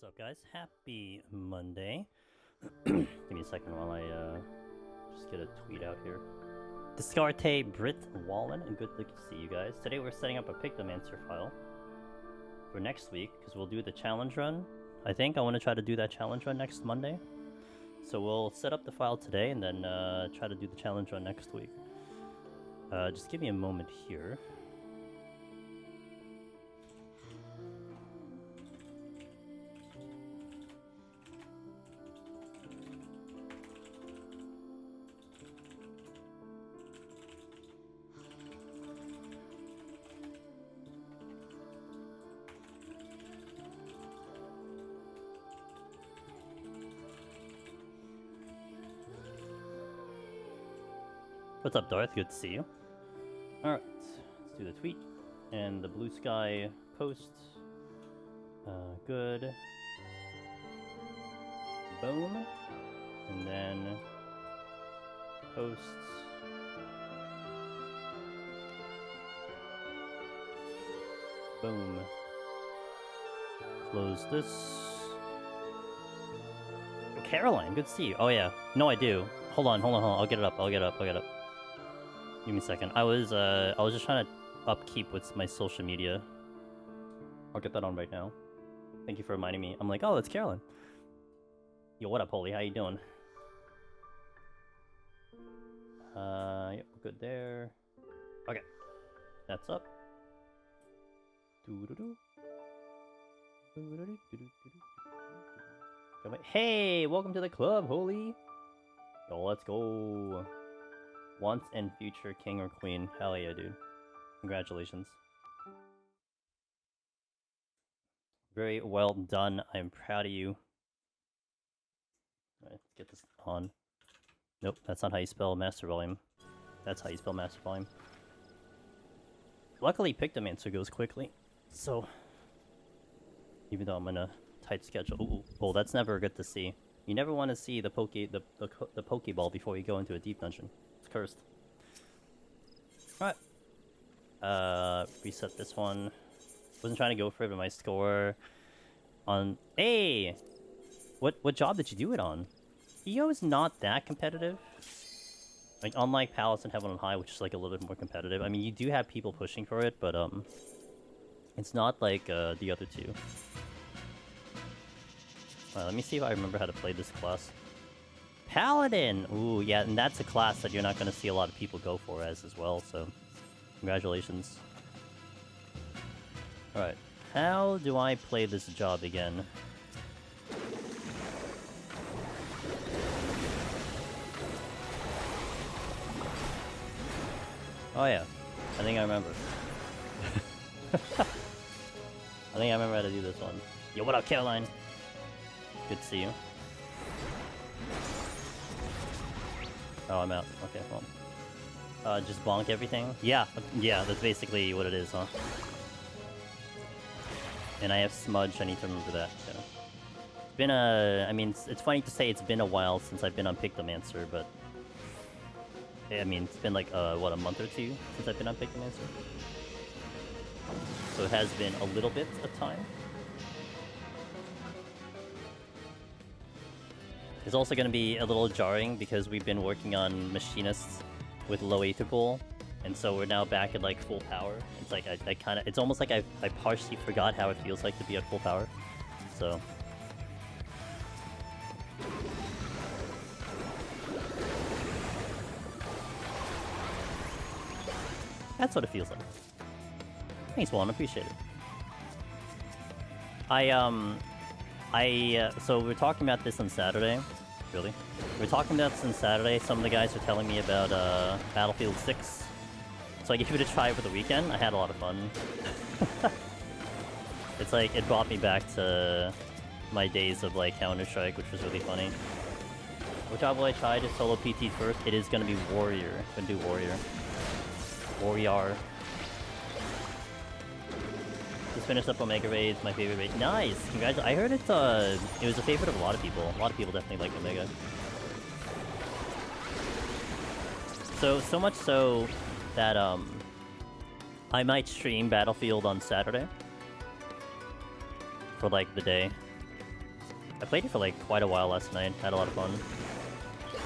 up, guys? Happy Monday. Give me a second while I just get a tweet out here. Discarte Brit Wallen, and good to see you guys. Today we're setting up a Pictomancer file for next week because we'll do the challenge run. I think I want to try to do that challenge run next Monday. So we'll set up the file today and then try to do the challenge run next week. Just give me a moment here. What's up, Darth? Good to see you. Alright, let's do the tweet. And the blue sky post. Good. Boom. And then posts. Boom. Close this. Caroline, good to see you. Oh yeah. No, I do. Hold on. I'll get it up. Give me a second. I was just trying to upkeep with my social media. I'll get that on right now. Thank you for reminding me. I'm like, oh, that's Caroline. Yo, what up, Holy? How you doing? Yep, good there. Okay, that's up. Hey, welcome to the club, Holy. Yo, let's go. Once and future king or queen. Hell yeah, dude. Congratulations. Very well done. I'm proud of you. Alright, let's get this on. Nope, that's not how you spell master volume. That's how you spell master volume. Luckily, Pictomancer goes quickly. So, even though I'm in a tight schedule. Ooh, oh, that's never good to see. You never want to see the Pokeball before you go into a deep dungeon. It's cursed. Alright. Reset this one. Wasn't trying to go for it, but my score on... Hey! What job did you do it on? EO is not that competitive. Like, unlike Palace and Heaven on High, which is like a little bit more competitive. I mean, you do have people pushing for it, but it's not like the other two. Let me see if I remember how to play this class. Paladin! Ooh, yeah, and that's a class that you're not going to see a lot of people go for as well, so congratulations. Alright, how do I play this job again? Oh yeah, I think I remember. I think I remember how to do this one. Yo, what up, Caroline? Good to see you. Oh, I'm out. Okay, well. Just bonk everything? Yeah, that's basically what it is, huh? And I have Smudge, I need to remember that, too. It's been I mean, it's funny to say it's been a while since I've been on Pictomancer, but... I mean, it's been like, what, a month or two since I've been on Pictomancer? So it has been a little bit of time. It's also going to be a little jarring because we've been working on Machinists with low Aether Pool, and so we're now back at like full power. It's like I kind of, it's almost like I partially forgot how it feels like to be at full power. So that's what it feels like. Thanks, Juan. Appreciate it. So we're talking about this on Saturday. Really? We're talking about this on Saturday. Some of the guys are telling me about Battlefield 6. So I gave it a try over the weekend. I had a lot of fun. It's like, it brought me back to my days of like Counter-Strike, which was really funny. Which job will I try to solo PT first? It is gonna be Warrior. I'm gonna do Warrior. Warrior. Just finished up Omega Raids, my favorite raid. Nice! Congratulations. I heard it was a favorite of a lot of people. A lot of people definitely like Omega. So much so that I might stream Battlefield on Saturday. For like the day. I played it for like quite a while last night. Had a lot of fun.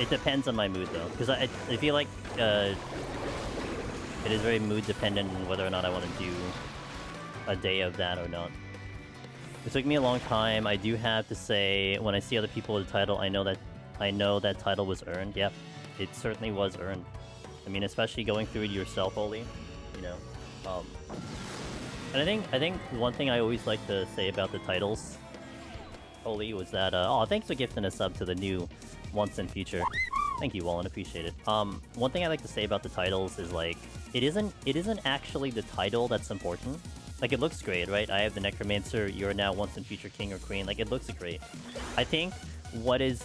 It depends on my mood though, because I feel like it is very mood dependent on whether or not I want to do a day of that or not. It took me a long time. I do have to say, when I see other people with the title, I know that title was earned. Yep, it certainly was earned. I mean, especially going through it yourself, Oli, you know. And I think one thing I always like to say about the titles, Oli, was that oh, thanks for gifting a sub to the new Once and Future. Thank you, Wallen, appreciate it. One thing I like to say about the titles is like it isn't actually the title that's important. Like, it looks great, right? I have the Necromancer, you're now Once and Future King or Queen. Like, it looks great. I think what is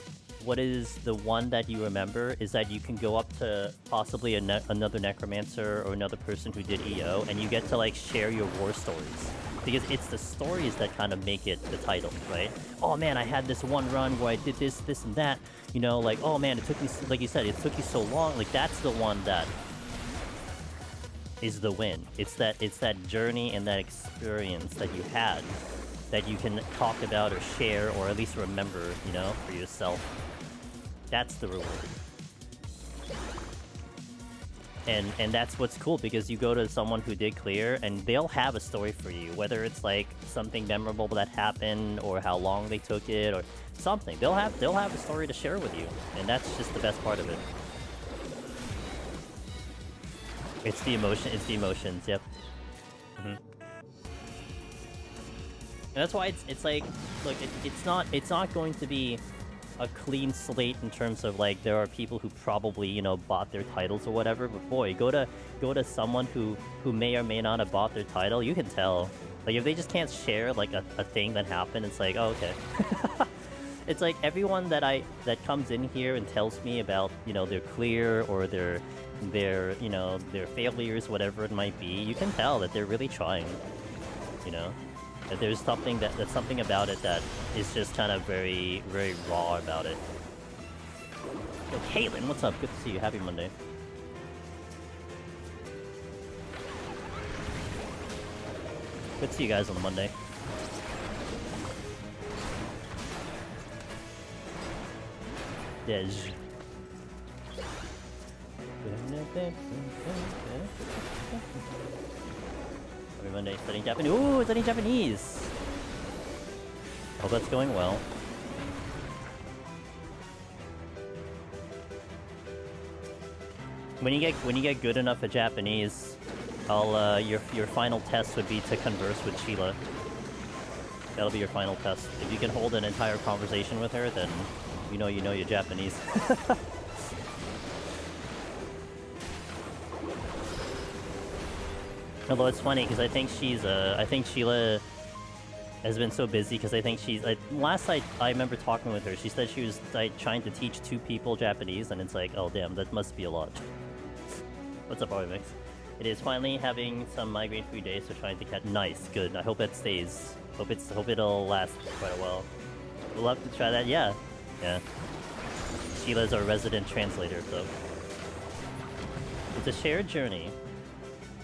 the one that you remember is that you can go up to possibly another Necromancer or another person who did EO, and you get to, like, share your war stories. Because it's the stories that kind of make it the title, right? Oh man, I had this one run where I did this, and that. You know, like, oh man, it took me, like you said, it took you so long. Like, that's the one that is the win. It's that journey and that experience that you had that you can talk about or share or at least remember, you know, for yourself. That's the reward. And that's what's cool, because you go to someone who did clear and they'll have a story for you, whether it's like something memorable that happened or how long they took it or something. They'll have a story to share with you, and that's just the best part of it. It's the emotions, yep. And that's why it's like, look, it's not going to be a clean slate in terms of like there are people who probably, you know, bought their titles or whatever, but boy, go to someone who may or may not have bought their title, you can tell. Like, if they just can't share like a thing that happened, it's like, oh, okay. It's like everyone that comes in here and tells me about, you know, their clear or their you know, their failures, whatever it might be, you can tell that they're really trying, you know, that there's something that's something about it that is just kind of very, very raw about it. Yo, Caitlin, what's up? Good to see you. Happy Monday. Good to see you guys on the Monday. Dej. Every Monday studying Japanese. Ooh, studying Japanese! Hope that's going well. When you get good enough at Japanese, I'll your final test would be to converse with Sheila. That'll be your final test. If you can hold an entire conversation with her, then you know your Japanese. Although it's funny because I think Sheila has been so busy because I think she's like, last I remember talking with her, she said she was like trying to teach 2 people Japanese, and it's like, oh damn, that must be a lot. What's up, Mix? It is finally having some migraine-free days, so trying to catch. Nice, good. I hope it stays. Hope it'll last quite a while. We'll have to try that. Yeah. Sheila's our resident translator, so it's a shared journey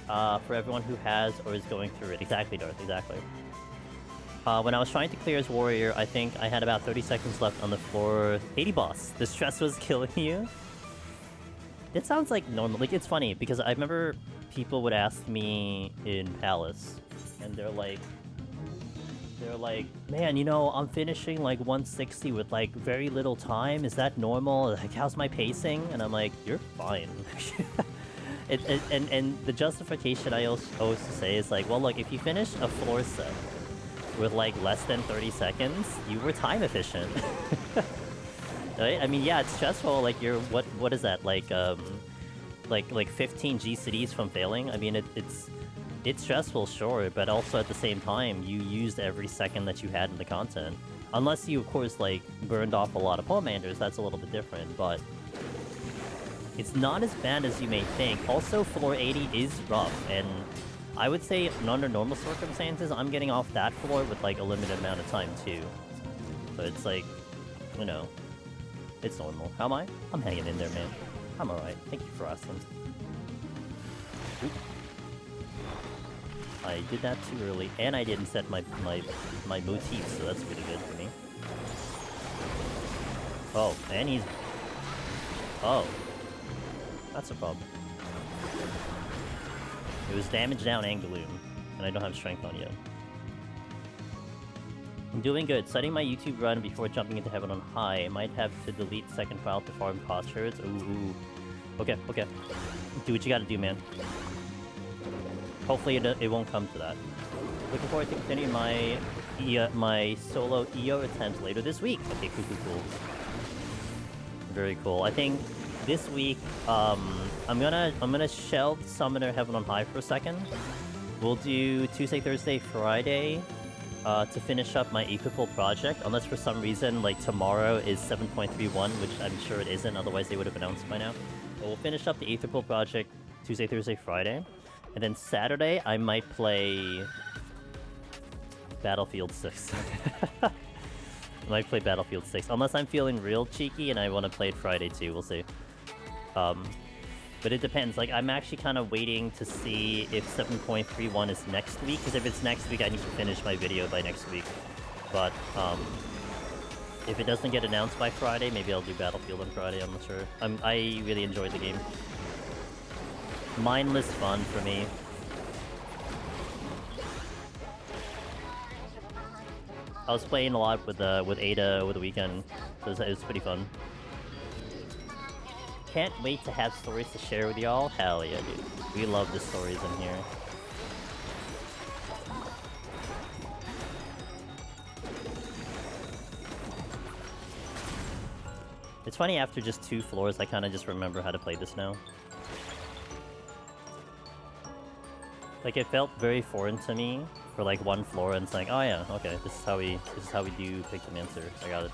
for everyone who has or is going through it. Exactly, Darth. Exactly. When I was trying to clear as warrior, I think I had about 30 seconds left on the floor. 80 boss. The stress was killing you. It sounds like normal. Like, it's funny because I remember people would ask me in Palace, and they're like, man, you know, I'm finishing like 160 with like very little time. Is that normal? Like, how's my pacing? And I'm like, you're fine. And the justification I always say is like, well, look, if you finish a floor set with like less than 30 seconds, you were time efficient. Right? I mean, yeah, it's stressful. Like, you're what is that? Like 15 GCDs from failing. I mean, it's stressful, sure, but also at the same time, you used every second that you had in the content. Unless you, of course, like burned off a lot of Poemanders, that's a little bit different. But it's not as bad as you may think. Also, floor 80 is rough, and I would say under normal circumstances, I'm getting off that floor with like a limited amount of time too. So it's like, you know. It's normal. How am I? I'm hanging in there, man. I'm alright. Thank you for asking. Oop. I did that too early, and I didn't set my motif, so that's pretty good for me. Oh, and he's... Oh. That's a problem. It was damage down and gloom, and I don't have strength on yet. I'm doing good. Setting my YouTube run before jumping into Heaven on High. I might have to delete second file to farm cost shards. Ooh. Okay, okay. Do what you gotta do, man. Hopefully it won't come to that. Looking forward to continuing my solo EO attempts later this week. Okay, cool. Very cool. I think this week, I'm gonna shelve Summoner Heaven on High for a second. We'll do Tuesday, Thursday, Friday to finish up my Equipal project, unless for some reason, like, tomorrow is 7.31, which I'm sure it isn't, otherwise they would have announced by now. But we'll finish up the Equipal project Tuesday, Thursday, Friday. And then Saturday, I might play Battlefield 6. I might play Battlefield 6, unless I'm feeling real cheeky and I want to play it Friday too, we'll see. But it depends, like, I'm actually kind of waiting to see if 7.31 is next week, because if it's next week, I need to finish my video by next week. But, if it doesn't get announced by Friday, maybe I'll do Battlefield on Friday, I'm not sure. I really enjoyed the game. Mindless fun for me. I was playing a lot with Aida over the weekend, so it was pretty fun. Can't wait to have stories to share with y'all. Hell yeah, dude. We love the stories in here. It's funny, after just 2 floors, I kind of just remember how to play this now. Like, it felt very foreign to me for like 1 floor, and it's like, oh yeah, okay, this is how we do Pictomancer. I got it.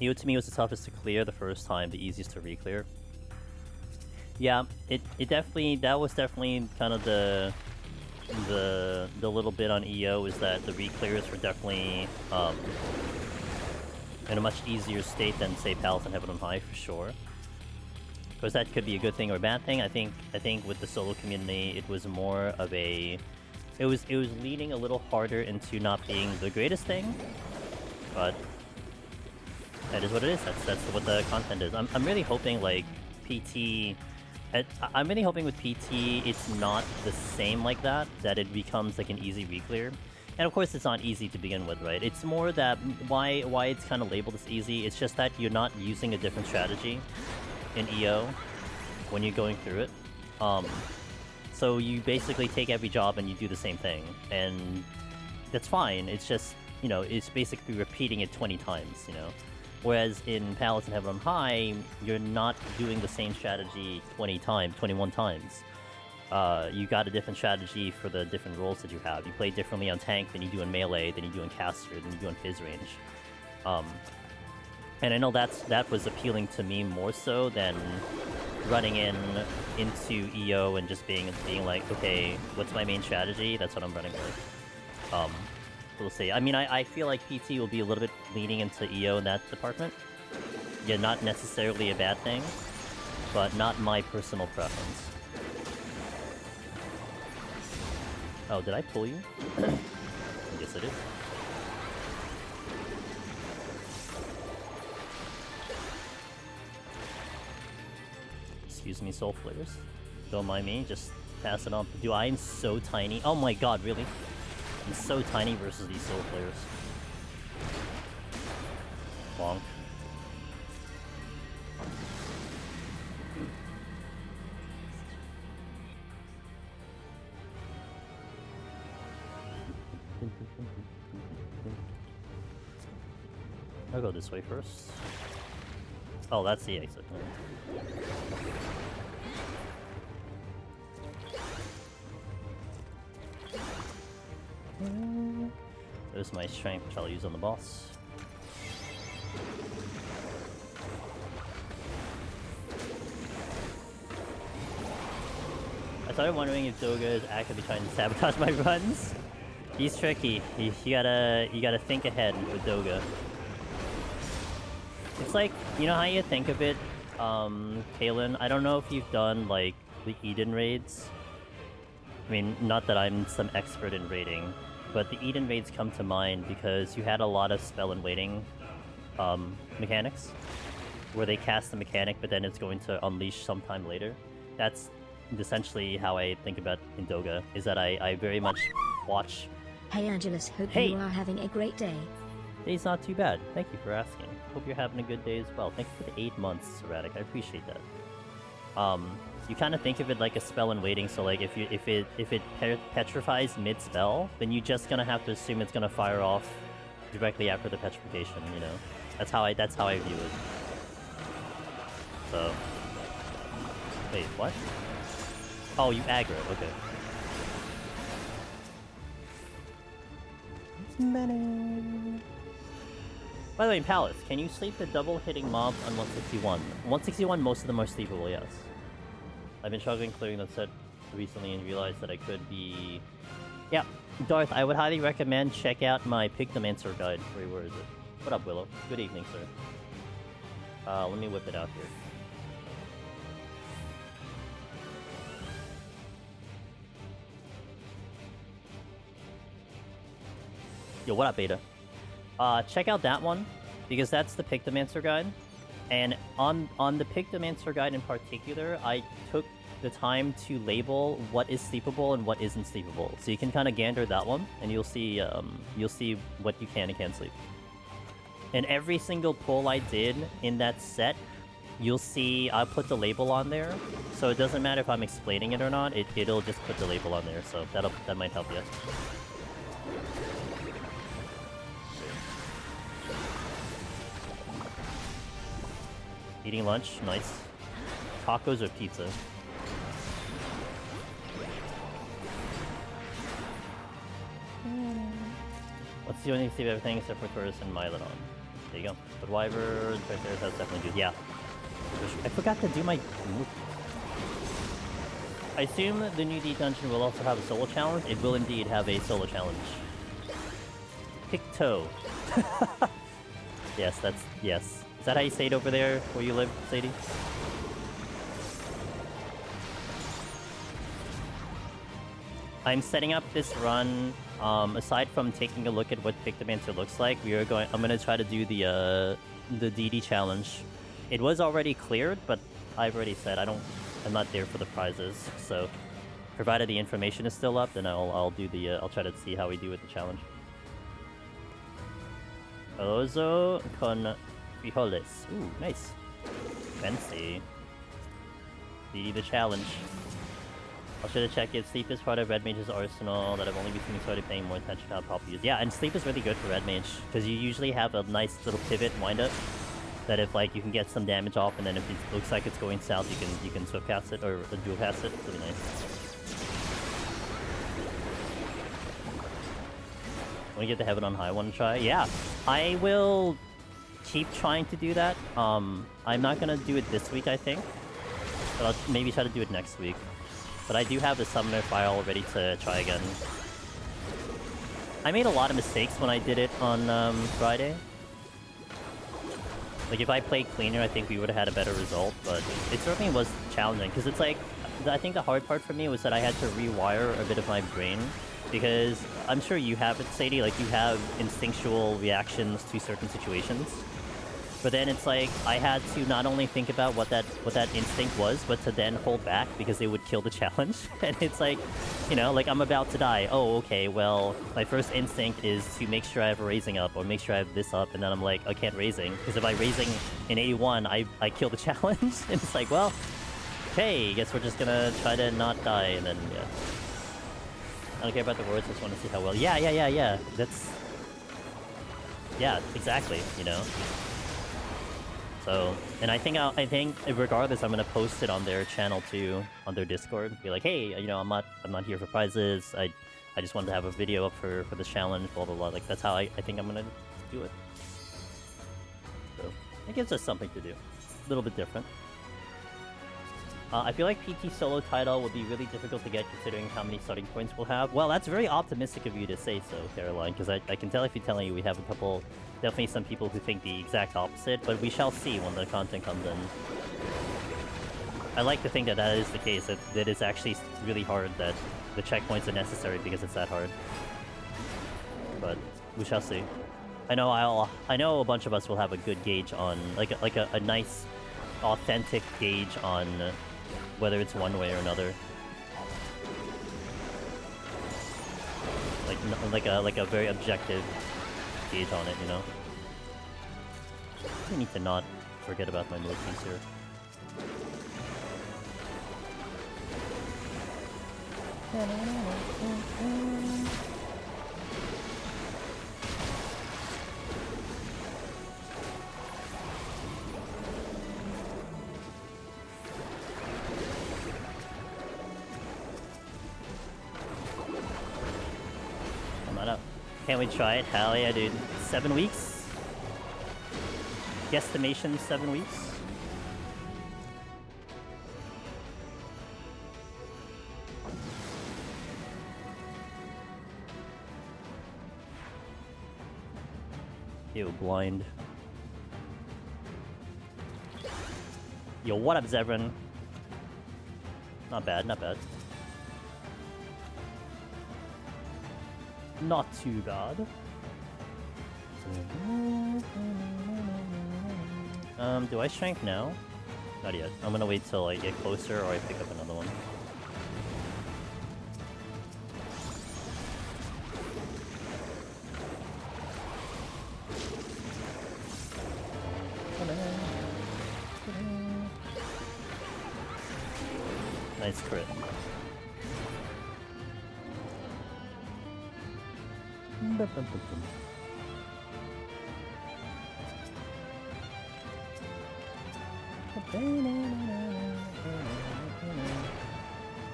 EO to me was the toughest to clear the first time, the easiest to re-clear. Yeah, it definitely, that was definitely kind of the little bit on EO, is that the re-clears were definitely in a much easier state than, say, Palace and Heaven on High, for sure. Of course, that could be a good thing or a bad thing. I think with the solo community, it was more of a... It was leaning a little harder into not being the greatest thing, but that is what it is. That's what the content is. I'm really hoping, like, PT... I'm really hoping with PT it's not the same like that it becomes like an easy re-clear. And of course it's not easy to begin with, right? It's more that why it's kind of labeled as easy, it's just that you're not using a different strategy in EO when you're going through it. So you basically take every job and you do the same thing, and that's fine. It's just, you know, it's basically repeating it 20 times, you know? Whereas in Palace and Heaven on High, you're not doing the same strategy 21 times. You got a different strategy for the different roles that you have. You play differently on tank than you do in melee, than you do in caster, than you do in phys range. And I know that was appealing to me more so than running into EO and just being like, okay, what's my main strategy? That's what I'm running with. We'll see. I mean, I feel like PT will be a little bit leaning into EO in that department. Yeah, not necessarily a bad thing, but not my personal preference. Oh, did I pull you? Yes, I did. Excuse me, soul flares. Don't mind me, just pass it on. Dude, I am so tiny. Oh my god, really? I'm so tiny versus these soul players. Bonk. I'll go this way first. Oh, that's the exit. There's my strength, which I'll use on the boss. I started wondering if Doga is actively trying to sabotage my runs. He's tricky. You gotta think ahead with Doga. It's like, you know how you think of it, Kalen? I don't know if you've done, like, the Eden raids. I mean, not that I'm some expert in raiding, but the Eden raids come to mind because you had a lot of spell and waiting mechanics, where they cast the mechanic, but then it's going to unleash sometime later. That's essentially how I think about Indoga, is that I very much watch... Hey Angelus, hope Hey! you are having a great day. Day's not too bad. Thank you for asking. Hope you're having a good day as well. Thank you for the 8 months, Erratic. I appreciate that. You kind of think of it like a spell in waiting, so like if it petrifies mid-spell, then you're just gonna have to assume it's gonna fire off directly after the petrification, you know? That's how I view it. So... Wait, what? Oh, you aggro, okay. By the way, Palace, can you sleep the double-hitting mobs on 161? 161, most of them are sleepable, yes. I've been struggling clearing that set recently and realized that I could be... Yeah, Darth, I would highly recommend check out my Pictomancer guide. Wait, where is it? What up, Willow? Good evening, sir. Let me whip it out here. Yo, what up, Aida? Check out that one, because that's the Pictomancer guide. And on the Pictomancer guide in particular, I took the time to label what is sleepable and what isn't sleepable. So you can kind of gander that one, and you'll see what you can and can't sleep. And every single pull I did in that set, you'll see I put the label on there. So it doesn't matter if I'm explaining it or not, it'll just put the label on there. So that might help you. Eating lunch, nice. Tacos or pizza? What's the only thing to see everything except for Taurus and Mylodon? There you go. But Wyvern, Triceratops definitely do. Yeah. I forgot to do my move. I assume the new D dungeon will also have a solo challenge. It will indeed have a solo challenge. Picto. Yes, that's... yes. Is that how you say it over there where you live, Sadie? I'm setting up this run, aside from taking a look at what Pictomancer looks like, I'm gonna try to do the DD challenge. It was already cleared, but I've already said I'm not there for the prizes, so provided the information is still up, then I'll try to see how we do with the challenge. Ozo con frijoles. Ooh, nice. Fancy. DD the challenge. I'll try to check if sleep is part of Red Mage's arsenal that I've only recently started paying more attention to how Pop use. Yeah, and sleep is really good for Red Mage, because you usually have a nice little pivot wind-up that if like you can get some damage off, and then if it looks like it's going south, you can swift cast it or dual cast it. It's really nice. Want to get the Heaven on High one try? Yeah, I will keep trying to do that. I'm not gonna do it this week, I think, but I'll maybe try to do it next week. But I do have the Summoner file ready to try again. I made a lot of mistakes when I did it on Friday. Like, if I played cleaner, I think we would have had a better result, but it certainly was challenging, because it's like, I think the hard part for me was that I had to rewire a bit of my brain, because I'm sure you have it, Sadie, like, you have instinctual reactions to certain situations. But then it's like, I had to not only think about what that instinct was, but to then hold back because they would kill the challenge. And it's like, you know, like I'm about to die. Oh, okay, well, my first instinct is to make sure I have a raising up or make sure I have this up. And then I'm like, I can't raising. Because if I raising in 81, I kill the challenge. And it's like, well, okay, I guess we're just gonna try to not die. And then, yeah. I don't care about the words, I just want to see how well. Yeah. That's... yeah, exactly, you know. So, and I think regardless, I'm gonna post it on their channel too, on their Discord. Be like, hey, you know, I'm not here for prizes. I just wanted to have a video up for this challenge. Blah blah blah. Like that's how I think I'm gonna do it. So it gives us something to do, a little bit different. I feel like PT solo title would be really difficult to get considering how many starting points we'll have. Well, that's very optimistic of you to say so, Caroline, because I can tell if you're telling you we have a couple, definitely some people who think the exact opposite, but we shall see when the content comes in. I like to think that that is the case, that it's actually really hard, that the checkpoints are necessary because it's that hard. But we shall see. I know a bunch of us will have a good gauge on, like a nice, authentic gauge on whether it's one way or another. Like a very objective gauge on it, you know. I need to not forget about my motions here. Come on up. Can't we try it? Hell yeah, dude. 7 weeks? Guesstimation 7 weeks? Ew, blind. Yo, what up, Zebrin? Not bad, not bad. Not too bad. Do I strength now? Not yet. I'm gonna wait till I get closer or I pick up another one. Nice crit.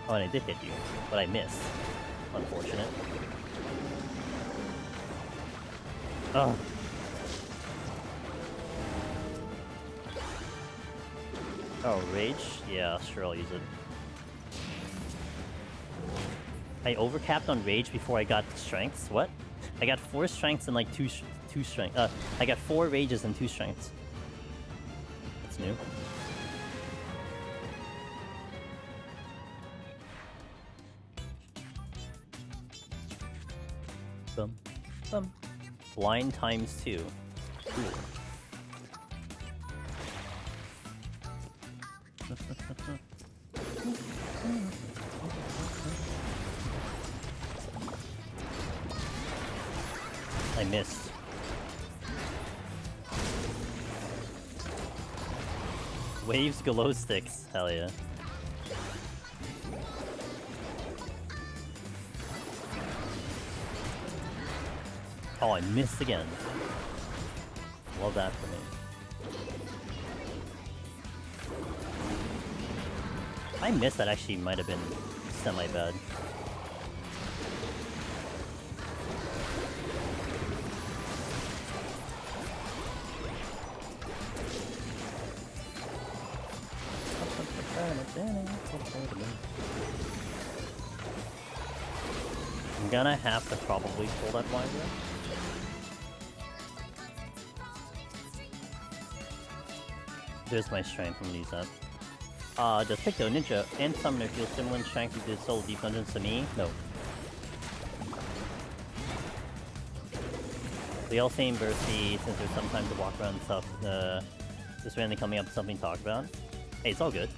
Oh, and I did hit you, but I missed. Unfortunate. Oh. Oh, rage? Yeah, sure, I'll use it. I overcapped on rage before I got strengths. What? I got 4 strengths and like 2 strengths. I got 4 rages and 2 strengths. That's new. Blind times 2. Cool. I missed. Waves glow sticks. Hell yeah. Oh, I missed again. Love that for me. I missed that actually might have been semi-bad. I'm gonna have to probably pull that winder. There's my strength, I'm gonna use that. Does Picto, Ninja, and Summoner feel similar in strength to the Soul Deep Dungeons to me? No. They all seem bursty since there's some time to walk around and stuff. Just randomly coming up with something to talk about. Hey, it's all good.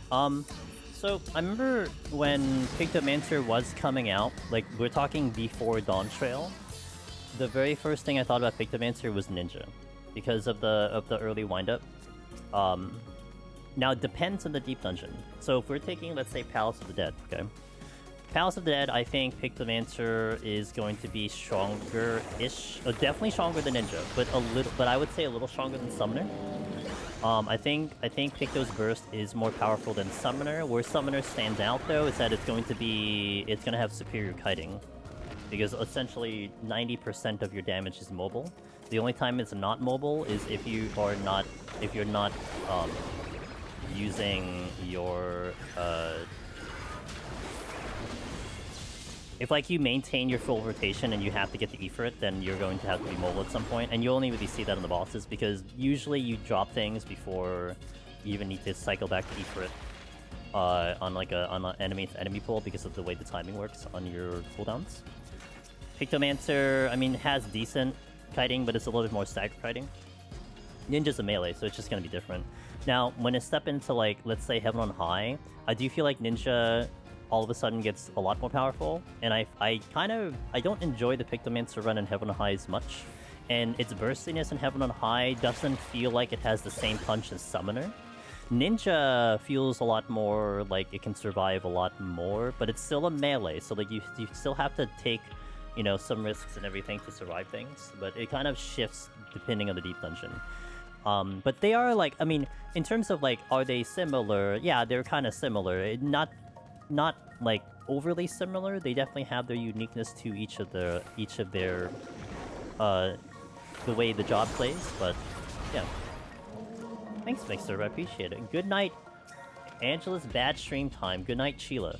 So I remember when Pictomancer was coming out, like we're talking before Dawntrail, the very first thing I thought about Pictomancer was Ninja, because of the early windup. Now it depends on the deep dungeon. So if we're taking, let's say, Palace of the Dead, okay? Palace of the Dead, I think Pictomancer is going to be stronger-ish. Definitely stronger than Ninja, but I would say a little stronger than Summoner. I think Picto's burst is more powerful than Summoner. Where Summoner stands out though is that it's going to have superior kiting, because essentially 90% of your damage is mobile. The only time it's not mobile is if you're not using your if like you maintain your full rotation and you have to get the E for it, then you're going to have to be mobile at some point, and you only really see that on the bosses because usually you drop things before you even need to cycle back to E for it on an enemy pool because of the way the timing works on your cooldowns. Pictomancer, I mean, has decent kiting, but it's a little bit more staggered kiting. Ninja's a melee, so it's just gonna be different. Now, when I step into like, let's say Heaven on High, I do feel like Ninja all of a sudden gets a lot more powerful, and I don't enjoy the Pictomancer run in Heaven on High as much, and its burstiness in Heaven on High doesn't feel like it has the same punch as Summoner. Ninja feels a lot more like it can survive a lot more, but it's still a melee, so like you still have to take, you know, some risks and everything to survive things, but it kind of shifts depending on the deep dungeon. But they are like, I mean, in terms of like, are they similar? Yeah, they're kind of similar. Not like overly similar. They definitely have their uniqueness to each of their the way the job plays. But yeah, thanks, Mixer. I appreciate it. Good night, Angela's bad stream time. Good night, Sheila.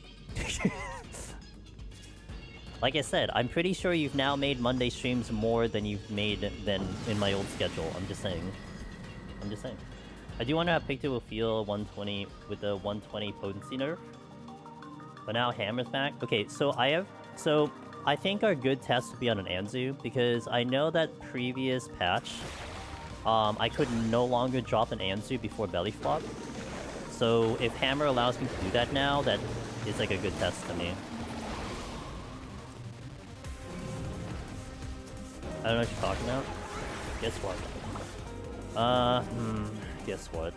Like I said, I'm pretty sure you've now made Monday streams more than you've made than in my old schedule. I'm just saying. I do wonder how Picto will feel 120 with the 120 potency nerf. But now Hammer's back. Okay, so I think our good test would be on an Anzu, because I know that previous patch, I could no longer drop an Anzu before belly flop. So if Hammer allows me to do that now, that is like a good test to me. I don't know what you're talking about. Guess what? Guess what?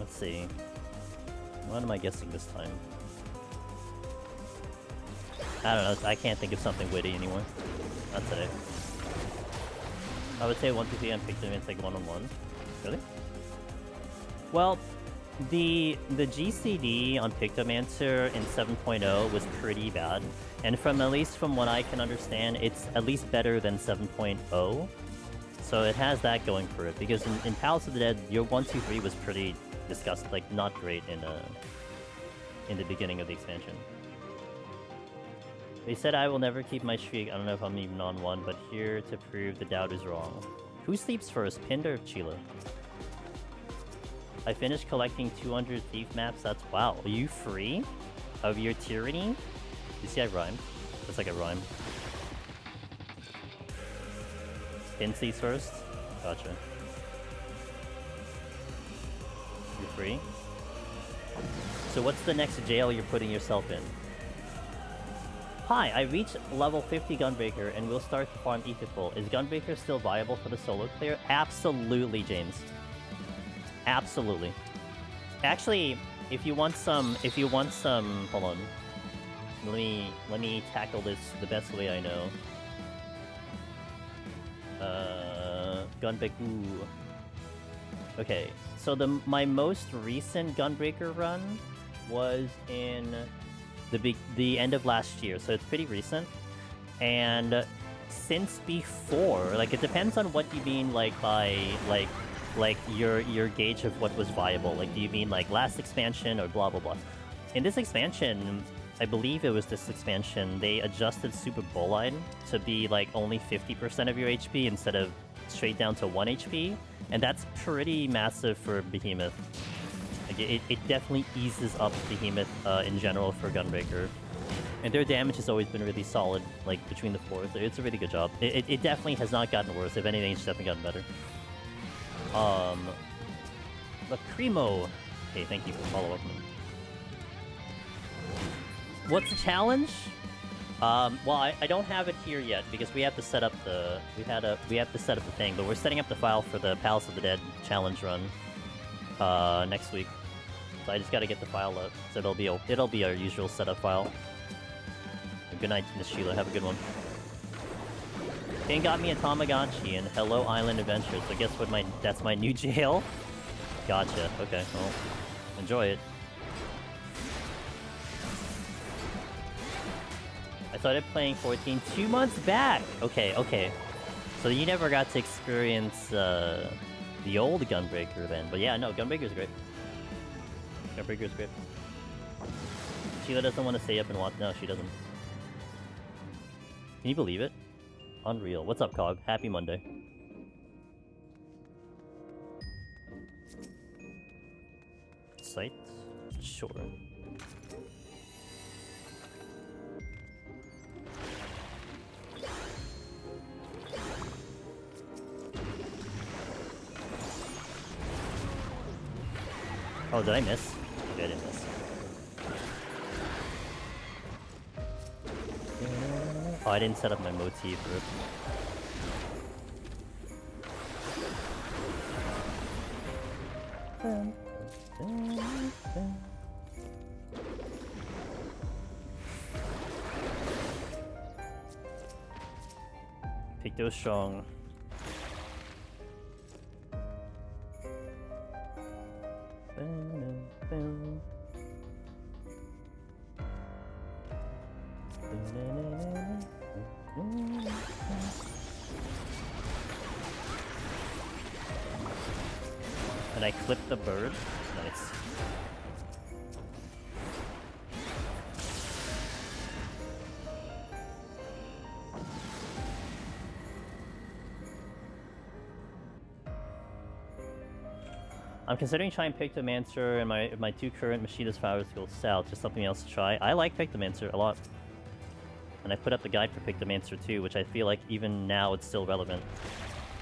Let's see. What am I guessing this time? I don't know. I can't think of something witty anymore. Not today. I would say 1, 2, 3 and Pictomancer like 1-on-1. Really? Well, the GCD on Pictomancer in 7.0 was pretty bad, and at least from what I can understand, it's at least better than 7.0. So it has that going for it, because in Palace of the Dead, your 1, 2, 3 was pretty disgusting, like not great in the beginning of the expansion. They said I will never keep my streak. I don't know if I'm even on one, but here to prove the doubt is wrong. Who sleeps first, Pind or Chila? I finished collecting 200 thief maps. That's wow. Are you free of your tyranny? You see, I rhymed. That's like a rhyme. Pind sleeps first. Gotcha. You're free. So what's the next jail you're putting yourself in? Hi, I reached level 50 Gunbreaker and will start to farm Etherful. Is Gunbreaker still viable for the solo player? Absolutely, James. Absolutely. Actually, if you want some, hold on. Let me tackle this the best way I know. Gunbreaker. Ooh. Okay, so my most recent Gunbreaker run was in the end of last year, so it's pretty recent. And since before, like, it depends on what you mean, like, by like your gauge of what was viable. Like, do you mean like last expansion or blah blah blah? In this expansion, I believe it was this expansion, they adjusted Super Bolide to be like only 50% of your HP instead of straight down to 1 HP, and that's pretty massive for Behemoth. Like, it definitely eases up Behemoth in general for Gunbreaker. And their damage has always been really solid, like, between the fours. It's a really good job. It definitely has not gotten worse. If anything, it's definitely gotten better. Lacrimo. Hey, thank you for the follow-up. What's the challenge? Well, I don't have it here yet because we have to set up the we have to set up the thing, but we're setting up the file for the Palace of the Dead challenge run next week. So I just got to get the file up. So it'll be our usual setup file. Good night, Miss Sheila. Have a good one. King got me a Tamagotchi and Hello Island Adventure. So guess what? That's my new jail. Gotcha. Okay. Well, enjoy it. I started playing 14 2 months back. Okay. So you never got to experience the old Gunbreaker then. But yeah, no, Gunbreaker's great. Gunbreaker's great. Sheila doesn't want to stay up and watch. No, she doesn't. Can you believe it? Unreal. What's up, Cog? Happy Monday. Site? Sure. Oh, did I miss? Okay, I didn't miss. Oh, I didn't set up my motif group. Picto strong. And I clipped the bird. Nice. I'm considering trying Pictomancer, and my two current Machinist powers go south. Just something else to try. I like Pictomancer a lot. And I put up the guide for Pictomancer too, which I feel like even now it's still relevant.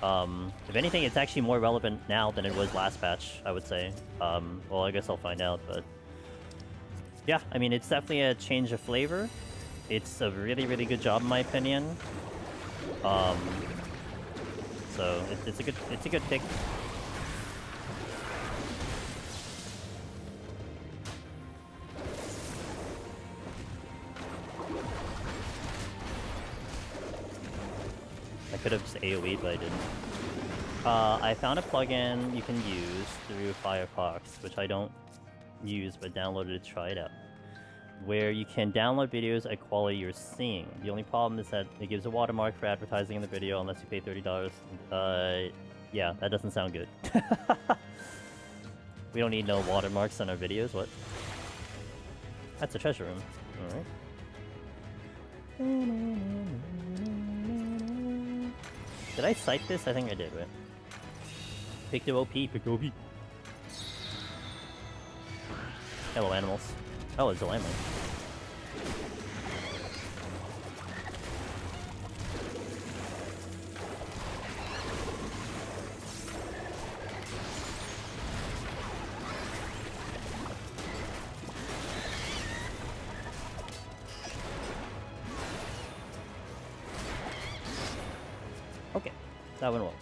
If anything, it's actually more relevant now than it was last patch, I would say. Well, I guess I'll find out, but... yeah, I mean, it's definitely a change of flavor. It's a really, really good job in my opinion. So, it's a good pick. I could have just AoE'd, but I didn't. I found a plugin you can use through Firefox, which I don't use, but downloaded to try it out, where you can download videos at quality you're seeing. The only problem is that it gives a watermark for advertising in the video unless you pay $30. Yeah, that doesn't sound good. We don't need no watermarks on our videos, what? That's a treasure room. Alright. Did I cite this? I think I did, right? Picto OP, Picto OP. Hello, animals. Oh, it's a landmine. Okay, that went well.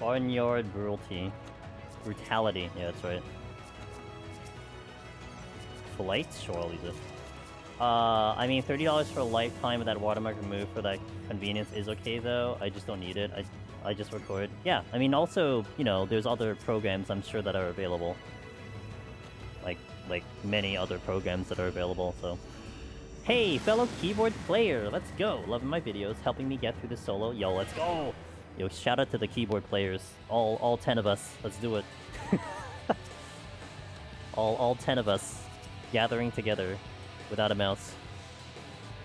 Barnyard brutality. Yeah, that's right. Flight? Sure, I'll use it. I mean, $30 for a lifetime with that watermark removed for that convenience is okay, though. I just don't need it. I just record. Yeah, I mean, also, you know, there's other programs I'm sure that are available. Like many other programs that are available, so... Hey, fellow keyboard player! Let's go! Loving my videos, helping me get through the solo. Yo, let's go! Yo, shout out to the keyboard players. All 10 of us. Let's do it. all 10 of us gathering together without a mouse.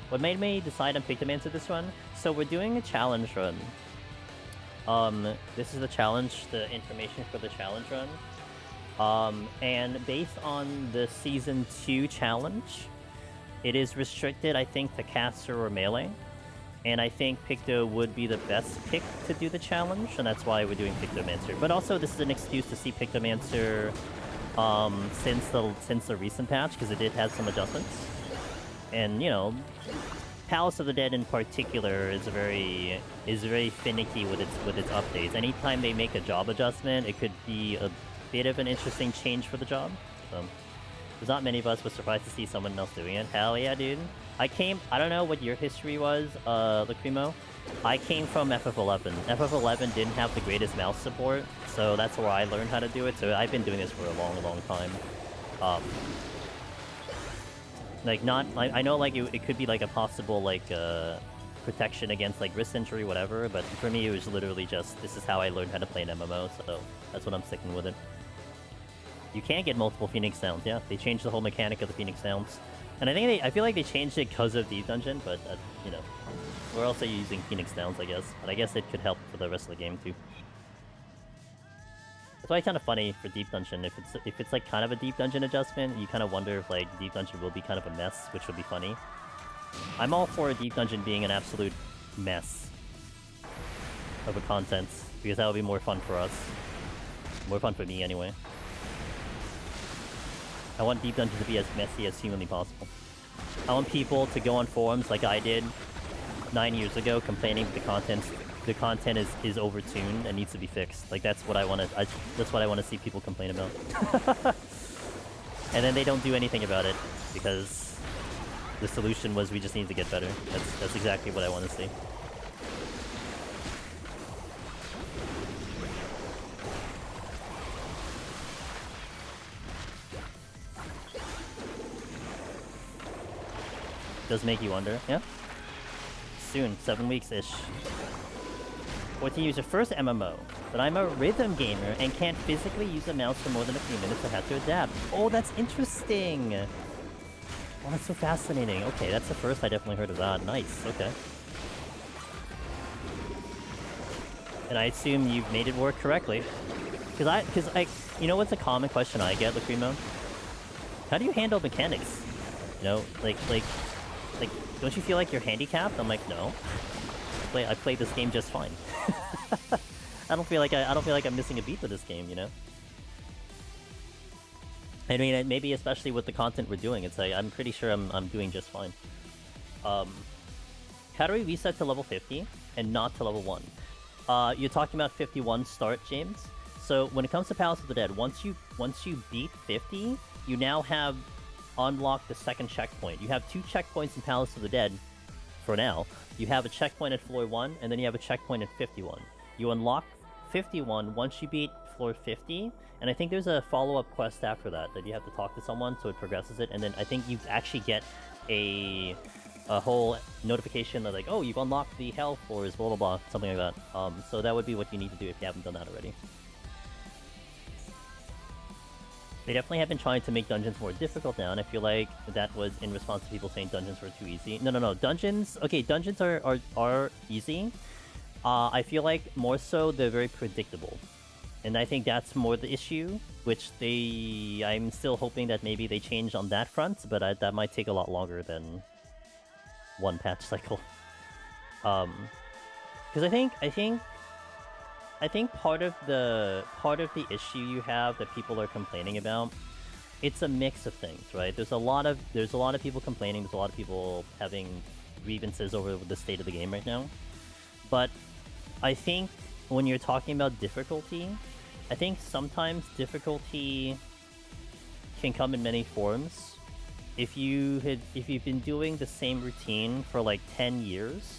What made me decide on Pictomancer this run? So we're doing a challenge run. This is the challenge, the information for the challenge run. And based on the Season 2 challenge, it is restricted, I think, to caster or melee. And I think Picto would be the best pick to do the challenge, and that's why we're doing Pictomancer. But also, this is an excuse to see Pictomancer since the recent patch, because it did have some adjustments. And, you know, Palace of the Dead in particular is very finicky with its updates. Anytime they make a job adjustment, it could be a bit of an interesting change for the job. So, there's not many of us, but surprised to see someone else doing it. Hell yeah, dude. I don't know what your history was, Lacrimo. I came from FF11. FF11 didn't have the greatest mouse support, so that's where I learned how to do it. So I've been doing this for a long, long time. I know, like, it could be, like, a possible, like, protection against like wrist injury, whatever. But for me, it was literally just this is how I learned how to play an MMO, so that's what I'm sticking with it. You can get multiple Phoenix sounds, yeah. They changed the whole mechanic of the Phoenix sounds, and I feel like they changed it because of Deep Dungeon, but you know, we're also using Phoenix sounds, I guess. But I guess it could help for the rest of the game too. It's why kind of funny for Deep Dungeon. If it's like kind of a Deep Dungeon adjustment, you kind of wonder if like Deep Dungeon will be kind of a mess, which would be funny. I'm all for a Deep Dungeon being an absolute mess of a content, because that would be more fun for us. More fun for me, anyway. I want Deep Dungeon to be as messy as humanly possible. I want people to go on forums like I did 9 years ago, complaining that the content is overtuned and needs to be fixed. Like that's what I want to see people complain about. And then they don't do anything about it because the solution was we just need to get better. That's exactly what I want to see. Does make you wonder, yeah? Soon, 7 weeks-ish. 14 user first MMO, but I'm a rhythm gamer and can't physically use a mouse for more than a few minutes. I have to adapt. Oh, that's interesting! Oh, that's so fascinating. Okay, that's the first I definitely heard of that. Nice, okay. And I assume you've made it work correctly. Because you know what's a common question I get, Lacrimo? How do you handle mechanics? You know, like, don't you feel like you're handicapped? I'm like, no. I play this game just fine. I don't feel like I'm missing a beat with this game, you know? I mean, maybe especially with the content we're doing, it's like I'm pretty sure I'm doing just fine. How do we reset to level 50 and not to level 1? You're talking about 51 start, James. So when it comes to Palace of the Dead, once you beat 50, you now have unlocked the second checkpoint. You have 2 checkpoints in Palace of the Dead for now. You have a checkpoint at floor 1, and then you have a checkpoint at 51. You unlock 51 once you beat floor 50, and I think there's a follow-up quest after that you have to talk to someone so it progresses it, and then I think you actually get a whole notification that like, oh, you've unlocked the hell floors, blah blah blah, something like that. So that would be what you need to do if you haven't done that already. They definitely have been trying to make dungeons more difficult now, and I feel like that was in response to people saying dungeons were too easy. No. Dungeons... Okay, dungeons are easy. I feel like more so they're very predictable. And I think that's more the issue, which I'm still hoping that maybe they change on that front, but that might take a lot longer than one patch cycle. Because I think part of the issue you have that people are complaining about, it's a mix of things, right? There's a lot of people complaining. There's a lot of people having grievances over the state of the game right now. But I think when you're talking about difficulty, I think sometimes difficulty can come in many forms. If you've been doing the same routine for like 10 years,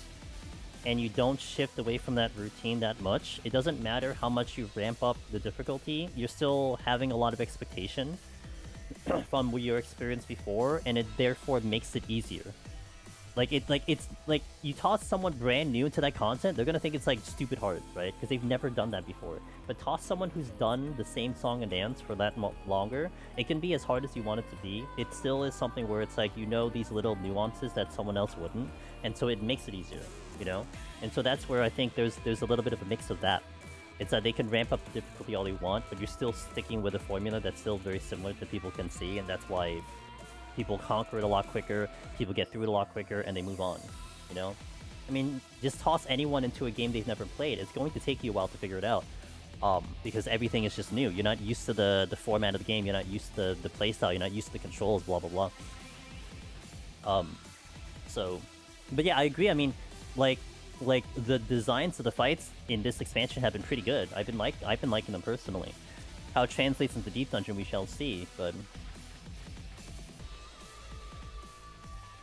and you don't shift away from that routine that much, it doesn't matter how much you ramp up the difficulty, you're still having a lot of expectation from your experience before, and it therefore makes it easier. It's like you toss someone brand new into that content, they're gonna think it's like stupid hard, right? Because they've never done that before. But toss someone who's done the same song and dance for that longer, it can be as hard as you want it to be. It still is something where it's like, you know, these little nuances that someone else wouldn't, and so it makes it easier, you know? And so that's where I think there's a little bit of a mix of that. It's that they can ramp up the difficulty all they want, but you're still sticking with a formula that's still very similar that people can see, and that's why people conquer it a lot quicker, people get through it a lot quicker, and they move on, you know? I mean, just toss anyone into a game they've never played. It's going to take you a while to figure it out, because everything is just new. You're not used to the format of the game, you're not used to the playstyle, you're not used to the controls, blah, blah, blah. But yeah, I agree. I mean, like the designs of the fights in this expansion have been pretty good. I've been liking them personally. How it translates into Deep Dungeon, we shall see, but...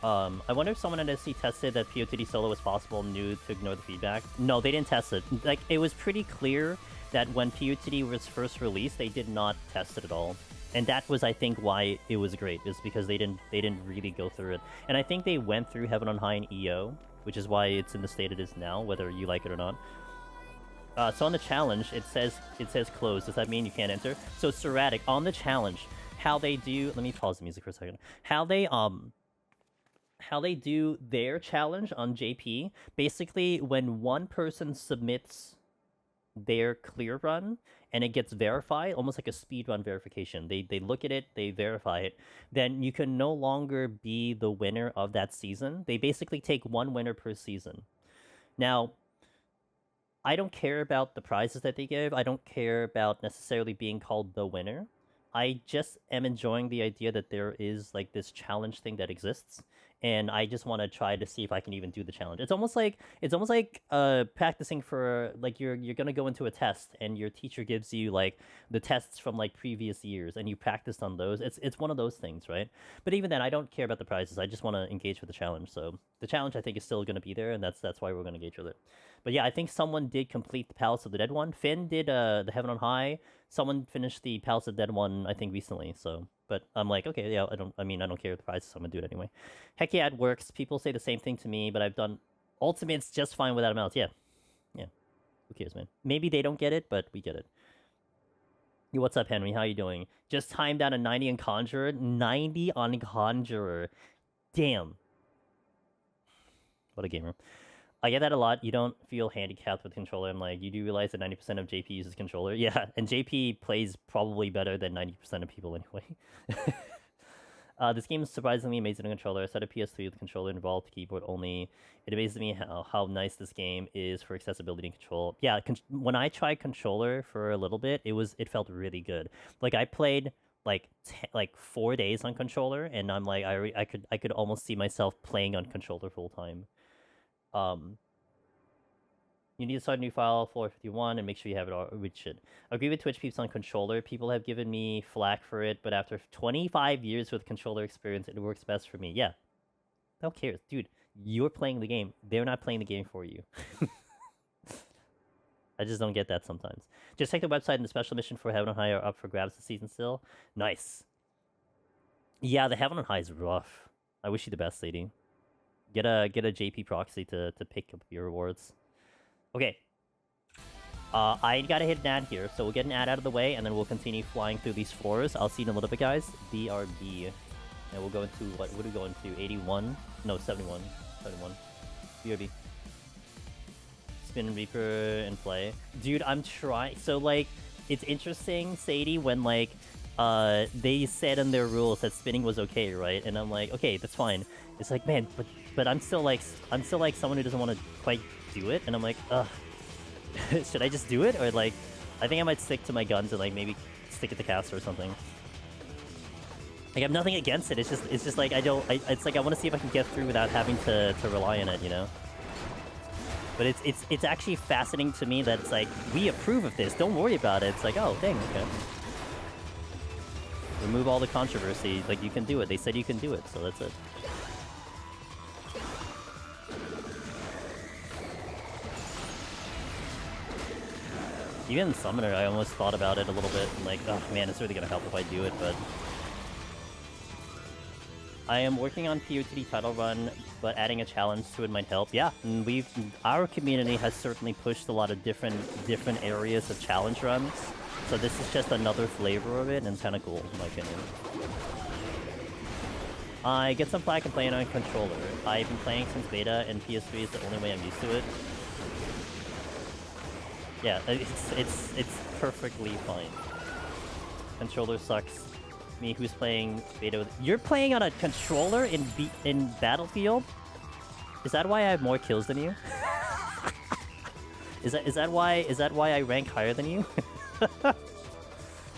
I wonder if someone at SC tested that PoTD solo was possible and knew to ignore the feedback. No, they didn't test it. Like, it was pretty clear that when PoTD was first released, they did not test it at all. And that was, I think, why it was great, is because they didn't really go through it. And I think they went through Heaven on High and EO, which is why it's in the state it is now, whether you like it or not. So on the challenge, it says closed. Does that mean you can't enter? So it's sporadic. On the challenge, how they do... Let me pause the music for a second. How they do their challenge on JP, basically when one person submits their clear run and it gets verified, almost like a speed run verification. They look at it, they verify it, then you can no longer be the winner of that season. They basically take one winner per season. Now, I don't care about the prizes that they give. I don't care about necessarily being called the winner. I just am enjoying the idea that there is like this challenge thing that exists, and I just want to try to see if I can even do the challenge. It's almost like practicing for like you're gonna go into a test and your teacher gives you like the tests from like previous years and you practiced on those. It's one of those things, right? But even then, I don't care about the prizes. I just want to engage with the challenge. So the challenge I think is still gonna be there, and that's why we're gonna engage with it. But yeah, I think someone did complete the Palace of the Dead one. Finn did the Heaven on High. Someone finished the Palace of the Dead one, I think, recently. So, but I'm like, okay, yeah, I don't care the prizes, so I'm gonna do it anyway. Heck yeah, it works. People say the same thing to me, but I've done Ultimates just fine without amounts. Yeah. Who cares, man? Maybe they don't get it, but we get it. Yo, what's up, Henry? How you doing? Just timed out a 90 on Conjurer. 90 on Conjurer. Damn. What a gamer. I get that a lot. You don't feel handicapped with controller. I'm like, you do realize that 90% of JP uses controller? Yeah, and JP plays probably better than 90% of people anyway. This game is surprisingly amazing on controller. I set a PS3 with controller involved, keyboard only. It amazes me how nice this game is for accessibility and control. Yeah, when I tried controller for a little bit, it felt really good. Like I played like 4 days on controller, and I'm like, I could almost see myself playing on controller full time. You need to start a new file, 451, and make sure you have it all, which should. Agree with Twitch peeps on controller. People have given me flack for it, but after 25 years with controller experience, it works best for me. Yeah. Who cares? Dude, you're playing the game. They're not playing the game for you. I just don't get that sometimes. Just check the website, and the special mission for Heaven on High are up for grabs this season still. Nice. Yeah, the Heaven on High is rough. I wish you the best, lady. Get a JP proxy to pick up your rewards. Okay. I gotta hit an ad here, so we'll get an ad out of the way, and then we'll continue flying through these floors. I'll see you in a little bit, guys. BRB. And we'll go into, what do we go into? 81? No, 71. 71. BRB. Spin Reaper and play. Dude, I'm trying... So, like, it's interesting, Sadie, when, like, they said in their rules that spinning was okay, right? And I'm like, okay, that's fine. It's like, man, but I'm still like someone who doesn't want to quite do it, and I'm like, ugh. Should I just do it? Or like, I think I might stick to my guns and like maybe stick at the caster or something. Like, I have nothing against it. It's just like it's like I want to see if I can get through without having to rely on it, you know? But it's actually fascinating to me that it's like, we approve of this, don't worry about it. It's like, oh, dang, okay. Remove all the controversy, like, you can do it. They said you can do it, so that's it. Even Summoner, I almost thought about it a little bit, and like, oh man, it's really gonna help if I do it, but... I am working on PoTD title run, but adding a challenge to it might help. Yeah, and our community has certainly pushed a lot of different areas of challenge runs, so this is just another flavor of it, and it's kinda cool, in my opinion. I get some flack and playing on controller. I've been playing since beta, and PS3 is the only way I'm used to it. Yeah, it's perfectly fine. Controller sucks. Me, who's playing beta with... You're playing on a controller in Battlefield? Is that why I have more kills than you? Is that why I rank higher than you?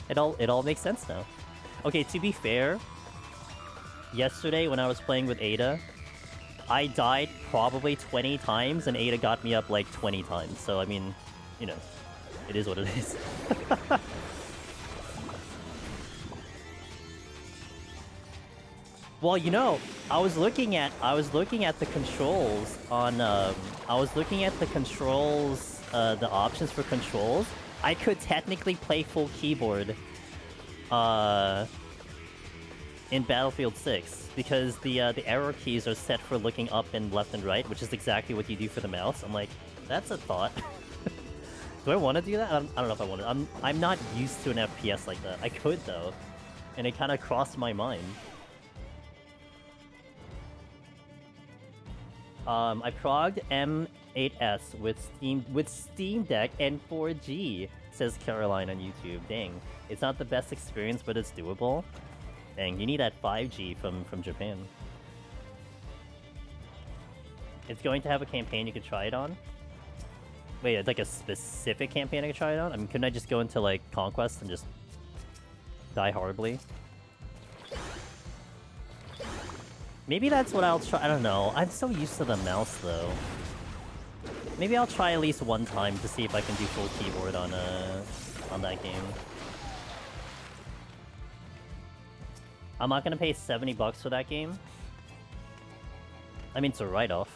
It all makes sense now. Okay, to be fair, yesterday when I was playing with Aida, I died probably 20 times, and Aida got me up like 20 times. So I mean, you know, it is what it is. Well, you know, I was looking at the controls on the options for controls. I could technically play full keyboard in Battlefield 6 because the arrow keys are set for looking up and left and right, which is exactly what you do for the mouse. I'm like, that's a thought. Do I want to do that? I don't know if I want to. I'm not used to an FPS like that. I could though, and it kind of crossed my mind. I progged M8S with Steam Deck and 4G, says Caroline on YouTube. Dang, it's not the best experience, but it's doable. Dang, you need that 5G from Japan. It's going to have a campaign you could try it on. Wait, it's like a specific campaign I could try it on? I mean, couldn't I just go into like Conquest and just die horribly? Maybe that's what I'll try. I don't know. I'm so used to the mouse though. Maybe I'll try at least one time to see if I can do full keyboard on that game. I'm not gonna pay $70 for that game. I mean, it's a write-off.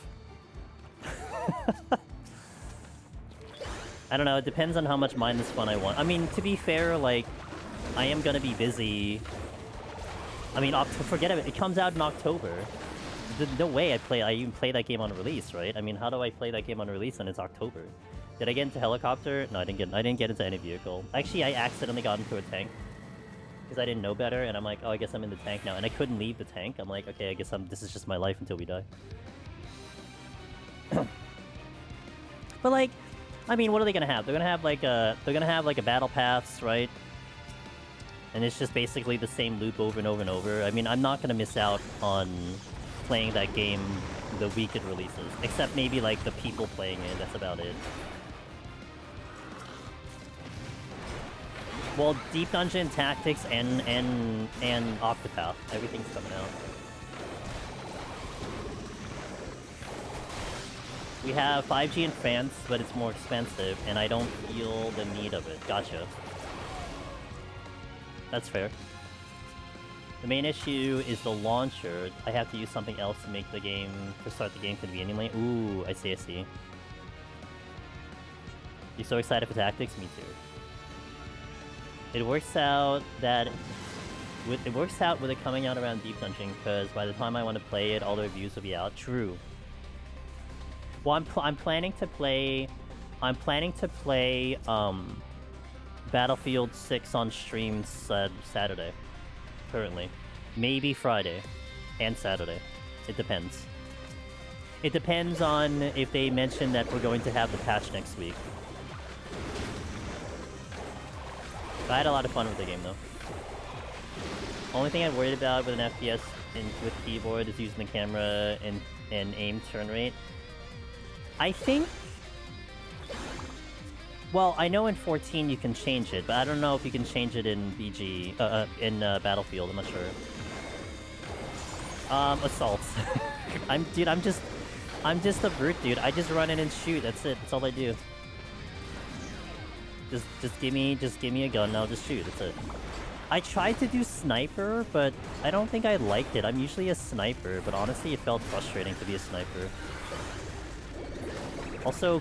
I don't know, it depends on how much mindless fun I want. I mean, to be fair, like, I am gonna be busy. I mean, forget it, it comes out in October. No way I even play that game on release, right? I mean, how do I play that game on release and it's October? Did I get into helicopter? No, I didn't get into any vehicle. Actually, I accidentally got into a tank. Because I didn't know better, and I'm like, oh, I guess I'm in the tank now. And I couldn't leave the tank. I'm like, okay, I guess this is just my life until we die. But like, I mean, what are they gonna have? They're gonna have like a battle paths, right? And it's just basically the same loop over and over and over. I mean, I'm not gonna miss out on playing that game the week it releases. Except maybe like the people playing it, that's about it. Well, Deep Dungeon, Tactics, and Octopath. Everything's coming out. We have 5G in France, but it's more expensive, and I don't feel the need of it. Gotcha. That's fair. The main issue is the launcher. I have to use something else to make the game, to start the game conveniently. Ooh, I see, I see. You're so excited for Tactics? Me too. It works out with it coming out around Deep Dungeon, because by the time I want to play it, all the reviews will be out. True. Well, I'm planning to play Battlefield 6 on stream Saturday. Currently, maybe Friday and Saturday. It depends. It depends on if they mention that we're going to have the patch next week. I had a lot of fun with the game, though. Only thing I'm worried about with an FPS with keyboard is using the camera and aim turn rate. I think... Well, I know in 14 you can change it, but I don't know if you can change it in Battlefield. I'm not sure. Assaults. I'm just a brute, dude. I just run in and shoot. That's it. That's all I do. Just give me a gun and I'll just shoot. That's it. I tried to do sniper, but I don't think I liked it. I'm usually a sniper, but honestly, it felt frustrating to be a sniper. Also,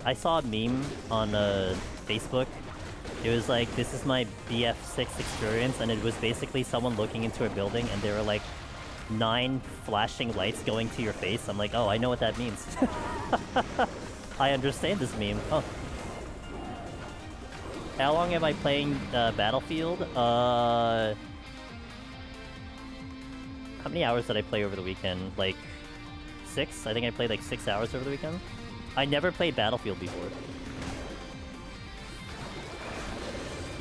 I saw a meme on Facebook. It was like, this is my BF6 experience, and it was basically someone looking into a building, and there were like 9 flashing lights going to your face. I'm like, oh, I know what that means. I understand this meme. Oh. How long am I playing Battlefield? How many hours did I play over the weekend? Like 6? I think I played like 6 hours over the weekend. I never played Battlefield before.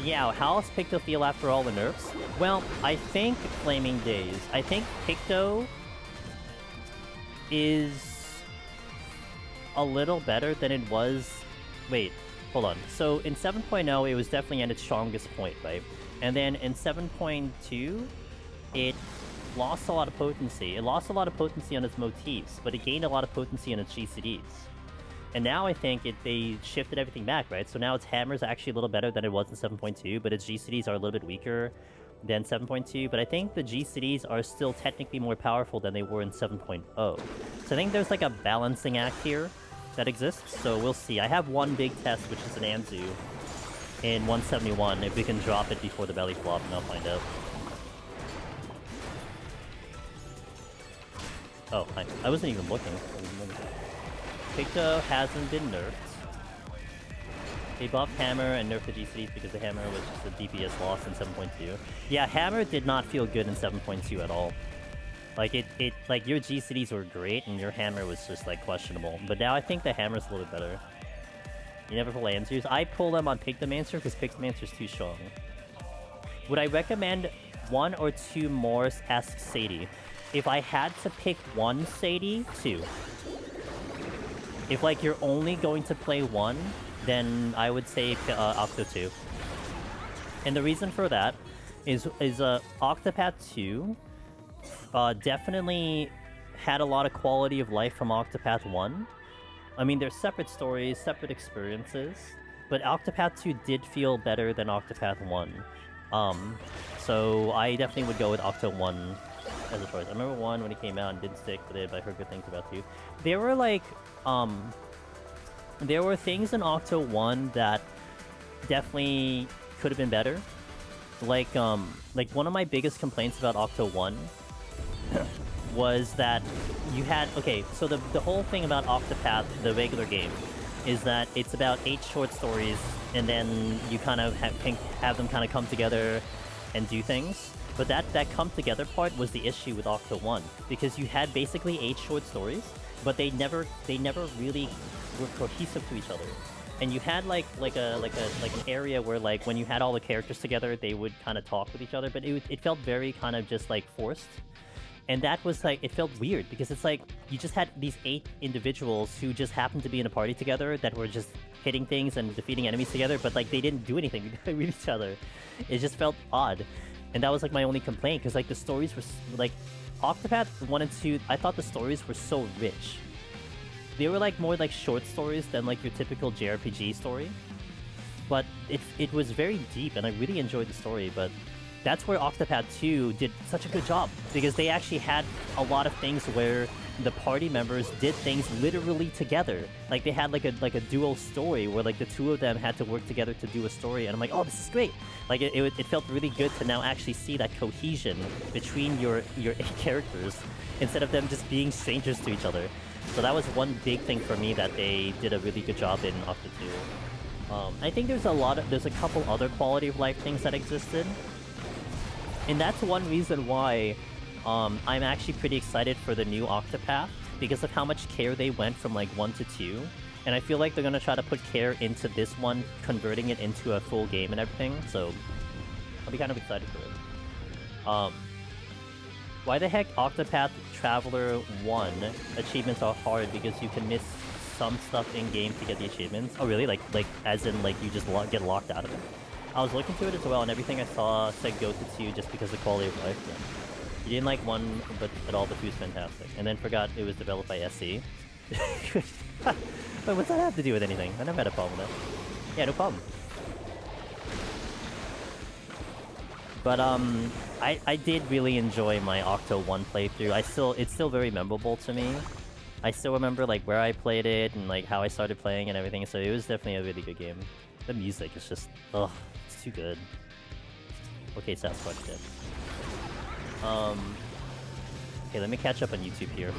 Yeah, how does Picto feel after all the nerfs? Well, I think Flaming Days. I think Picto is a little better than it was... Wait. Hold on. So in 7.0, it was definitely at its strongest point, right? And then in 7.2, it lost a lot of potency. It lost a lot of potency on its motifs, but it gained a lot of potency on its GCDs. And now I think they shifted everything back, right? So now its hammer's actually a little better than it was in 7.2, but its GCDs are a little bit weaker than 7.2. But I think the GCDs are still technically more powerful than they were in 7.0. So I think there's like a balancing act here that exists, so we'll see. I have one big test, which is an Anzu in 171. If we can drop it before the belly flop, and I'll find out. Oh, I wasn't even looking. Picto hasn't been nerfed. They buffed Hammer and nerfed the GCDs because the Hammer was just a DPS loss in 7.2. Yeah, Hammer did not feel good in 7.2 at all. Like, like, your GCDs were great, and your Hammer was just, like, questionable. But now I think the Hammer's a little bit better. You never pull Answers? I pull them on Pictomancer because Pictomancer's too strong. Would I recommend 1 or 2 more? Ask Sadie. If I had to pick one, Sadie, 2. If, like, you're only going to play 1, then I would say Octo 2. And the reason for that is Octopath 2 definitely had a lot of quality of life from Octopath 1. I mean, they're separate stories, separate experiences, but Octopath 2 did feel better than Octopath 1. So I definitely would go with Octo 1 as a choice. I remember 1 when it came out and didn't stick, but I heard good things about 2. There were, like, there were things in Octo 1 that definitely could have been better. Like one of my biggest complaints about Octo 1 was that you had... Okay, so the whole thing about Octopath, the regular game, is that it's about 8 short stories, and then you kind of have them kind of come together and do things. But that come together part was the issue with Octo 1, because you had basically 8 short stories, but they never really were cohesive to each other. And you had like an area where, like, when you had all the characters together, they would kind of talk with each other, but it felt very kind of just like forced. And that was like, it felt weird because it's like you just had these 8 individuals who just happened to be in a party together that were just hitting things and defeating enemies together, but like they didn't do anything with each other. It just felt odd. And that was like my only complaint, because like the stories were like Octopath 1 and 2, I thought the stories were so rich. They were like more like short stories than like your typical JRPG story. But it was very deep, and I really enjoyed the story, but that's where Octopath 2 did such a good job, because they actually had a lot of things where the party members did things literally together. Like they had like a dual story where like the 2 of them had to work together to do a story, and I'm like, oh, this is great. Like it felt really good to now actually see that cohesion between your 8 characters instead of them just being strangers to each other. So that was one big thing for me that they did a really good job in Octo 2. I think there's a couple other quality of life things that existed. And that's one reason why I'm actually pretty excited for the new Octopath, because of how much care they went from like 1 to 2. And I feel like they're going to try to put care into this one, converting it into a full game and everything. So I'll be kind of excited for it. Why the heck Octopath Traveler 1 achievements are hard? Because you can miss some stuff in-game to get the achievements. Oh really? Like as in like you just get locked out of it? I was looking to it as well, and everything I saw said go to 2 just because of quality of life. Yeah. You didn't like 1 at all, but 2 is fantastic. And then forgot it was developed by SE. But what's that have to do with anything? I never had a problem with that. Yeah, no problem. But I did really enjoy my Octo 1 playthrough. It's still very memorable to me. I still remember like where I played it and like how I started playing and everything, so it was definitely a really good game. The music is just, ugh, it's too good. Okay, Sasquatch dead. Okay, let me catch up on YouTube here.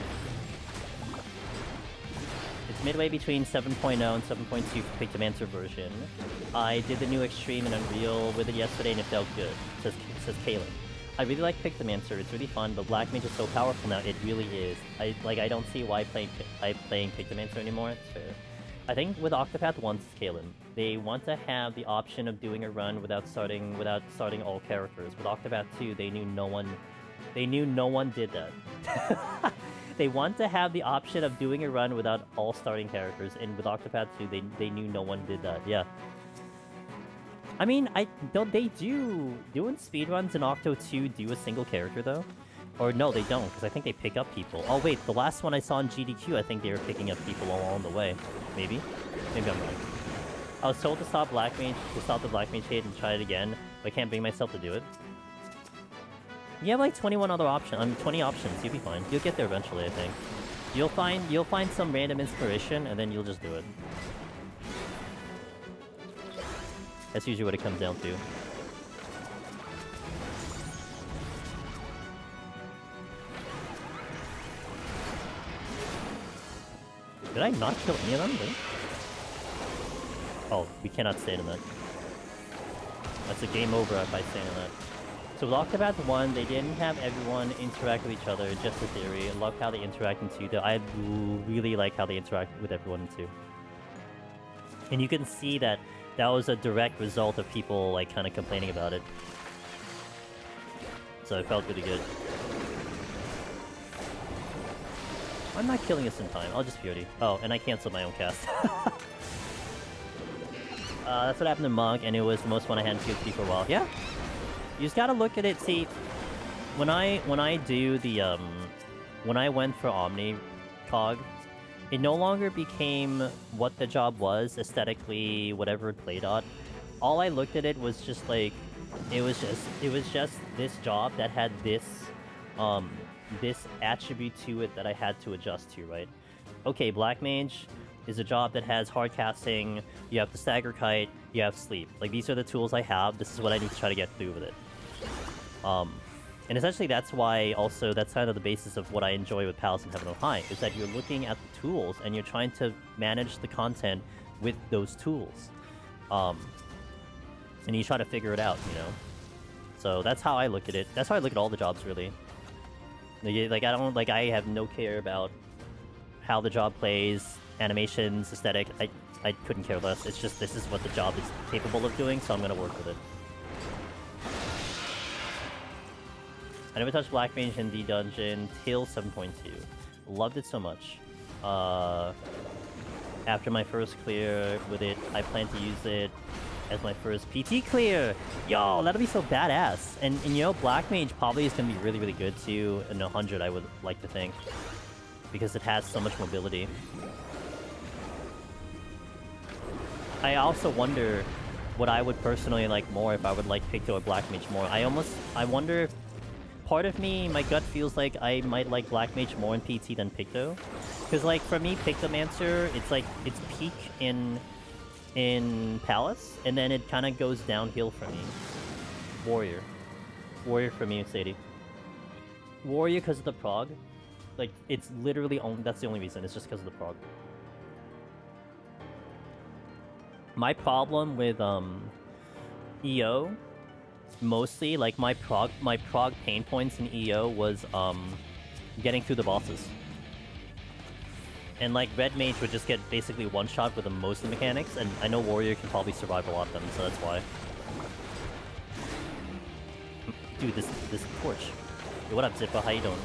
It's midway between 7.0 and 7.2 for Pictomancer version. I did the new Extreme and Unreal with it yesterday and it felt good, says Kaylin. I really like Pictomancer, it's really fun, but Black Mage is so powerful now, it really is. I don't see why playing Pictomancer anymore, it's fair. I think with Octopath 1, Kaylin, they want to have the option of doing a run without starting all characters. With Octopath 2, they knew no one did that. They want to have the option of doing a run without all starting characters, and with Octopath 2, they knew no one did that. Yeah. I mean, don't they doing speedruns in Octo 2 do a single character though? Or no, they don't, because I think they pick up people. Oh wait, the last one I saw in GDQ, I think they were picking up people along the way. Maybe? Maybe I'm wrong. I was told to stop the Black Mage hate and try it again, but I can't bring myself to do it. You have like 21 other options, 20 options, you'll be fine. You'll get there eventually, I think. You'll find some random inspiration, and then you'll just do it. That's usually what it comes down to. Did I not kill any of them? Really? Oh, we cannot stay in that. That's a game over if I stay in that. So with Octopath 1, they didn't have everyone interact with each other, just a theory. I love how they interact in 2, though I really like how they interact with everyone in 2. And you can see that that was a direct result of people, like, kind of complaining about it. So it felt really good. I'm not killing us in time, I'll just purity. Oh, and I canceled my own cast. That's what happened to Monk, and it was the most fun I had in PoTD for a while. Yeah? You just gotta look at it, see... When I do the, when I went for Omni Cog, it no longer became what the job was, aesthetically, whatever it played on. All I looked at it was just like... It was just this job that had this, this attribute to it that I had to adjust to, right? Okay, Black Mage is a job that has hard casting, you have the stagger kite, you have sleep. Like, these are the tools I have, this is what I need to try to get through with it. And essentially that's why also, that's kind of the basis of what I enjoy with Palace and Heaven on High, is that you're looking at the tools and you're trying to manage the content with those tools. And you try to figure it out, you know? So that's how I look at it. That's how I look at all the jobs, really. Like, I have no care about how the job plays, animations, aesthetic. I couldn't care less. It's just, this is what the job is capable of doing, so I'm gonna work with it. I never touched Black Mage in the dungeon till 7.2. Loved it so much. After my first clear with it, I plan to use it as my first PT clear! Yo, that'll be so badass! And you know, Black Mage probably is gonna be really, really good too in 100, I would like to think. Because it has so much mobility. I also wonder what I would personally like more if I would like Picto or Black Mage more. I wonder if part of me, my gut feels like I might like Black Mage more in PT than Picto. Because like, for me, Pictomancer, it's like, it's peak in Palace, and then it kind of goes downhill for me. Warrior. Warrior for me, Sadie. Warrior because of the prog. Like, it's literally only, that's the only reason, it's just because of the prog. My problem with, EO, mostly, like, my prog pain points in EO was, getting through the bosses. And like, Red Mage would just get basically one-shot with the most of the mechanics, and I know Warrior can probably survive a lot of them, so that's why. Dude, this Torch. Yo, what up, Zippa? How you doing?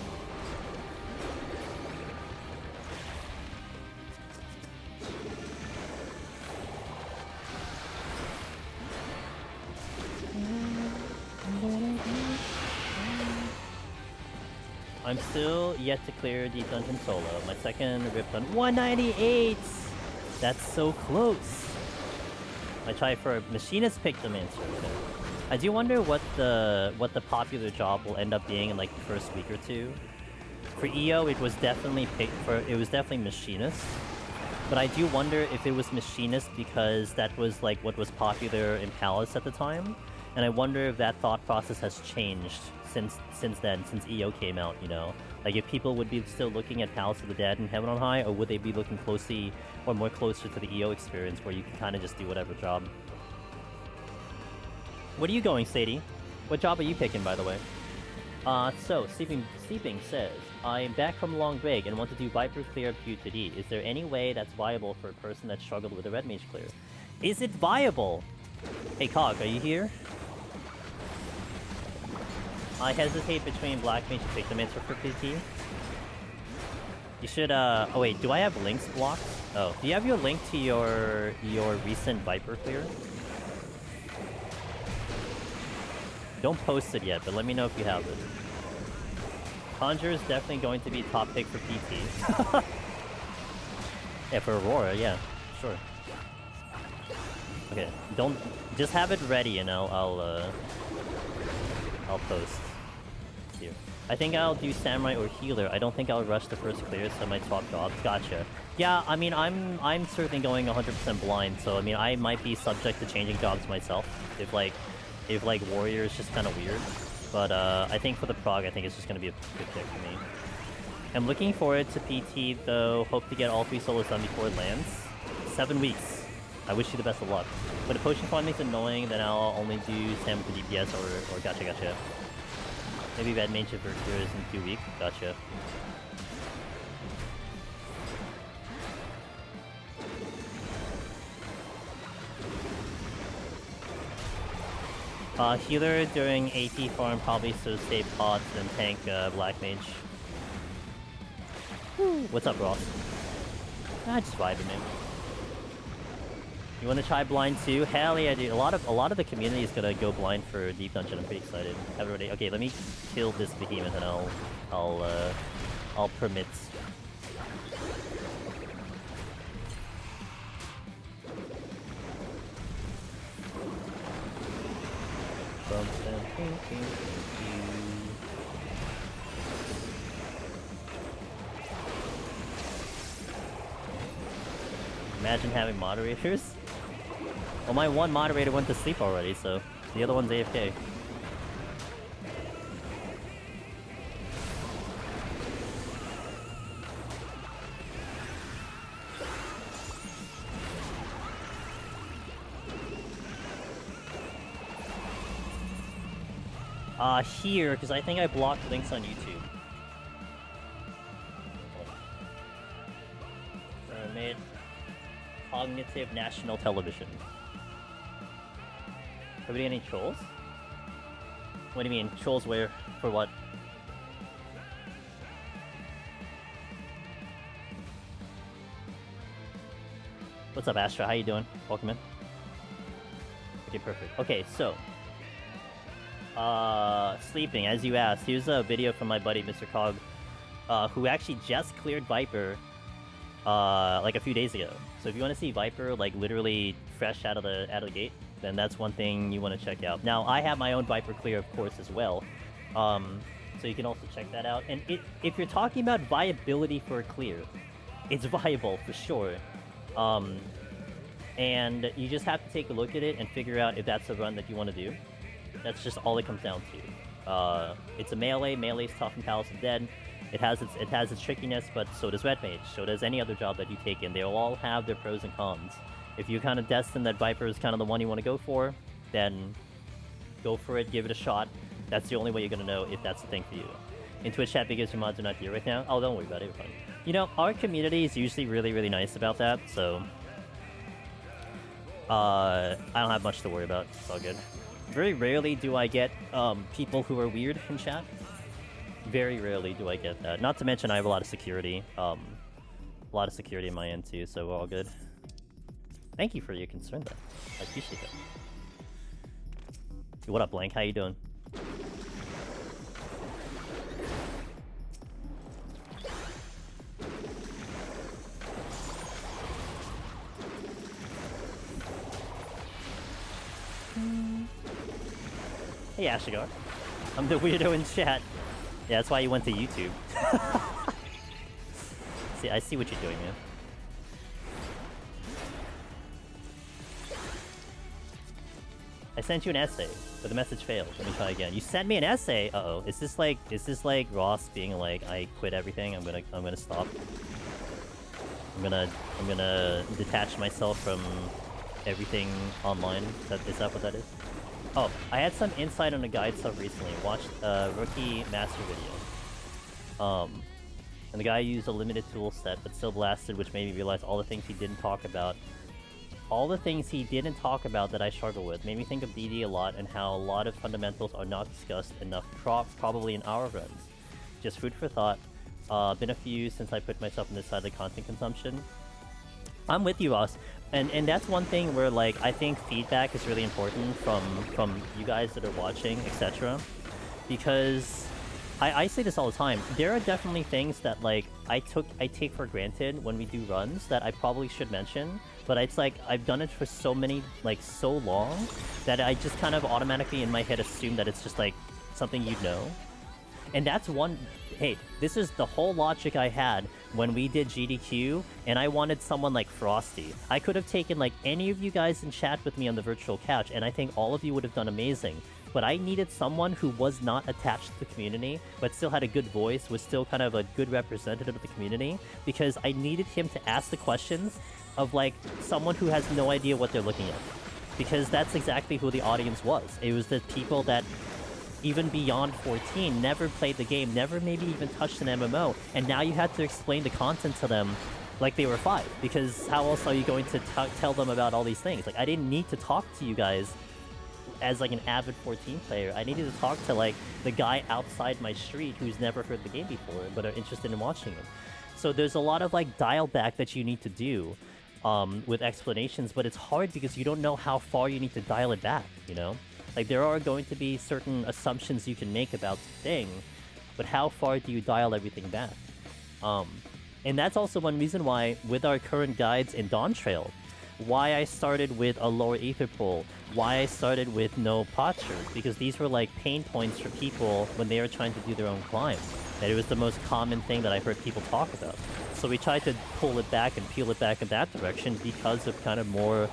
I'm still yet to clear the dungeon solo. My second rip done 198! That's so close! I try for Machinist Pictomancer. I do wonder what the popular job will end up being in like the first week or two. For EO, it was definitely Machinist. But I do wonder if it was Machinist because that was like what was popular in Palace at the time. And I wonder if that thought process has changed since then, since EO came out, you know? Like, if people would be still looking at Palace of the Dead and Heaven on High, or would they be looking closely, or more closer to the EO experience, where you can kind of just do whatever job? What are you going, Sadie? What job are you picking, by the way? So, Sleeping says, I'm back from a long break and want to do Viper clear PoTD. Is there any way that's viable for a person that struggled with a Red Mage clear? Is it viable? Hey, Cog, are you here? I hesitate between Black Mage and Pictomancer for PT. You should, oh wait, do I have links blocked? Oh, do you have your link to your recent Viper clear? Don't post it yet, but let me know if you have it. Conjure is definitely going to be top pick for PT. Yeah, for Aurora, yeah, sure. Okay, just have it ready and I'll post. Here. I think I'll do Samurai or Healer. I don't think I'll rush the first clear, so I might swap jobs. Gotcha. Yeah, I mean, I'm certainly going 100% blind, so I mean, I might be subject to changing jobs myself if Warrior is just kind of weird. But I think for the prog, I think it's just gonna be a good pick for me. I'm looking forward to PT though. Hope to get all 3 solos done before it lands. 7 weeks. I wish you the best of luck. But if potion farming is annoying, then I'll only do Sam for DPS or gotcha. Maybe Red Mage of Virtues in 2 weeks. Gotcha. Healer during AP farm probably so stay pots and tank Black Mage. Woo. What's up, Ross? Just vibing, man. You want to try blind too? Hell yeah, dude. A lot of the community is gonna go blind for Deep Dungeon. I'm pretty excited. Everybody, okay, let me kill this behemoth and I'll permit. Imagine having moderators. Well, my one moderator went to sleep already, so the other one's AFK. Here, because I think I blocked links on YouTube. So I made Cognitive National Television. Have we any trolls? What do you mean? Trolls where? For what? What's up, Astra? How you doing? Welcome in. Okay, perfect. Okay, so sleeping, as you asked. Here's a video from my buddy Mr. Cog, who actually just cleared Viper like a few days ago. So if you want to see Viper like literally fresh out of the gate, then that's one thing you want to check out. Now I have my own Viper clear, of course, as well. So you can also check that out. And if you're talking about viability for a clear, it's viable for sure. And you just have to take a look at it and figure out if that's a run that you want to do. That's just all it comes down to. It's a melee. Melee's tough and Palace of Dead. It has its trickiness, but so does Red Mage. So does any other job that you take in. They all have their pros and cons. If you're kind of destined that Viper is kind of the one you want to go for, then go for it. Give it a shot. That's the only way you're gonna know if that's the thing for you. In Twitch chat, because your mods are not here right now. Oh, don't worry about it. You're fine. You know, our community is usually really, really nice about that. So I don't have much to worry about. It's all good. Very rarely do I get people who are weird in chat. Very rarely do I get that. Not to mention I have a lot of security. A lot of security in my end too, so we're all good. Thank you for your concern though. I appreciate that. Hey, what up, Blank? How you doing? Hey, Ashigar. I'm the weirdo in chat. Yeah, that's why you went to YouTube. See, I see what you're doing, man. I sent you an essay, but the message failed. Let me try again. You sent me an essay. Uh-oh. Is this like Ross being like, I quit everything. I'm gonna stop. I'm gonna detach myself from everything online. Is that what that is? Oh, I had some insight on a guide sub recently. Watched a rookie master video. And the guy used a limited tool set, but still blasted, which made me realize all the things he didn't talk about. All the things he didn't talk about that I struggle with made me think of DD a lot and how a lot of fundamentals are not discussed enough, probably in our runs. Just food for thought. Been a few since I put myself on this side of the content consumption. I'm with you, Ross. And that's one thing where, like, I think feedback is really important from you guys that are watching, etc. Because I say this all the time. There are definitely things that, like, I take for granted when we do runs that I probably should mention. But it's like, I've done it for so long that I just kind of automatically in my head assume that it's just, like, something you'd know. And that's one... Hey, this is the whole logic I had when we did GDQ, and I wanted someone like Frosty. I could have taken, like, any of you guys in chat with me on the virtual couch, and I think all of you would have done amazing. But I needed someone who was not attached to the community, but still had a good voice, was still kind of a good representative of the community, because I needed him to ask the questions of, like, someone who has no idea what they're looking at. Because that's exactly who the audience was. It was the people that, even beyond 14, never played the game, never maybe even touched an MMO, and now you had to explain the content to them like they were 5, because how else are you going to tell them about all these things? Like, I didn't need to talk to you guys as, like, an avid 14 player. I needed to talk to, like, the guy outside my street who's never heard the game before, but are interested in watching it. So there's a lot of, like, dial back that you need to do with explanations, but it's hard because you don't know how far you need to dial it back, you know? Like, there are going to be certain assumptions you can make about the thing, but how far do you dial everything back? And that's also one reason why, with our current guides in Dawntrail, why I started with a lower ether pool, why I started with no potchers, because these were like pain points for people when they were trying to do their own climb. And it was the most common thing that I heard people talk about. So we tried to pull it back and peel it back in that direction because of kind of more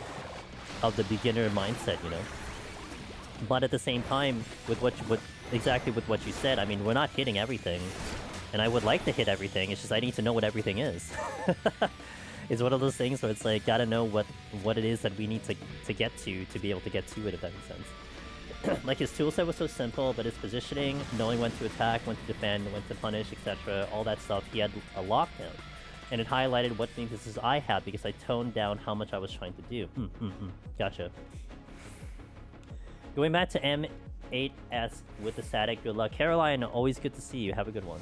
of the beginner mindset, you know? But at the same time, with exactly what you said, I mean, we're not hitting everything, and I would like to hit everything. It's just I need to know what everything is. It's one of those things where it's like, gotta know what it is that we need to get to be able to get to it, if that makes sense. Like, his toolset was so simple, but his positioning, knowing when to attack, when to defend, when to punish, etc., all that stuff, he had a lockdown. And it highlighted what weaknesses I had because I toned down how much I was trying to do. Gotcha. Going back to M8S with the static, good luck. Caroline, always good to see you. Have a good one.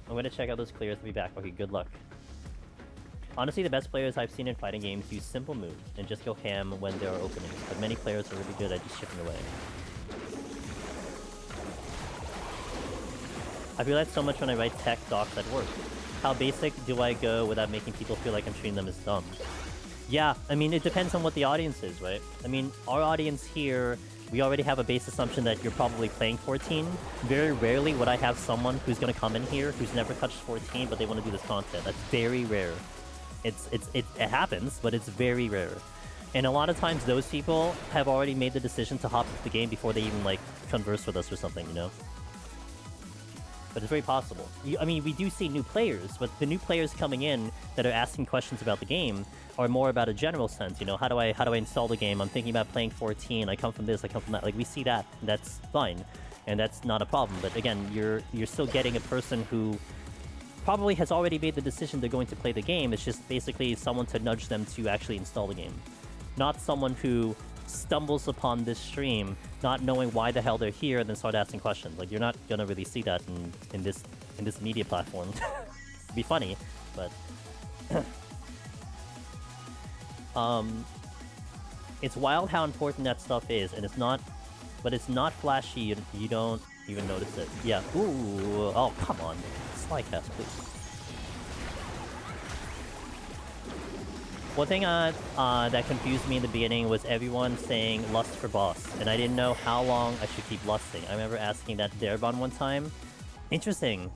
I'm going to check out those clears and be back. Okay, good luck. Honestly, the best players I've seen in fighting games use simple moves and just go ham when there are openings, but many players are really good at just chipping away. I feel that so much when I write tech docs at work. How basic do I go without making people feel like I'm treating them as dumb? Yeah, I mean, it depends on what the audience is, right? I mean, our audience here, we already have a base assumption that you're probably playing 14. Very rarely would I have someone who's going to come in here who's never touched 14, but they want to do this content. That's very rare. It happens, but it's very rare. And a lot of times those people have already made the decision to hop into the game before they even, like, converse with us or something, you know? But it's very possible. I mean, we do see new players, but the new players coming in that are asking questions about the game are more about a general sense, you know? How do I install the game? I'm thinking about playing 14. I come from this, I come from that. Like, we see that, and that's fine. And that's not a problem. But again, you're still getting a person who probably has already made the decision they're going to play the game. It's just basically someone to nudge them to actually install the game. Not someone who stumbles upon this stream, not knowing why the hell they're here, and then start asking questions. Like, you're not gonna really see that in this media platform. It'd be funny, but it's wild how important that stuff is, and it's not flashy. You don't even notice it. Yeah. Ooh. Oh, come on. Slide cast, please. One thing that confused me in the beginning was everyone saying lust for boss, and I didn't know how long I should keep lusting. I remember asking that to Darabon one time. Interesting.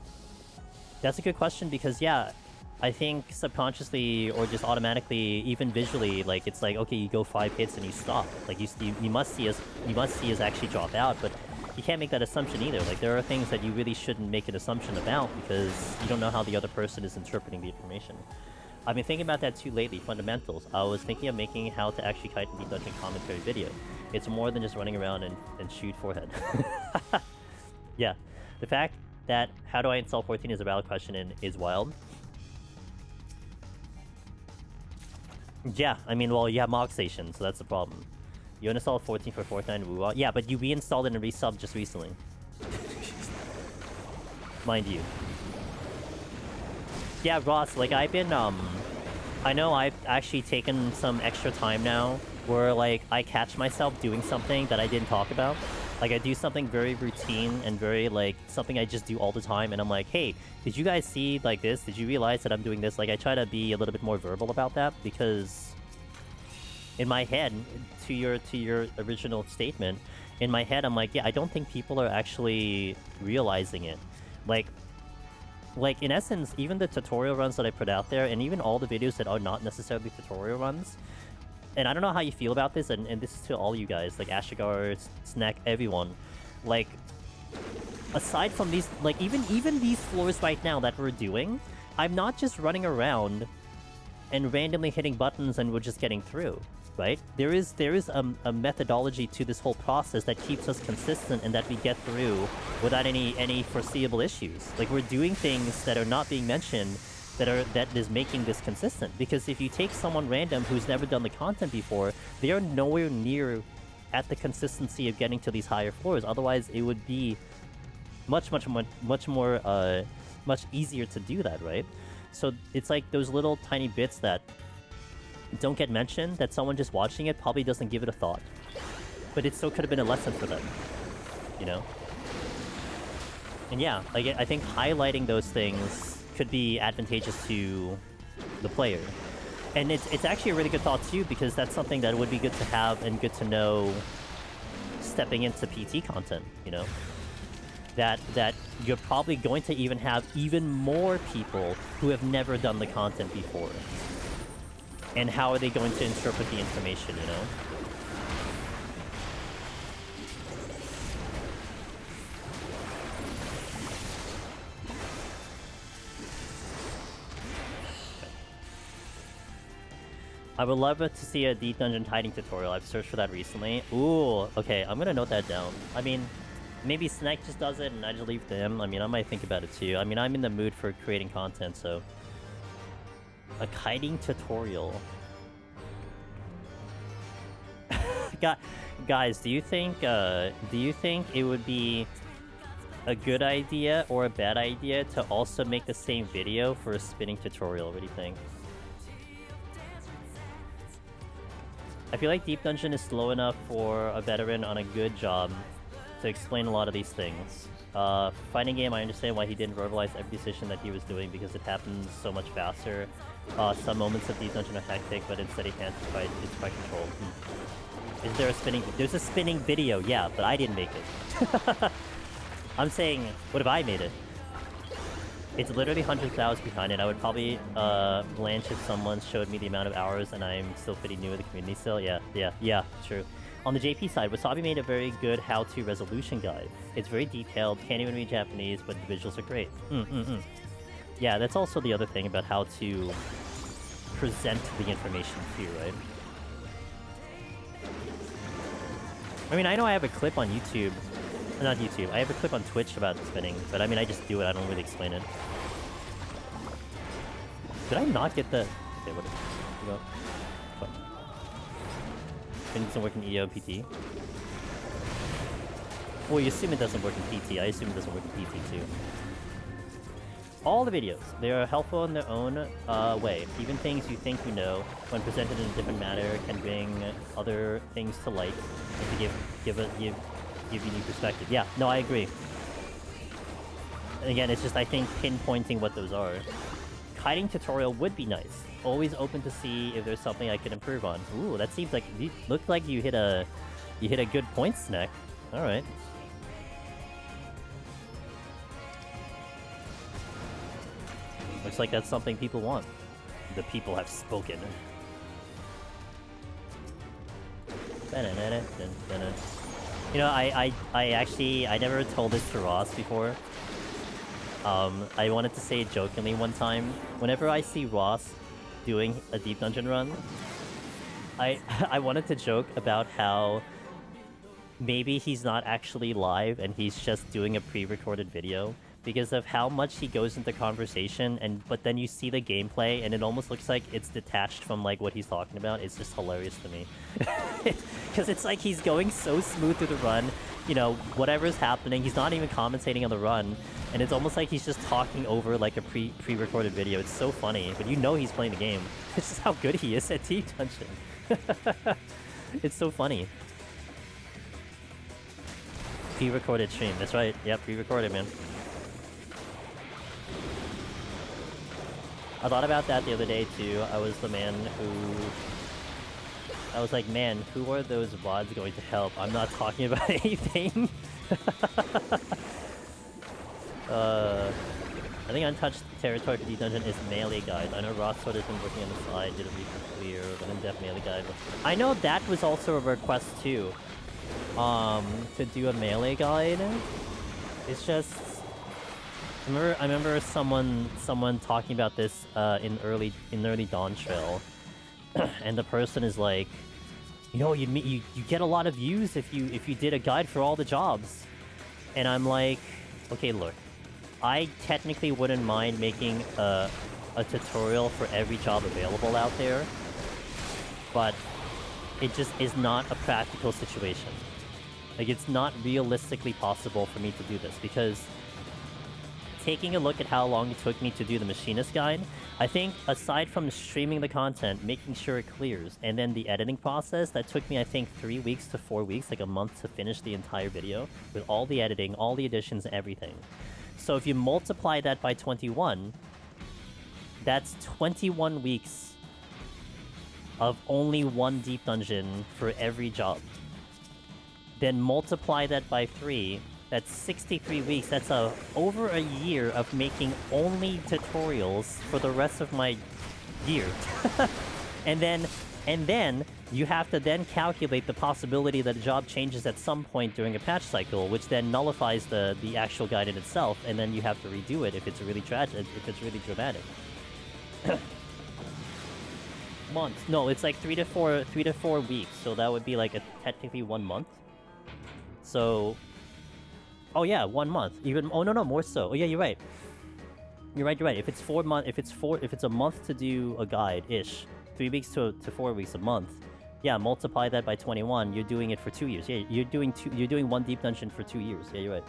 That's a good question because, yeah, I think subconsciously or just automatically, even visually, like, it's like, okay, you go 5 hits and you stop. Like, you must see us actually drop out, but you can't make that assumption either. Like, there are things that you really shouldn't make an assumption about because you don't know how the other person is interpreting the information. I've been thinking about that too lately, fundamentals. I was thinking of making how to actually kite and beat dungeon commentary video. It's more than just running around and shoot forehead. Yeah, the fact that how do I install 14 is a valid question and is wild. Yeah, I mean, well, you have Mog Station, so that's the problem. You uninstalled 14 for Fortnite and WoW. Yeah, but you reinstalled it and resubbed just recently. Mind you. Yeah, Ross, like, I've been, I know I've actually taken some extra time now where, like, I catch myself doing something that I didn't talk about. Like, I do something very routine and very, like, something I just do all the time, and I'm like, hey, did you guys see, like, this? Did you realize that I'm doing this? Like, I try to be a little bit more verbal about that, because in my head, to your original statement, in my head, I'm like, yeah, I don't think people are actually realizing it. Like in essence, even the tutorial runs that I put out there, and even all the videos that are not necessarily tutorial runs, and I don't know how you feel about this, and this is to all you guys, like Ashigar, Snack, everyone, like, aside from these, like, even these floors right now that we're doing, I'm not just running around and randomly hitting buttons and we're just getting through, right? There is a methodology to this whole process that keeps us consistent and that we get through without any foreseeable issues. Like, we're doing things that are not being mentioned that is making this consistent. Because if you take someone random who's never done the content before, they are nowhere near at the consistency of getting to these higher floors. Otherwise, it would be much easier to do that, right? So it's like those little tiny bits that don't get mentioned, that someone just watching it probably doesn't give it a thought. But it still could have been a lesson for them, you know? And yeah, like, I think highlighting those things could be advantageous to the player. And it's actually a really good thought too, because that's something that would be good to have and good to know stepping into PT content, you know? That you're probably going to even have even more people who have never done the content before. And how are they going to interpret the information, you know? I would love to see a deep dungeon hiding tutorial. I've searched for that recently. Ooh, okay, I'm gonna note that down. I mean, maybe Snack just does it and I just leave it to him. I mean, I might think about it too. I mean, I'm in the mood for creating content, so... A kiting tutorial. Guys, do you think it would be a good idea or a bad idea to also make the same video for a spinning tutorial? What do you think? I feel like Deep Dungeon is slow enough for a veteran on a good job to explain a lot of these things. Fighting game, I understand why he didn't verbalize every decision that he was doing because it happens so much faster. Some moments of Deep Dungeon are hectic, but instead he can't fight. It's by control. Is there a spinning? There's a spinning video, yeah, but I didn't make it. I'm saying, what if I made it? It's literally hundreds of hours behind it. I would probably blanch if someone showed me the amount of hours and I'm still pretty new in the community still. Yeah, true. On the JP side, Wasabi made a very good how-to resolution guide. It's very detailed, can't even read Japanese, but the visuals are great. Yeah, that's also the other thing about how to present the information to you, right? I mean, I know I have a clip on YouTube. Not YouTube. I have a clip on Twitch about spinning, but I mean, I just do it. I don't really explain it. Did I not get the... Okay, what... Spinning doesn't work in EO and PT? Well, you assume it doesn't work in PT. I assume it doesn't work in PT too. All the videos, they are helpful in their own way. Even things you think you know, when presented in a different manner, can bring other things to light and to give you new perspective. Yeah, no, I agree. And again, it's just, I think, pinpointing what those are. Kiting tutorial would be nice. Always open to see if there's something I could improve on. Ooh, that seems like... Looks like you hit a good point, Snack. Alright. Looks like that's something people want. The people have spoken. You know, I actually, I never told this to Ross before. I wanted to say it jokingly one time. Whenever I see Ross doing a Deep Dungeon run, I wanted to joke about how maybe he's not actually live and he's just doing a pre-recorded video because of how much he goes into conversation, but then you see the gameplay and it almost looks like it's detached from like what he's talking about. It's just hilarious to me. Because it's like he's going so smooth through the run, you know, whatever's happening, he's not even commentating on the run, and it's almost like he's just talking over like a pre-recorded video. It's so funny, but you know he's playing the game. It's just how good he is at Deep Dungeon. It's so funny. Pre-recorded stream, that's right. Yeah, pre-recorded, man. I thought about that the other day too. I was the man who... I was like, man, who are those VODs going to help? I'm not talking about anything. I think untouched territory for the dungeon is melee guide. I know Rosswood has been working on the side, did a recent clear, but in-depth melee guide. I know that was also a request too. To do a melee guide. It's just I remember someone talking about this in early Dawntrail, and the person is like, you know, you get a lot of views if you did a guide for all the jobs, and I'm like, okay, look, I technically wouldn't mind making a tutorial for every job available out there, but it just is not a practical situation. Like, it's not realistically possible for me to do this, because taking a look at how long it took me to do the Machinist Guide, I think, aside from streaming the content, making sure it clears, and then the editing process, that took me, I think, 3 weeks to 4 weeks, like a month to finish the entire video, with all the editing, all the additions, everything. So if you multiply that by 21, that's 21 weeks of only one deep dungeon for every job. Then multiply that by 3, that's 63 weeks. That's over a year of making only tutorials for the rest of my year. and then you have to then calculate the possibility that a job changes at some point during a patch cycle, which then nullifies the actual guide in itself, and then you have to redo it if it's really tragic, if it's really dramatic. Months. No, it's like 3 to 4 weeks, so that would be like technically 1 month. So, oh yeah, 1 month. Even no, more so. Oh yeah, you're right. You're right. If it's 4 months, if it's a month to do a guide ish, 3 weeks to 4 weeks a month. Yeah, multiply that by 21. You're doing it for 2 years. Yeah, you're doing one deep dungeon for 2 years. Yeah, you're right.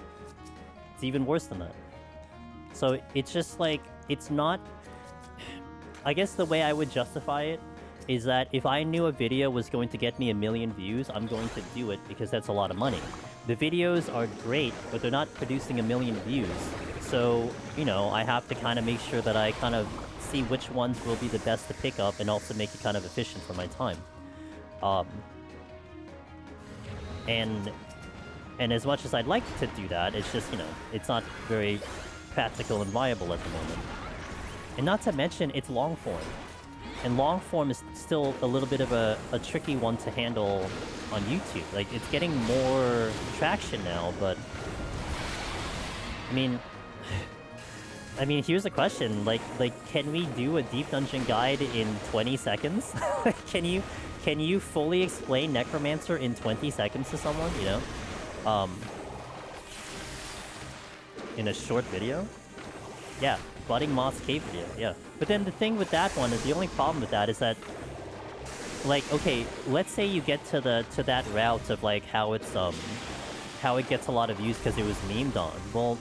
It's even worse than that. So it's just like, it's not. I guess the way I would justify it is that if I knew a video was going to get me 1 million views, I'm going to do it because that's a lot of money. The videos are great, but they're not producing 1 million views. So, you know, I have to kind of make sure that I kind of see which ones will be the best to pick up and also make it kind of efficient for my time. And as much as I'd like to do that, it's just, you know, it's not very practical and viable at the moment. And not to mention, it's long form. And long form is still a little bit of a tricky one to handle on YouTube. Like, it's getting more traction now, but I mean, here's the question: like, can we do a deep dungeon guide in 20 seconds? Can you fully explain Necromancer in 20 seconds to someone? You know, in a short video? Yeah, Budding Moss Cave video. Yeah. But then the thing with that one is, the only problem with that is that, like, okay, let's say you get to that route of like how it gets a lot of views because it was memed on. Well,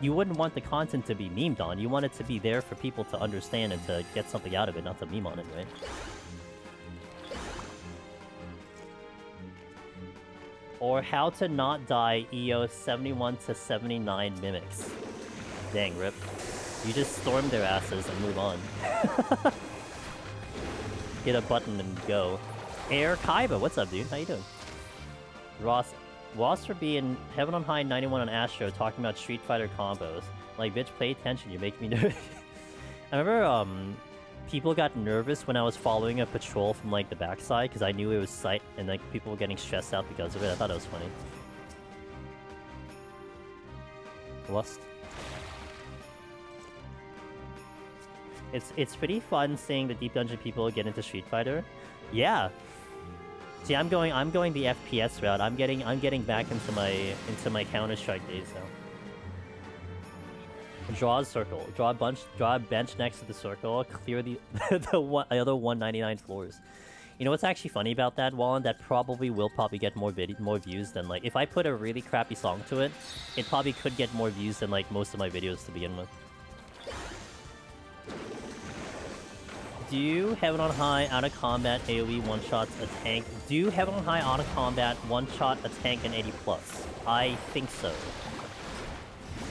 you wouldn't want the content to be memed on. You want it to be there for people to understand and to get something out of it, not to meme on it, right? Or how to not die EO 71 to 79 mimics. Dang, rip. You just storm their asses and move on. Hit a button and go. Air Kaiba, what's up, dude? How you doing? Ross for being Heaven on High 91 on Astro talking about Street Fighter combos. Like, bitch, pay attention, you're making me nervous. I remember, people got nervous when I was following a patrol from, like, the backside, because I knew it was sight, and, like, people were getting stressed out because of it. I thought it was funny. Lust. It's pretty fun seeing the Deep Dungeon people get into Street Fighter. Yeah. See, I'm going the FPS route. I'm getting back into my Counter-Strike days now. Draw a circle. Draw a bench next to the circle. Clear the other 199 floors. You know what's actually funny about that, Wallen? That probably will get more views than, like, if I put a really crappy song to it, it probably could get more views than, like, most of my videos to begin with. Do Heaven on High out of combat AoE one-shots a tank? Do Heaven on High out of combat one-shot a tank in 80+? I think so.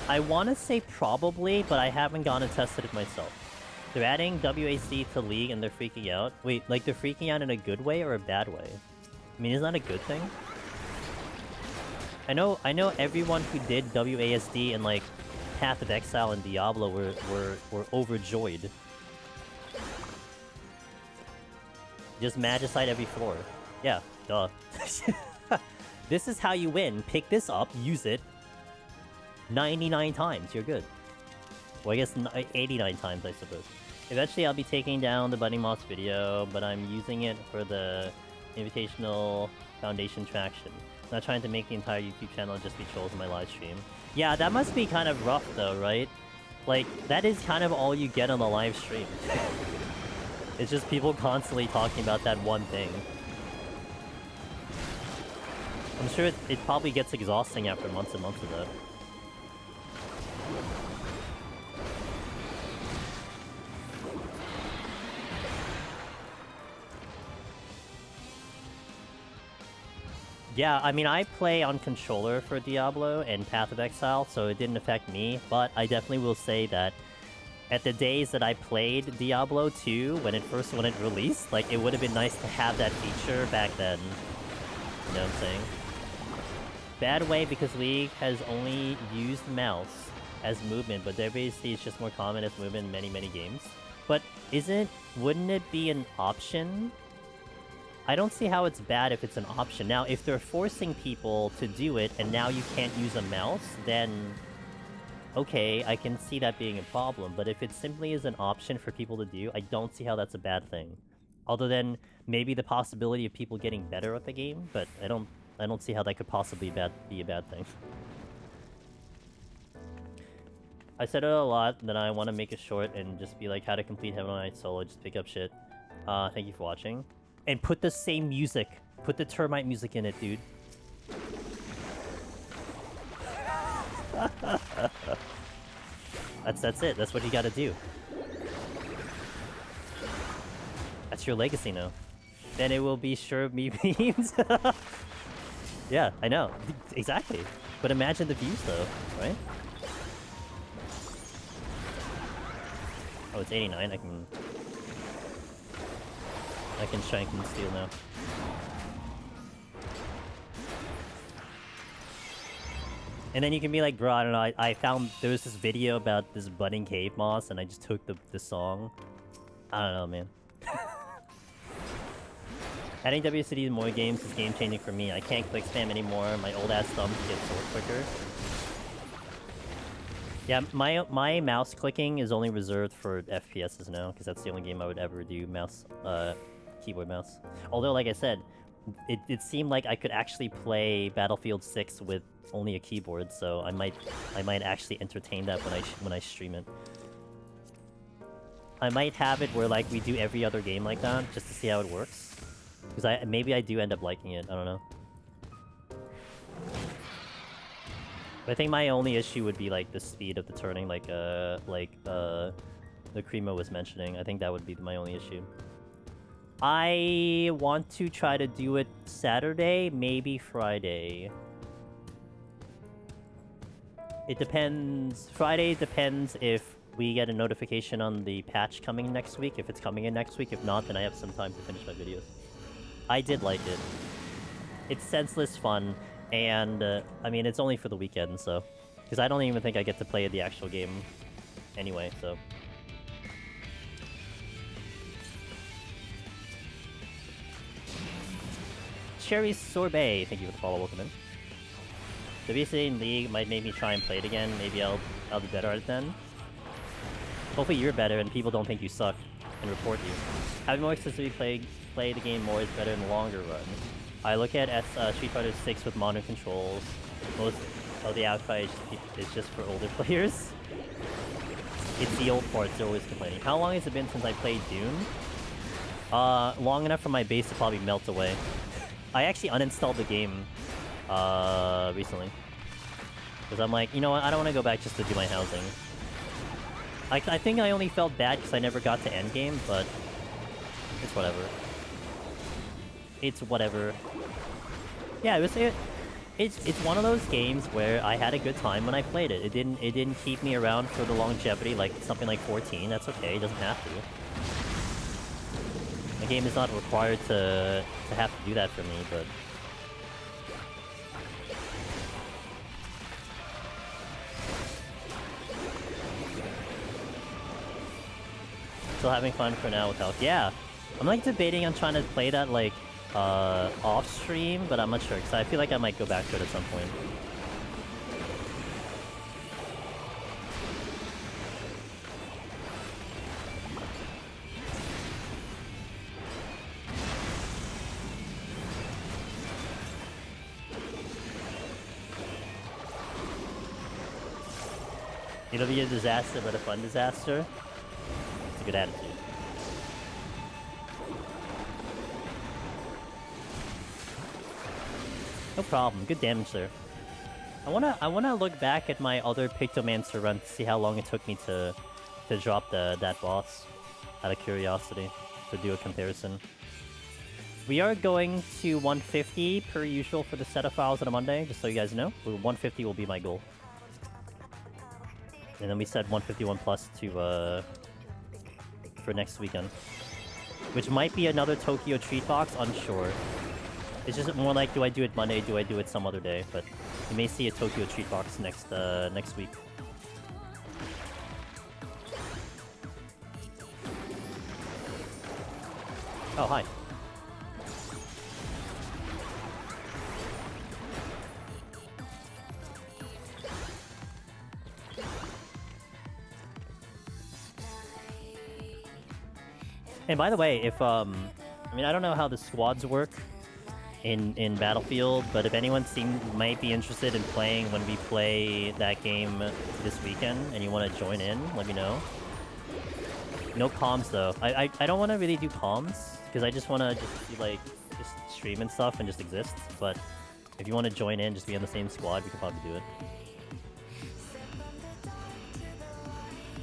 I want to say probably, but I haven't gone and tested it myself. They're adding WAC to League and they're freaking out. Wait, like they're freaking out in a good way or a bad way? I mean, is that a good thing? I know everyone who did WASD and, like, Path of Exile and Diablo were overjoyed. Just Magicite every floor. Yeah, duh. This is how you win. Pick this up, use it 99 times, you're good. Well, I guess 89 times, I suppose. Eventually, I'll be taking down the Budding Moss video, but I'm using it for the Invitational Foundation traction. I'm not trying to make the entire YouTube channel just be trolls in my live stream. Yeah, that must be kind of rough, though, right? Like, that is kind of all you get on the live stream. It's just people constantly talking about that one thing. I'm sure it probably gets exhausting after months and months of that. Yeah, I mean, I play on controller for Diablo and Path of Exile, so it didn't affect me, but I definitely will say that at the days that I played Diablo 2, when it released, like, it would have been nice to have that feature back then. You know what I'm saying? Bad way because League has only used mouse as movement, but obviously it's just more common as movement in many, many games. But wouldn't it be an option? I don't see how it's bad if it's an option. Now, if they're forcing people to do it and now you can't use a mouse, then okay, I can see that being a problem. But if it simply is an option for people to do, I don't see how that's a bad thing. Other than maybe the possibility of people getting better at the game, but I don't see how that could possibly be a bad thing. I said it a lot that I want to make a short and just be like how to complete Heaven on Ice solo, just pick up shit. Thank you for watching. And put the same music. Put the termite music in it, dude. That's it. That's what you gotta do. That's your legacy now. Then it will be sure me memes. Yeah, I know. Exactly. But imagine the views though, right? Oh, it's 89. I can shank and steal now. And then you can be like, bro, I don't know, I found there was this video about this budding cave moss and I just took the song. I don't know, man. Adding WCD to more games is game changing for me. I can't click spam anymore. My old ass thumbs get sore quicker. Yeah, my mouse clicking is only reserved for FPSs now, because that's the only game I would ever do keyboard mouse. Although, like I said, it seemed like I could actually play Battlefield 6 with only a keyboard, so I might actually entertain that when I stream it. I might have it where like we do every other game like that, just to see how it works. Because maybe I do end up liking it, I don't know. But I think my only issue would be like the speed of the turning, like the Cremo was mentioning. I think that would be my only issue. I want to try to do it Saturday, maybe Friday. It depends. Friday depends if we get a notification on the patch coming next week, if it's coming in next week. If not, then I have some time to finish my videos. I did like it. It's senseless fun, and I mean, it's only for the weekend, so... Because I don't even think I get to play the actual game anyway, so... Cherry Sorbet, thank you for the follow, welcome in. WCA in League might make me try and play it again, maybe I'll be better at it then. Hopefully you're better and people don't think you suck and report you. Having more accessibility play the game more is better in the longer run. I look at Street Fighter 6 with modern controls. Most of the outcry is just for older players. It's the old parts they're always complaining. How long has it been since I played Dune? Long enough for my base to probably melt away. I actually uninstalled the game recently. Because I'm like, you know what, I don't want to go back just to do my housing. I think I only felt bad because I never got to endgame, but it's whatever. It's whatever. Yeah, it's one of those games where I had a good time when I played it. It didn't keep me around for the longevity like something like 14. That's okay. It doesn't have to. The game is not required to have to do that for me, but... Still having fun for now with health. Yeah, I'm like debating on trying to play that like off stream, but I'm not sure because I feel like I might go back to it at some point. It'll be a disaster, but a fun disaster. It's a good attitude. No problem. Good damage there. I wanna look back at my other Pictomancer run to see how long it took me to drop that boss. Out of curiosity, to do a comparison. We are going to 150 per usual for the set of files on a Monday, just so you guys know. 150 will be my goal. And then we set 151 plus to for next weekend, which might be another Tokyo treat box. Unsure. It's just more like, do I do it Monday? Do I do it some other day? But you may see a Tokyo treat box next week. Oh, hi. And by the way, if I mean, I don't know how the squads work in Battlefield, but if anyone might be interested in playing when we play that game this weekend and you want to join in, let me know. No comms though. I don't want to really do comms because I just want to just stream and stuff and just exist. But if you want to join in, just be on the same squad, we could probably do it.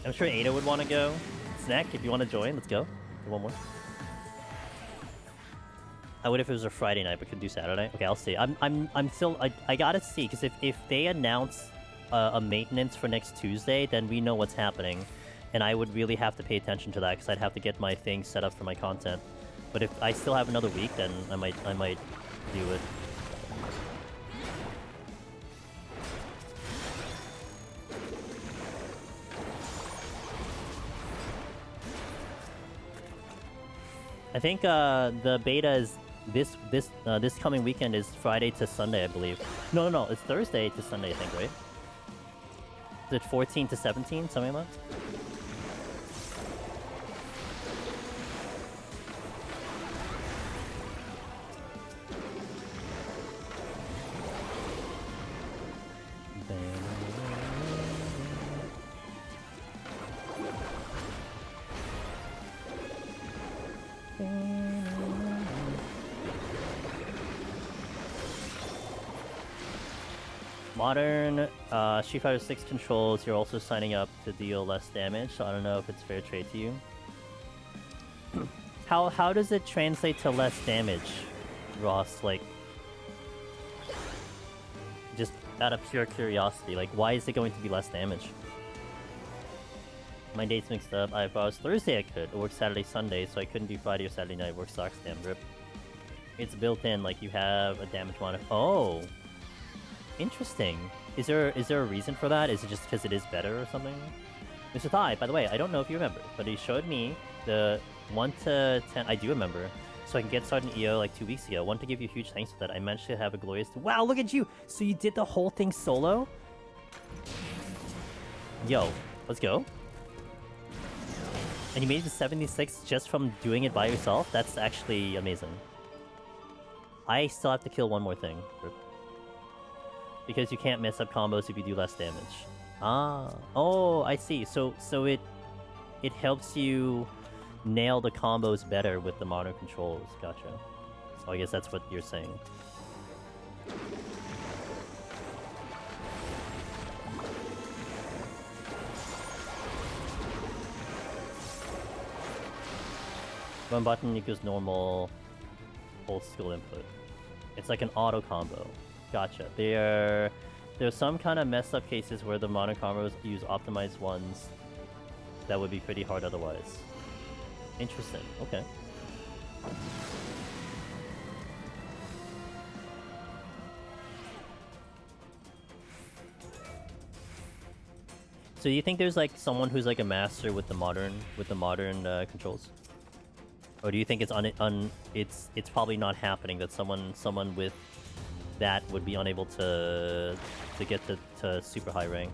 I'm sure Aida would want to go. Snack, if you want to join, let's go. One more. I would if it was a Friday night, but could do Saturday. Okay, I'll see. I'm still I gotta see because if they announce a maintenance for next Tuesday, then we know what's happening, and I would really have to pay attention to that because I'd have to get my things set up for my content. But if I still have another week, then I might do it. I think the beta is this coming weekend is Friday to Sunday, I believe. No, it's Thursday to Sunday, I think, right? Is it 14 to 17, something like that? Modern Street Fighter 6 controls, you're also signing up to deal less damage, so I don't know if it's fair trade to you. How does it translate to less damage, Ross? Like, just out of pure curiosity, like, why is it going to be less damage? My dates mixed up. If I was Thursday, I could. It works Saturday, Sunday, so I couldn't do Friday or Saturday night. Work sucks, damn rip. It's built in, like you have a damage monitor. Oh, interesting. Is there a reason for that? Is it just because it is better or something? Mr. Thai, by the way, I don't know if you remember, but he showed me the 1 to 10. I do remember. So I can get started in EO like 2 weeks ago. I want to give you a huge thanks for that. I managed to have a glorious... Wow, look at you! So you did the whole thing solo? Yo, let's go. And you made it to 76 just from doing it by yourself? That's actually amazing. I still have to kill one more thing. Because you can't mess up combos if you do less damage. Ah. Oh, I see. So it helps you nail the combos better with the modern controls. Gotcha. Oh, I guess that's what you're saying. One button equals normal old school input. It's like an auto combo. Gotcha. There's some kind of messed up cases where the modern combos use optimized ones that would be pretty hard otherwise. Interesting. Okay. So do you think there's like someone who's like a master with the modern controls? Or do you think it's it's probably not happening that someone with that would be unable to get to super high rank?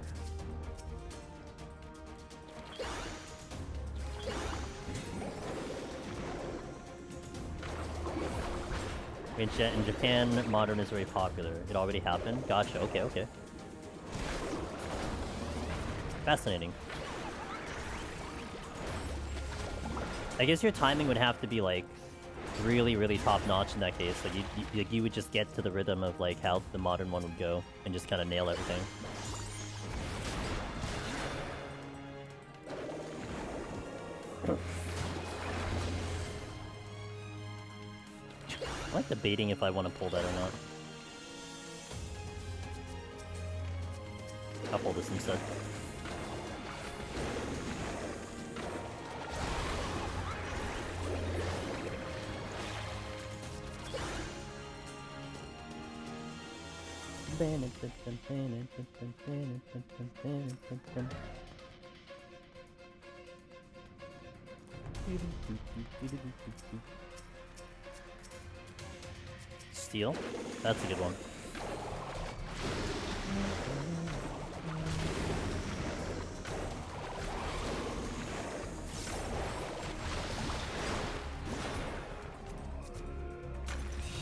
In Japan, modern is very popular. It already happened? Gotcha, okay, okay. Fascinating. I guess your timing would have to be, like, really, really top-notch in that case. Like, you would just get to the rhythm of, like, how the modern one would go and just kind of nail everything. I'm like debating if I want to pull that or not. I'll pull this instead. Steel? That's a good one.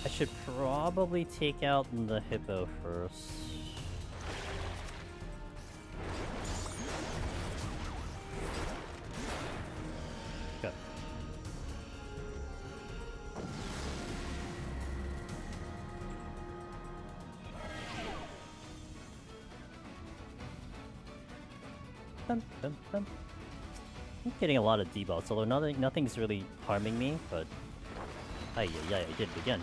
I should probably take out the hippo first. Okay. I'm getting a lot of debuffs, although nothing's really harming me, but... I did it again.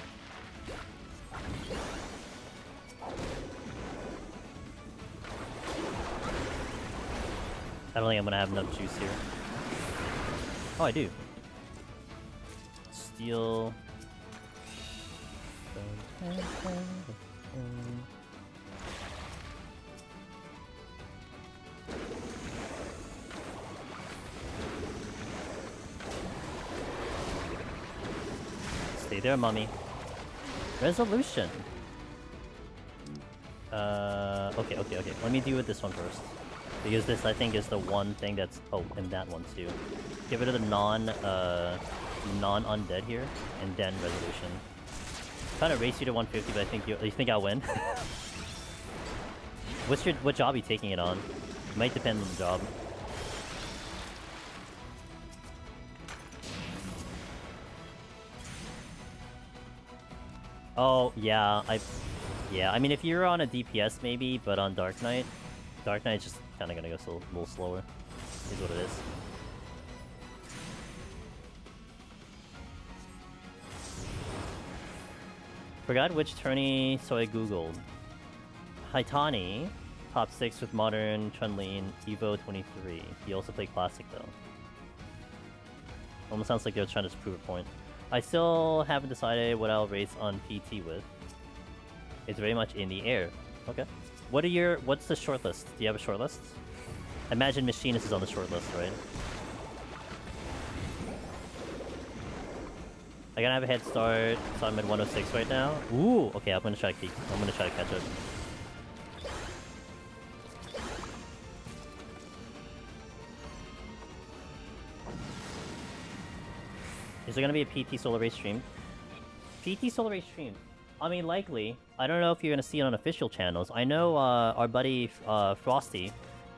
I don't think I'm gonna have enough juice here. Oh, I do. Steel. Stay there, mummy. Resolution. Okay. Let me deal with this one first. Because this, I think, is the one thing that's... Oh, and that one, too. Get rid of the non-undead here, and then resolution. Trying to race you to 150, but I think you think I'll win? What job are you taking it on? It might depend on the job. Oh, yeah, I mean, if you're on a DPS, maybe, but on Dark Knight's just kind of gonna go a little slower. Is what it is. Forgot which tourney, so I googled. Haitani, top 6 with Modern, Chun-Li, Evo 23. He also played Classic, though. Almost sounds like they're trying to prove a point. I still haven't decided what I'll race on PT with. It's very much in the air. Okay. What's the short list? Do you have a short list? I imagine Machinist is on the short list, right? I gotta have a head start, so I'm at 106 right now. Ooh, okay, I'm gonna try to catch up. Is there gonna be a PT Solar Race stream? PT Solar Race stream? I mean, likely. I don't know if you're gonna see it on official channels. I know our buddy Frosty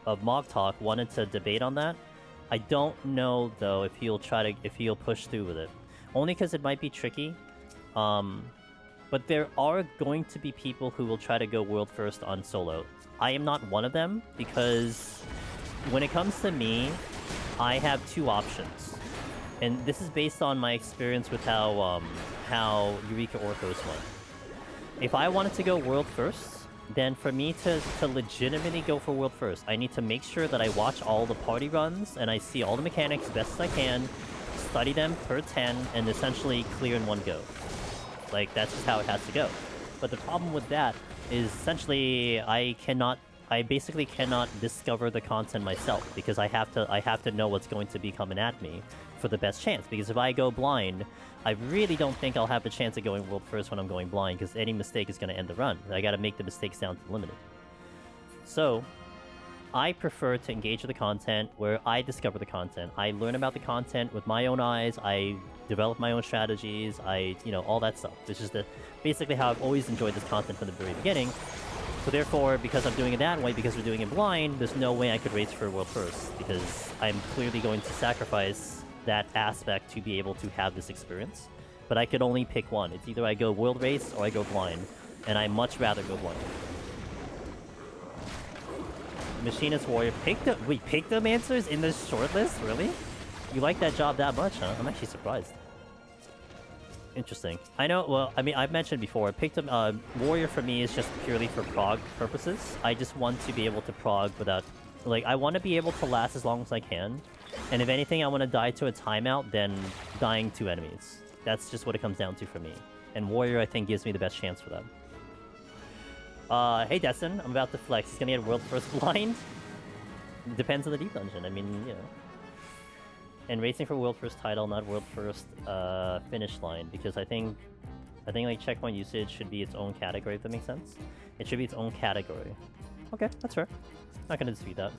of Mog Talk wanted to debate on that. I don't know though if he'll push through with it. Only because it might be tricky. But there are going to be people who will try to go world first on solo. I am not one of them because when it comes to me, I have two options. And this is based on my experience with how Eureka Orthos went. If I wanted to go world first, then for me to legitimately go for world first, I need to make sure that I watch all the party runs and I see all the mechanics best as I can, study them per 10, and essentially clear in one go. Like, that's just how it has to go. But the problem with that is essentially I I basically cannot discover the content myself because I have to know what's going to be coming at me for the best chance. Because if I go blind, I really don't think I'll have the chance of going world first when I'm going blind, because any mistake is going to end the run. I got to make the mistakes down to the limited. So I prefer to engage with the content where I discover the content. I learn about the content with my own eyes. I develop my own strategies. All that stuff. This is basically how I've always enjoyed this content from the very beginning. So therefore, because I'm doing it that way, because we're doing it blind, there's no way I could race for world first, because I'm clearly going to sacrifice that aspect to be able to have this experience. But I could only pick one. It's either I go world race or I go blind, and I much rather go blind. Machinist Warrior. Pictomancers in this shortlist? Really? You like that job that much, huh? I'm actually surprised. Interesting. I know, well, I mean, I've mentioned before, Warrior for me is just purely for prog purposes. I just want to be able to prog without... Like, I want to be able to last as long as I can. And if anything, I want to die to a timeout than dying to enemies. That's just what it comes down to for me. And Warrior, I think, gives me the best chance for that. Hey Destin, I'm about to flex. He's gonna get world first blind. Depends on the deep dungeon. I mean, you know. And racing for world first title, not world first finish line, because I think like checkpoint usage should be its own category. If that makes sense. It should be its own category. Okay, that's fair. Not gonna dispute that.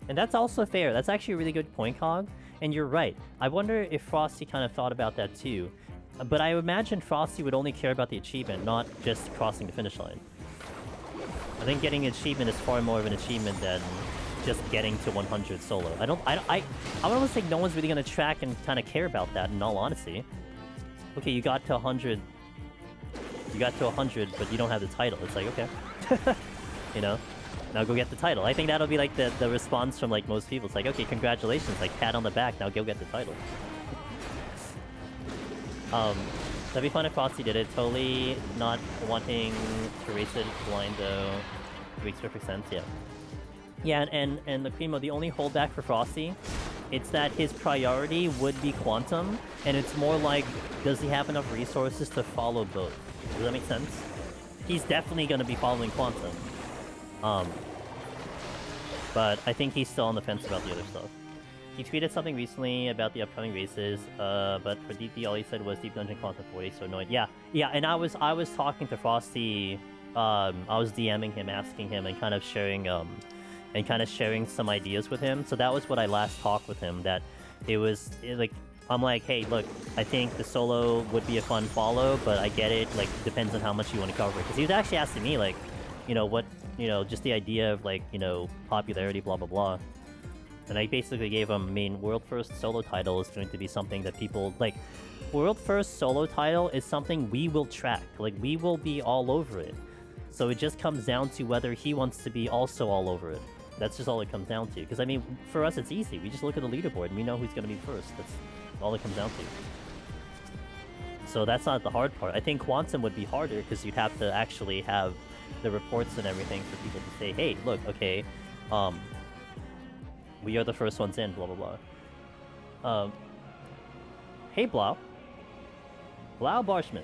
And that's also fair. That's actually a really good point, Cog. And you're right. I wonder if Frosty kind of thought about that too. But I imagine Frosty would only care about the achievement, not just crossing the finish line. I think getting an achievement is far more of an achievement than just getting to 100 solo. I almost think no one's really gonna track and kind of care about that, in all honesty. Okay, you got to 100. You got to 100, but you don't have the title. It's like, okay. You know? Now go get the title. I think that'll be like the response from like most people. It's like, okay, congratulations, like pat on the back, now go get the title. That'd be fun if Frosty did it. Totally not wanting to race it blind though. Makes perfect sense, yeah. Yeah, and the Primo, the only holdback for Frosty, it's that his priority would be Quantum, and it's more like, does he have enough resources to follow both? Does that make sense? He's definitely gonna be following Quantum. But I think he's still on the fence about the other stuff. He tweeted something recently about the upcoming races, but for DD, all he said was Deep Dungeon Quantum 40, so annoyed. Yeah, and I was talking to Frosty, I was DMing him, asking him, and kind of sharing some ideas with him. So that was what I last talked with him, that I'm like, hey, look, I think the solo would be a fun follow, but I get it, like, depends on how much you want to cover. Because he was actually asking me, like, just the idea of, like, popularity, blah, blah, blah. And I basically gave him, World First solo title is going to be something that people, like, World First solo title is something we will track. Like, we will be all over it. So it just comes down to whether he wants to be also all over it. That's just all it comes down to. Because, for us, it's easy. We just look at the leaderboard and we know who's going to be first. That's all it comes down to. So that's not the hard part. I think Quantum would be harder because you'd have to actually have the reports and everything for people to say, hey, look, okay, we are the first ones in, blah, blah, blah. Hey, Blau. Blau Barshman.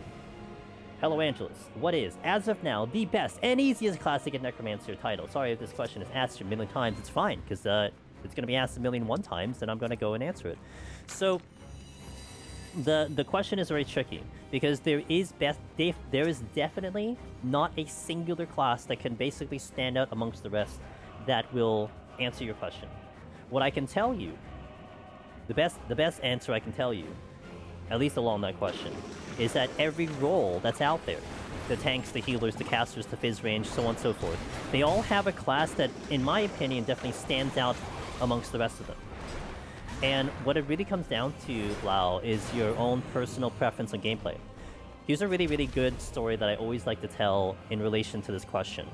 Hello, Angelus. What is, as of now, the best and easiest classic in Necromancer title? Sorry if this question is asked a million times. It's fine, because it's going to be asked 1,000,001 times, and I'm going to go and answer it. So, the question is very tricky, because there is definitely not a singular class that can basically stand out amongst the rest that will answer your question. What I can tell you, the best answer I can tell you, at least along that question, is that every role that's out there, the tanks, the healers, the casters, the fizz range, so on and so forth, they all have a class that, in my opinion, definitely stands out amongst the rest of them. And what it really comes down to, Blau, is your own personal preference on gameplay. Here's a really, really good story that I always like to tell in relation to this question.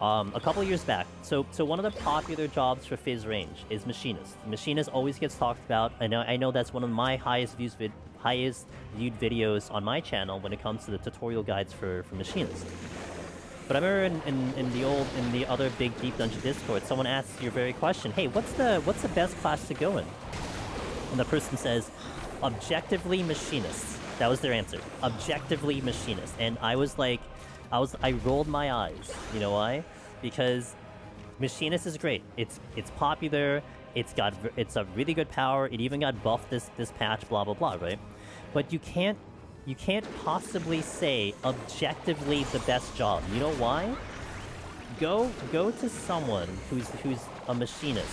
A couple years back, so one of the popular jobs for Fizz range is Machinist. Machinist always gets talked about. I know that's one of my highest viewed videos on my channel when it comes to the tutorial guides for Machinist. But I remember in the other big Deep Dungeon Discord, someone asked your very question, hey, what's the best class to go in? And the person says, Objectively machinist. That was their answer. Objectively machinist. And I was like, I rolled my eyes. You know why? Because machinist is great. It's popular. It's a really good power. It even got buffed this patch. Blah blah blah. Right? But you can't possibly say objectively the best job. You know why? Go to someone who's a machinist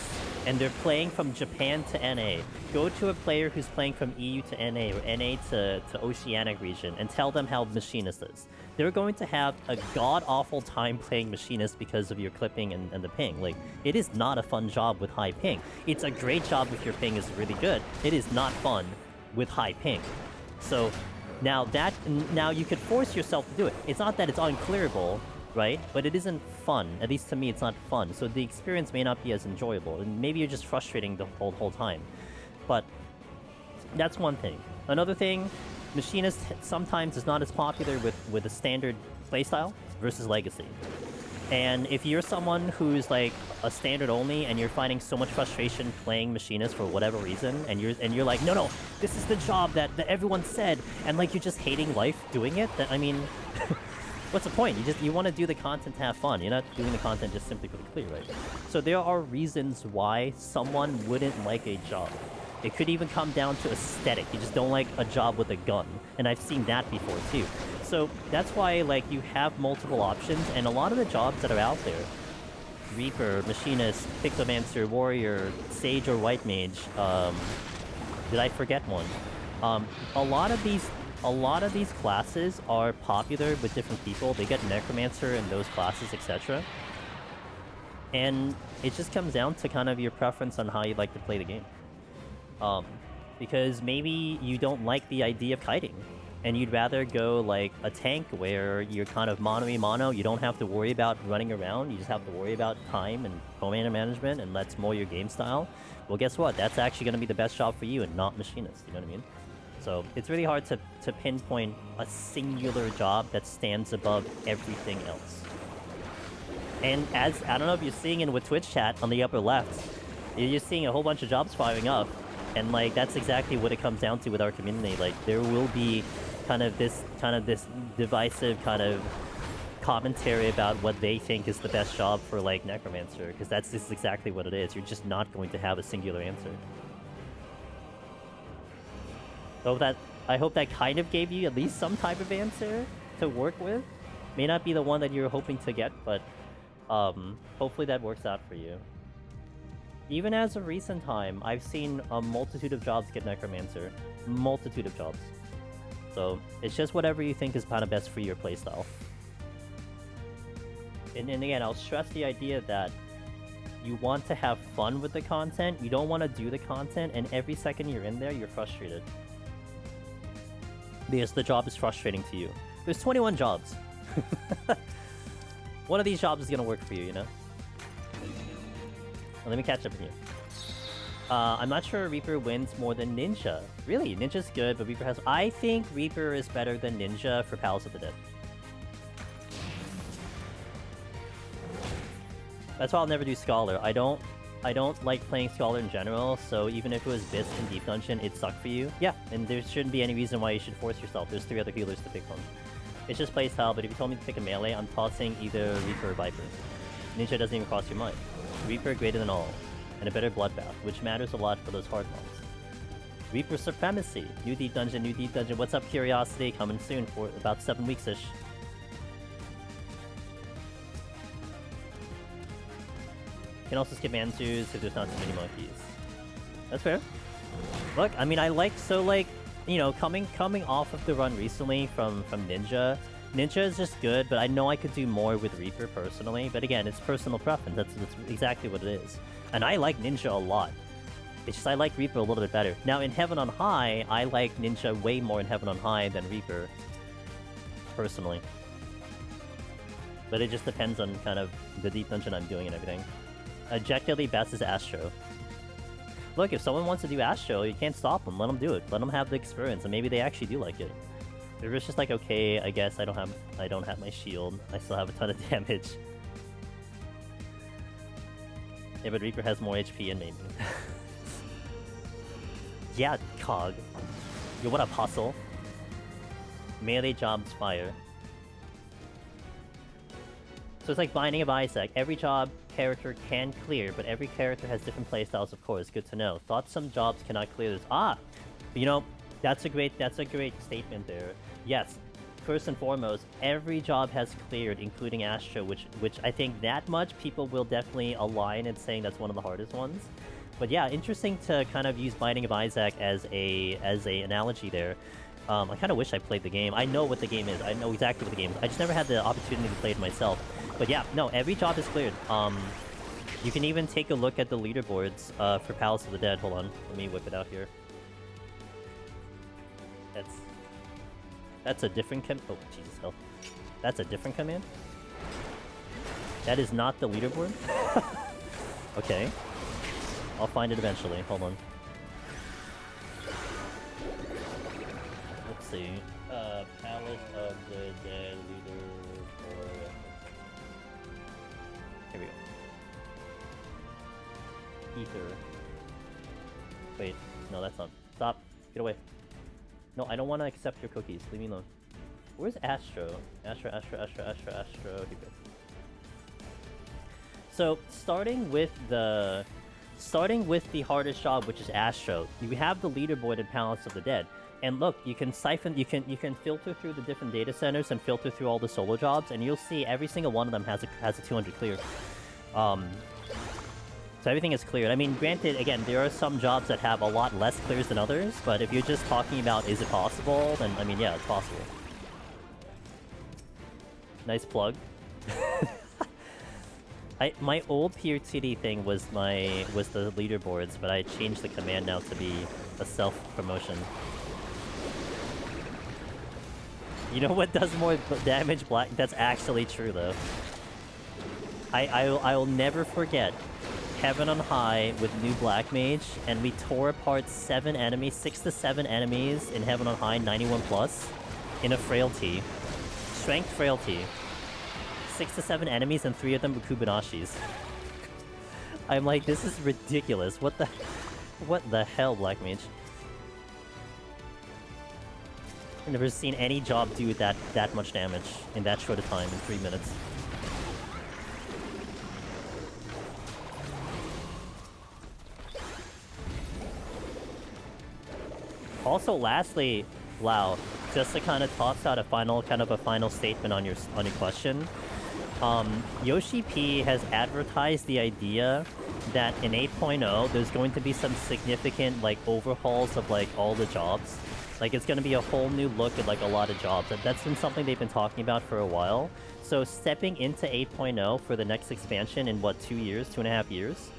and they're playing from Japan to NA. Go to a player who's playing from EU to NA or NA to Oceanic region and tell them how machinist is. They're going to have a god-awful time playing machinist because of your clipping and the ping. Like, it is not a fun job with high ping. It's a great job if your ping is really good. It is not fun with high ping. So now you could force yourself to do it. It's not that it's unclearable, right? But it isn't fun. At least to me, it's not fun. So the experience may not be as enjoyable. And maybe you're just frustrating the whole time. But that's one thing. Another thing, machinist sometimes is not as popular with a standard playstyle versus legacy. And if you're someone who's like a standard only and you're finding so much frustration playing machinist for whatever reason, and you're like, no, this is the job that everyone said, and like you're just hating life doing it, then I mean what's the point? You want to do the content to have fun. You're not doing the content just simply for the clear, right? So there are reasons why someone wouldn't like a job. It could even come down to aesthetic. You just don't like a job with a gun. And I've seen that before too. So that's why like you have multiple options, and a lot of the jobs that are out there, Reaper, Machinist, Pictomancer, Warrior, Sage or White Mage, did I forget one? A lot of these classes are popular with different people. They get Necromancer in those classes, etc. And it just comes down to kind of your preference on how you like to play the game. Because maybe you don't like the idea of kiting, and you'd rather go like a tank where you're kind of mono-y-mono. You don't have to worry about running around. You just have to worry about time and commander management, and that's more your game style. Well, guess what? That's actually going to be the best job for you and not machinist. You know what I mean? So it's really hard to pinpoint a singular job that stands above everything else. And as, I don't know if you're seeing it with Twitch chat on the upper left, you're just seeing a whole bunch of jobs firing up. And like, that's exactly what it comes down to with our community. Like, there will be kind of this divisive kind of commentary about what they think is the best job for like Necromancer, because this is exactly what it is. You're just not going to have a singular answer. So I hope that kind of gave you at least some type of answer to work with. May not be the one that you're hoping to get, but hopefully that works out for you. Even as of recent time, I've seen a multitude of jobs get Necromancer. Multitude of jobs. So it's just whatever you think is kind of best for your playstyle. And again, I'll stress the idea that you want to have fun with the content. You don't want to do the content, and every second you're in there, you're frustrated. Because the job is frustrating to you. There's 21 jobs. One of these jobs is going to work for you, you know? Well, let me catch up with you. I'm not sure Reaper wins more than Ninja. Really, Ninja's good, but Reaper has... I think Reaper is better than Ninja for Palace of the Dead. That's why I'll never do Scholar. I don't like playing Scholar in general, so even if it was Bisque in Deep Dungeon, it'd suck for you. Yeah, and there shouldn't be any reason why you should force yourself. There's 3 other healers to pick from. It's just playstyle, but if you told me to pick a melee, I'm tossing either Reaper or Viper. Ninja doesn't even cross your mind. Reaper greater than all, and a better bloodbath, which matters a lot for those hard ones. Reaper Supremacy, new Deep Dungeon, new Deep Dungeon. What's up, Curiosity? Coming soon for about 7 weeks-ish. You can also skip Answers if there's not too many monkeys. That's fair. Look, I mean, I like, so like, you know, coming off of the run recently from Ninja. Ninja is just good, but I know I could do more with Reaper personally. But again, it's personal preference. That's exactly what it is. And I like Ninja a lot. It's just I like Reaper a little bit better. Now, in Heaven on High, I like Ninja way more in Heaven on High than Reaper. Personally. But it just depends on kind of the Deep Dungeon I'm doing and everything. Objectively best is Astro. Look, if someone wants to do Astro, you can't stop them. Let them do it. Let them have the experience, and maybe they actually do like it. Reaper's just like, okay, I guess I don't have my shield. I still have a ton of damage. Yeah, but Reaper has more HP and maybe. Yeah, Cog. Yo, what up, Hustle? Melee jobs fire. So it's like Binding of Isaac. Every job character can clear, but every character has different playstyles, of course. Good to know. Thought some jobs cannot clear this. Ah! You know, that's a great statement there. Yes, first and foremost, every job has cleared, including Astro, which I think that much people will definitely align in saying that's one of the hardest ones. But yeah, interesting to kind of use Binding of Isaac as a analogy there. I kind of wish I played the game. I know what the game is. I know exactly what the game is. I just never had the opportunity to play it myself. But yeah, no, every job is cleared. You can even take a look at the leaderboards for Palace of the Dead. Hold on, let me whip it out here. That's a different oh, Jesus hell. That's a different command? That is not the leaderboard? Okay. I'll find it eventually. Hold on. Let's see. Palace of the Dead leaderboard. Here we go. Ether. Wait. No, that's not. Stop. Get away. No, I don't want to accept your cookies. Leave me alone. Where's Astro? Astro. Here we go. So, starting with the hardest job, which is Astro, you have the leaderboard in Palace of the Dead. And look, you can filter through the different data centers and filter through all the solo jobs, and you'll see every single one of them has a 200 clear. So everything is cleared. I mean, granted, again, there are some jobs that have a lot less clears than others, but if you're just talking about is it possible, then I mean, yeah, it's possible. Nice plug. My old PoTD thing was the leaderboards, but I changed the command now to be a self-promotion. You know what does more damage? Black. That's actually true though. I'll never forget Heaven on High with new Black Mage, and we tore apart 6 to 7 enemies in Heaven on High 91+ in a frailty. Strength frailty. 6 to 7 enemies and 3 of them were Kubinashis. I'm like, this is ridiculous. What the hell, Black Mage? I've never seen any job do that much damage in that short a time, in 3 minutes. Also, lastly, wow, just to kind of toss out a final statement on your question. Yoshi P has advertised the idea that in 8.0 there's going to be some significant like overhauls of like all the jobs. Like it's going to be a whole new look at like a lot of jobs. That's been something they've been talking about for a while. So stepping into 8.0 for the next expansion in what, 2.5 years?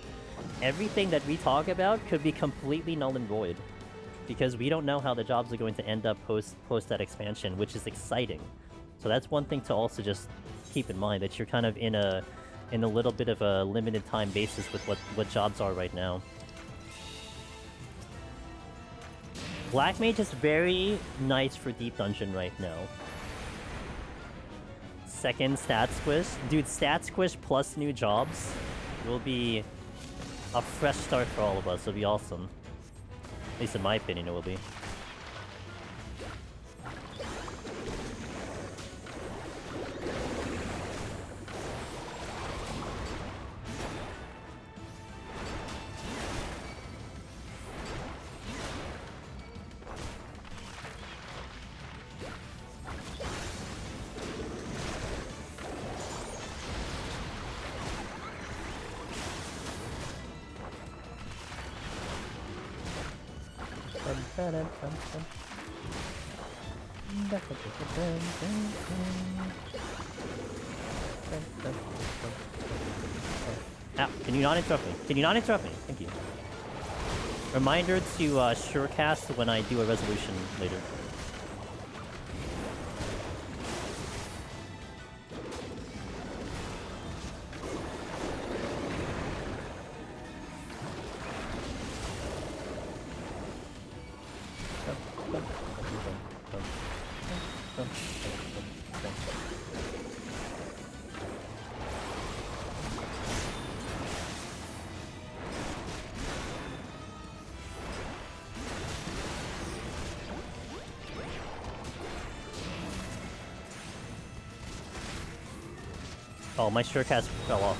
Everything that we talk about could be completely null and void. Because we don't know how the jobs are going to end up post that expansion, which is exciting. So that's one thing to also just keep in mind, that you're kind of in a little bit of a limited time basis with what jobs are right now. Black Mage is very nice for Deep Dungeon right now. Second stat squish. Dude, stat squish plus new jobs will be a fresh start for all of us. It'll be awesome. At least in my opinion, it will be. Ow, can you not interrupt me? Can you not interrupt me? Thank you. Reminder to surecast when I do a resolution later. Oh, my surecast fell off.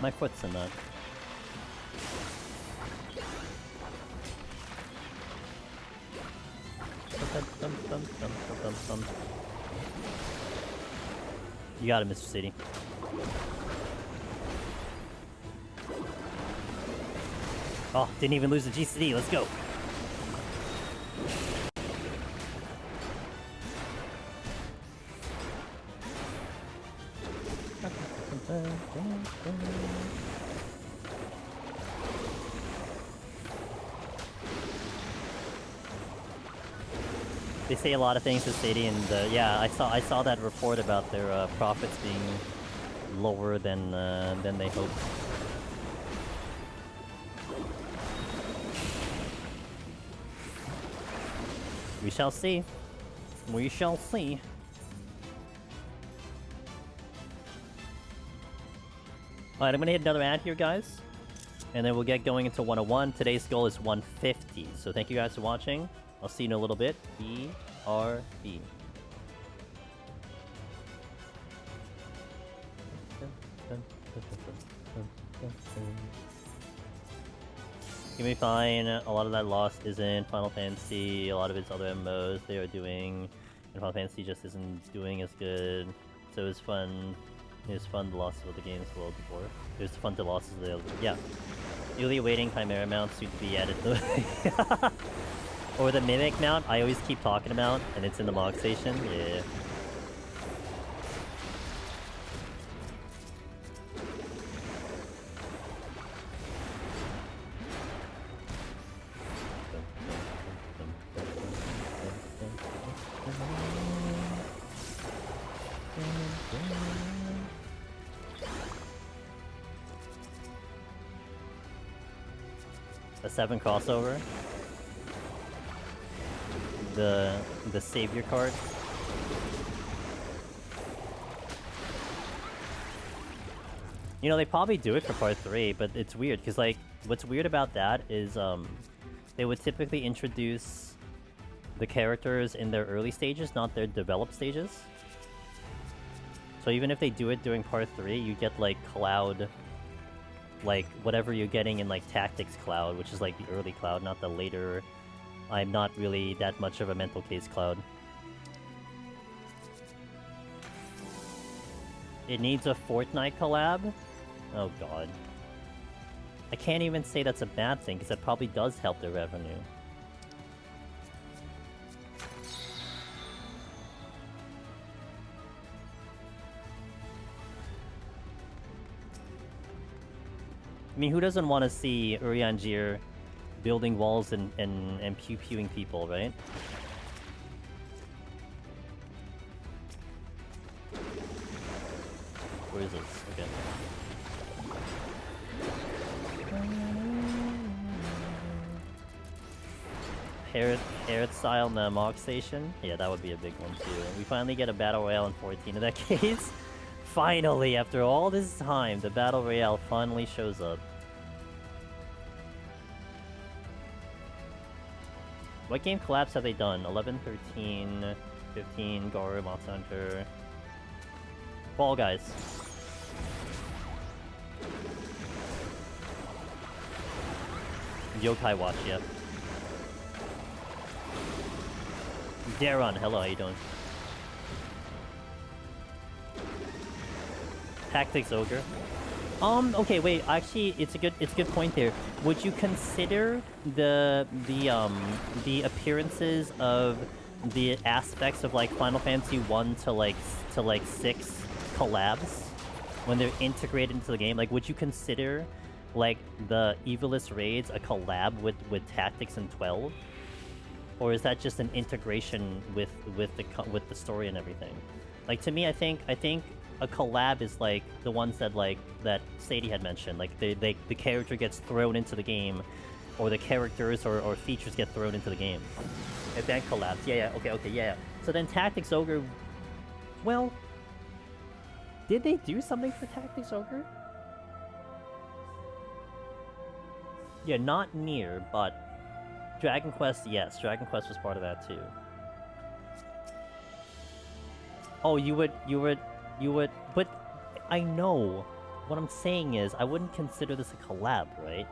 My foot's in that. You got it, Mr. City. Oh, didn't even lose the GCD. Let's go. They say a lot of things to Sadie, and yeah, I saw that report about their profits being lower than they hoped. We shall see. We shall see. Alright, I'm gonna hit another ad here, guys. And then we'll get going into 101. Today's goal is 150. So thank you guys for watching. I'll see you in a little bit. BRB. Give me fine. A lot of that loss isn't Final Fantasy. A lot of its other MMOs they are doing. And Final Fantasy just isn't doing as good. So it was fun. It was fun the losses of the games the world before. It was fun to losses of the other. Yeah. Newly awaiting Chimera mount soon to be added to or the Mimic mount I always keep talking about, and it's in the Mog Station. Yeah. A 7 crossover. The savior card. You know, they probably do it for part 3, but it's weird because like what's weird about that is they would typically introduce the characters in their early stages, not their developed stages. So even if they do it during part 3, you get like Cloud, like whatever you're getting in like Tactics Cloud, which is like the early Cloud, not the later. I'm not really that much of a mental case Cloud. It needs a Fortnite collab? Oh god. I can't even say that's a bad thing, because that probably does help their revenue. I mean, who doesn't want to see Urianger building walls and pew-pewing people, right? Where is this? Okay. Parrot style in the Mog Station? Yeah, that would be a big one too. We finally get a Battle Royale in 14 in that case. Finally, after all this time, the Battle Royale finally shows up. What game collabs have they done? 11, 13, 15, Garu, Monster Hunter... Fall Guys. Yokai Watch, yeah. Darren, hello, how you doing? Tactics Ogre. Okay, wait. Actually, it's a good point there. Would you consider the appearances of the aspects of like Final Fantasy 1 to like 6 collabs when they're integrated into the game? Like, would you consider like the Evilist raids a collab with Tactics and 12? or is that just an integration with the story and everything? Like to me, I think a collab is like the ones that Sadie had mentioned. Like the character gets thrown into the game, or the characters or features get thrown into the game. And then collabs. Yeah. Okay. Yeah. So then Tactics Ogre. Well, did they do something for Tactics Ogre? Yeah, not near, but Dragon Quest, yes. Dragon Quest was part of that too. Oh, you would, but I know. What I'm saying is, I wouldn't consider this a collab, right?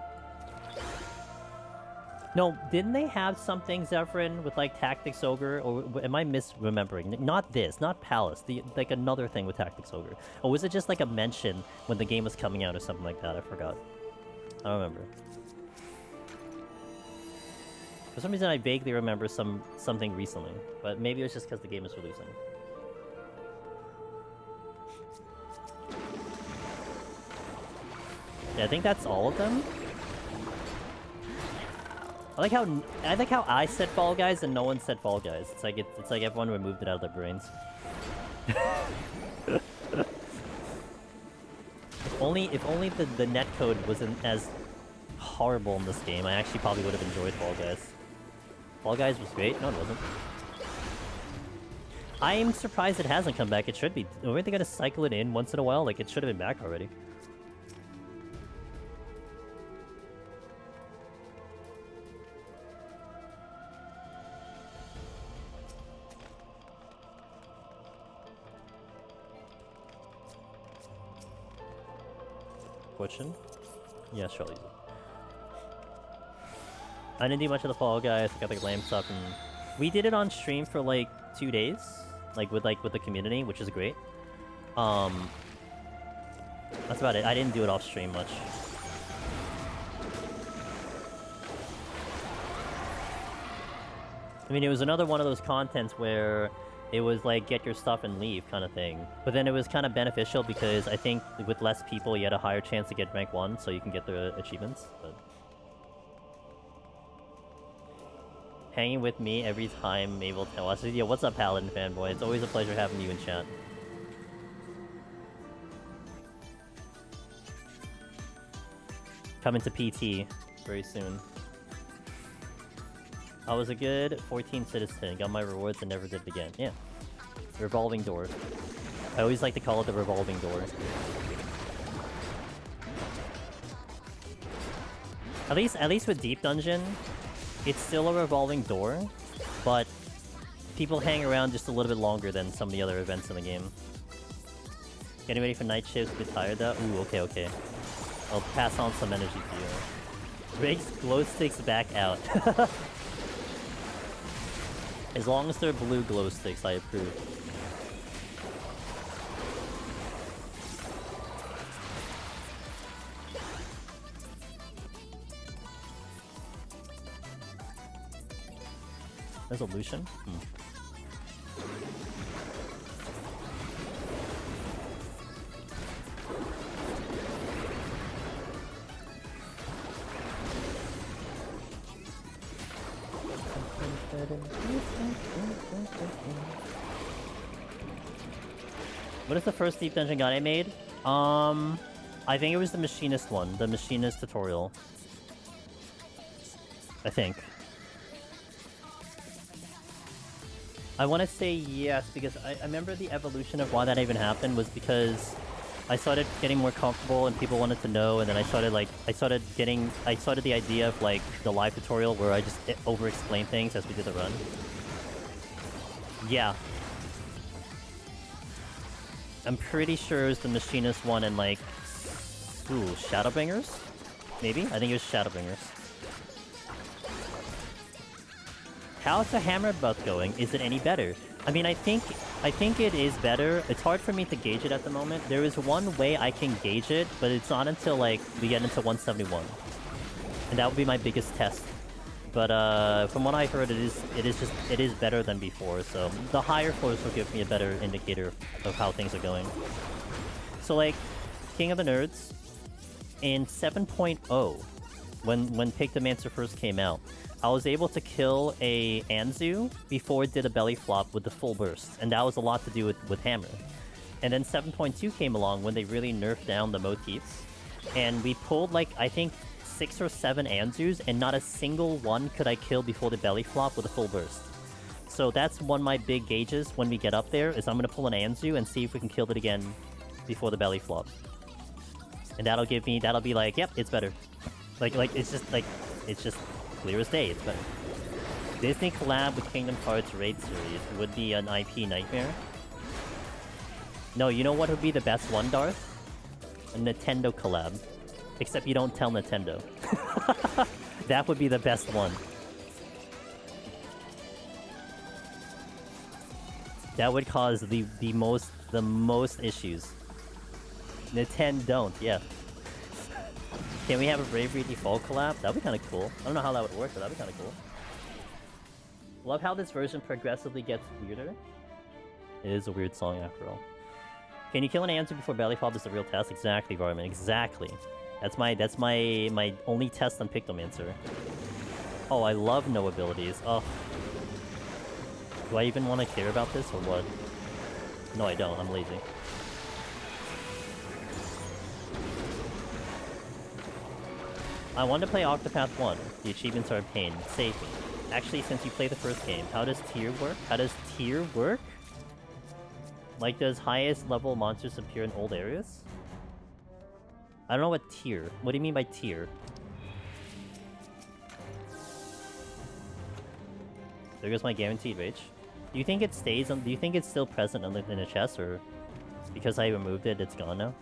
No, didn't they have something, Zephyrin, with like Tactics Ogre? Or am I misremembering? Not this, not Palace. Like another thing with Tactics Ogre. Or was it just like a mention when the game was coming out or something like that? I forgot. I don't remember. For some reason, I vaguely remember something recently, but maybe it was just because the game is releasing. Yeah, I think that's all of them. I like how I said Fall Guys and no one said Fall Guys. It's like everyone removed it out of their brains. If only the netcode wasn't as horrible in this game, I actually probably would have enjoyed Fall Guys. Fall Guys was great. No, it wasn't. I am surprised it hasn't come back. It should be. Weren't they gonna cycle it in once in a while? Like, it should have been back already. Question? Yeah, sure. I didn't do much of the Fall Guys. I got the lamp stuff, and we did it on stream for like 2 days, like with the community, which is great. That's about it. I didn't do it off stream much. I mean, it was another one of those contents where it was like get your stuff and leave kind of thing. But then it was kind of beneficial because I think with less people, you had a higher chance to get rank 1, so you can get the achievements. But hanging with me every time Mabel tell us. Yeah, what's up, Paladin fanboy? It's always a pleasure having you in chat. Coming to PT very soon. I was a good 14 citizen, got my rewards and never did it again. Yeah. Revolving door. I always like to call it the revolving door. At least with Deep Dungeon, it's still a revolving door, but people hang around just a little bit longer than some of the other events in the game. Getting ready for night shifts, a bit tired though? Ooh, okay. I'll pass on some energy to you. Breaks glow sticks back out. As long as they're blue glow sticks, I approve. Resolution? What is the first Deep Dungeon gun I made? I think it was the Machinist one. The Machinist tutorial. I think. I want to say yes, because I remember the evolution of why that even happened was because I started getting more comfortable and people wanted to know, and then I started the idea of like the live tutorial where I just over-explain things as we did the run. Yeah. I'm pretty sure it was the Machinist one and like... Ooh, Shadowbringers? Maybe? I think it was Shadowbringers. How's the hammer buff going? Is it any better? I mean, I think it is better. It's hard for me to gauge it at the moment. There is one way I can gauge it, but it's not until like we get into 171. And that would be my biggest test. But from what I heard, it is better than before. So the higher floors will give me a better indicator of how things are going. So like King of the Nerds in 7.0, when Pictomancer first came out, I was able to kill a Anzu before it did a belly flop with the full burst, and that was a lot to do with Hammer. And then 7.2 came along when they really nerfed down the motifs, and we pulled like, I think, 6 or 7 Anzus, and not a single one could I kill before the belly flop with a full burst. So that's one of my big gauges when we get up there, is I'm gonna pull an Anzu and see if we can kill it again before the belly flop. And that'll be like, yep, it's better. Like it's just clear as day, it's better. Disney collab with Kingdom Hearts Raid series would be an IP nightmare. No, you know what would be the best one, Darth? A Nintendo collab. Except you don't tell Nintendo. That would be the best one. That would cause the most issues. Nintendo don't, yeah. Can we have a Bravery Default collab? That'd be kind of cool. I don't know how that would work, but that'd be kind of cool. Love how this version progressively gets weirder. It is a weird song after all. Can you kill an Anzu before belly flop is the real test? Exactly, Varman. Exactly. That's my only test on Pictomancer. Oh, I love no abilities. Oh. Do I even want to care about this or what? No, I don't. I'm lazy. I want to play Octopath 1. The achievements are a pain. Save me. Actually, since you played the first game, how does tier work? How does tier work? Like, does highest level monsters appear in old areas? I don't know what tier. What do you mean by tier? There goes my guaranteed rage. Do you think it stays on? Do you think it's still present in the chest, or because I removed it, it's gone now?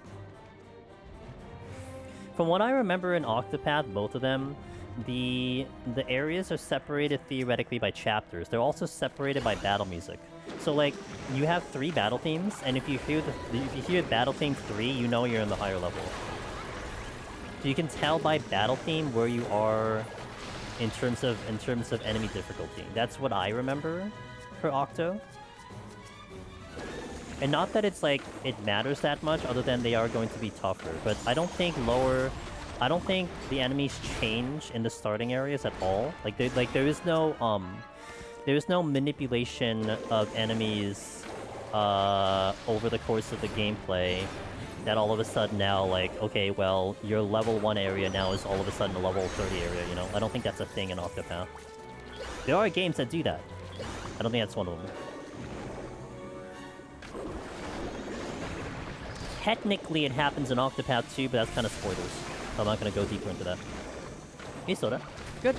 From what I remember in Octopath, both of them, the areas are separated theoretically by chapters. They're also separated by battle music. So like, you have 3 battle themes, and if you hear battle theme 3, you know you're in the higher level. So you can tell by battle theme where you are in terms of enemy difficulty. That's what I remember for Octo. And not that it's like it matters that much, other than they are going to be tougher. But I don't think the enemies change in the starting areas at all. Like there is no manipulation of enemies over the course of the gameplay that all of a sudden now, like, okay, well, your level 1 area now is all of a sudden a level 30 area, you know? I don't think that's a thing in Octopath. There are games that do that. I don't think that's one of them. Technically, it happens in Octopath 2, but that's kind of spoilers. So I'm not going to go deeper into that. Hey, Soda. Good.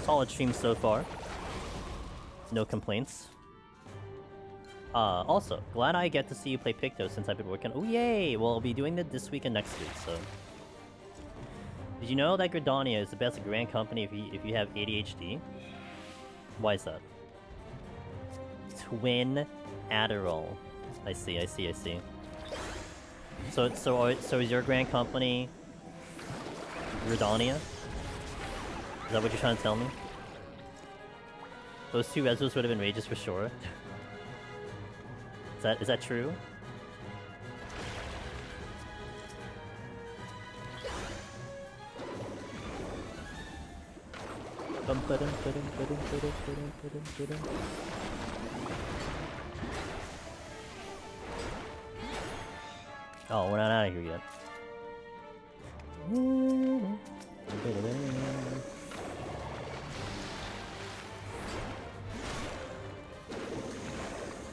Solid stream so far. No complaints. Also, glad I get to see you play Picto since I've been working. Oh, yay! Well, I'll be doing that this week and next week, so... Did you know that Gudanna is the best grand company if you have ADHD? Why is that? Twin Adderall. I see. So is your grand company Gudanna? Is that what you're trying to tell me? Those 2 resos would have been rages for sure. Is that true? Oh, we're not out of here yet.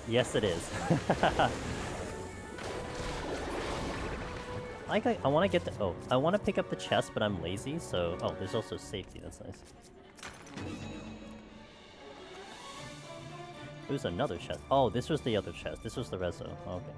Yes, it is. I want to get the... Oh, I want to pick up the chest, but I'm lazy, so... Oh, there's also safety. That's nice. There's another chest. Oh, this was the other chest. This was the reso. Okay.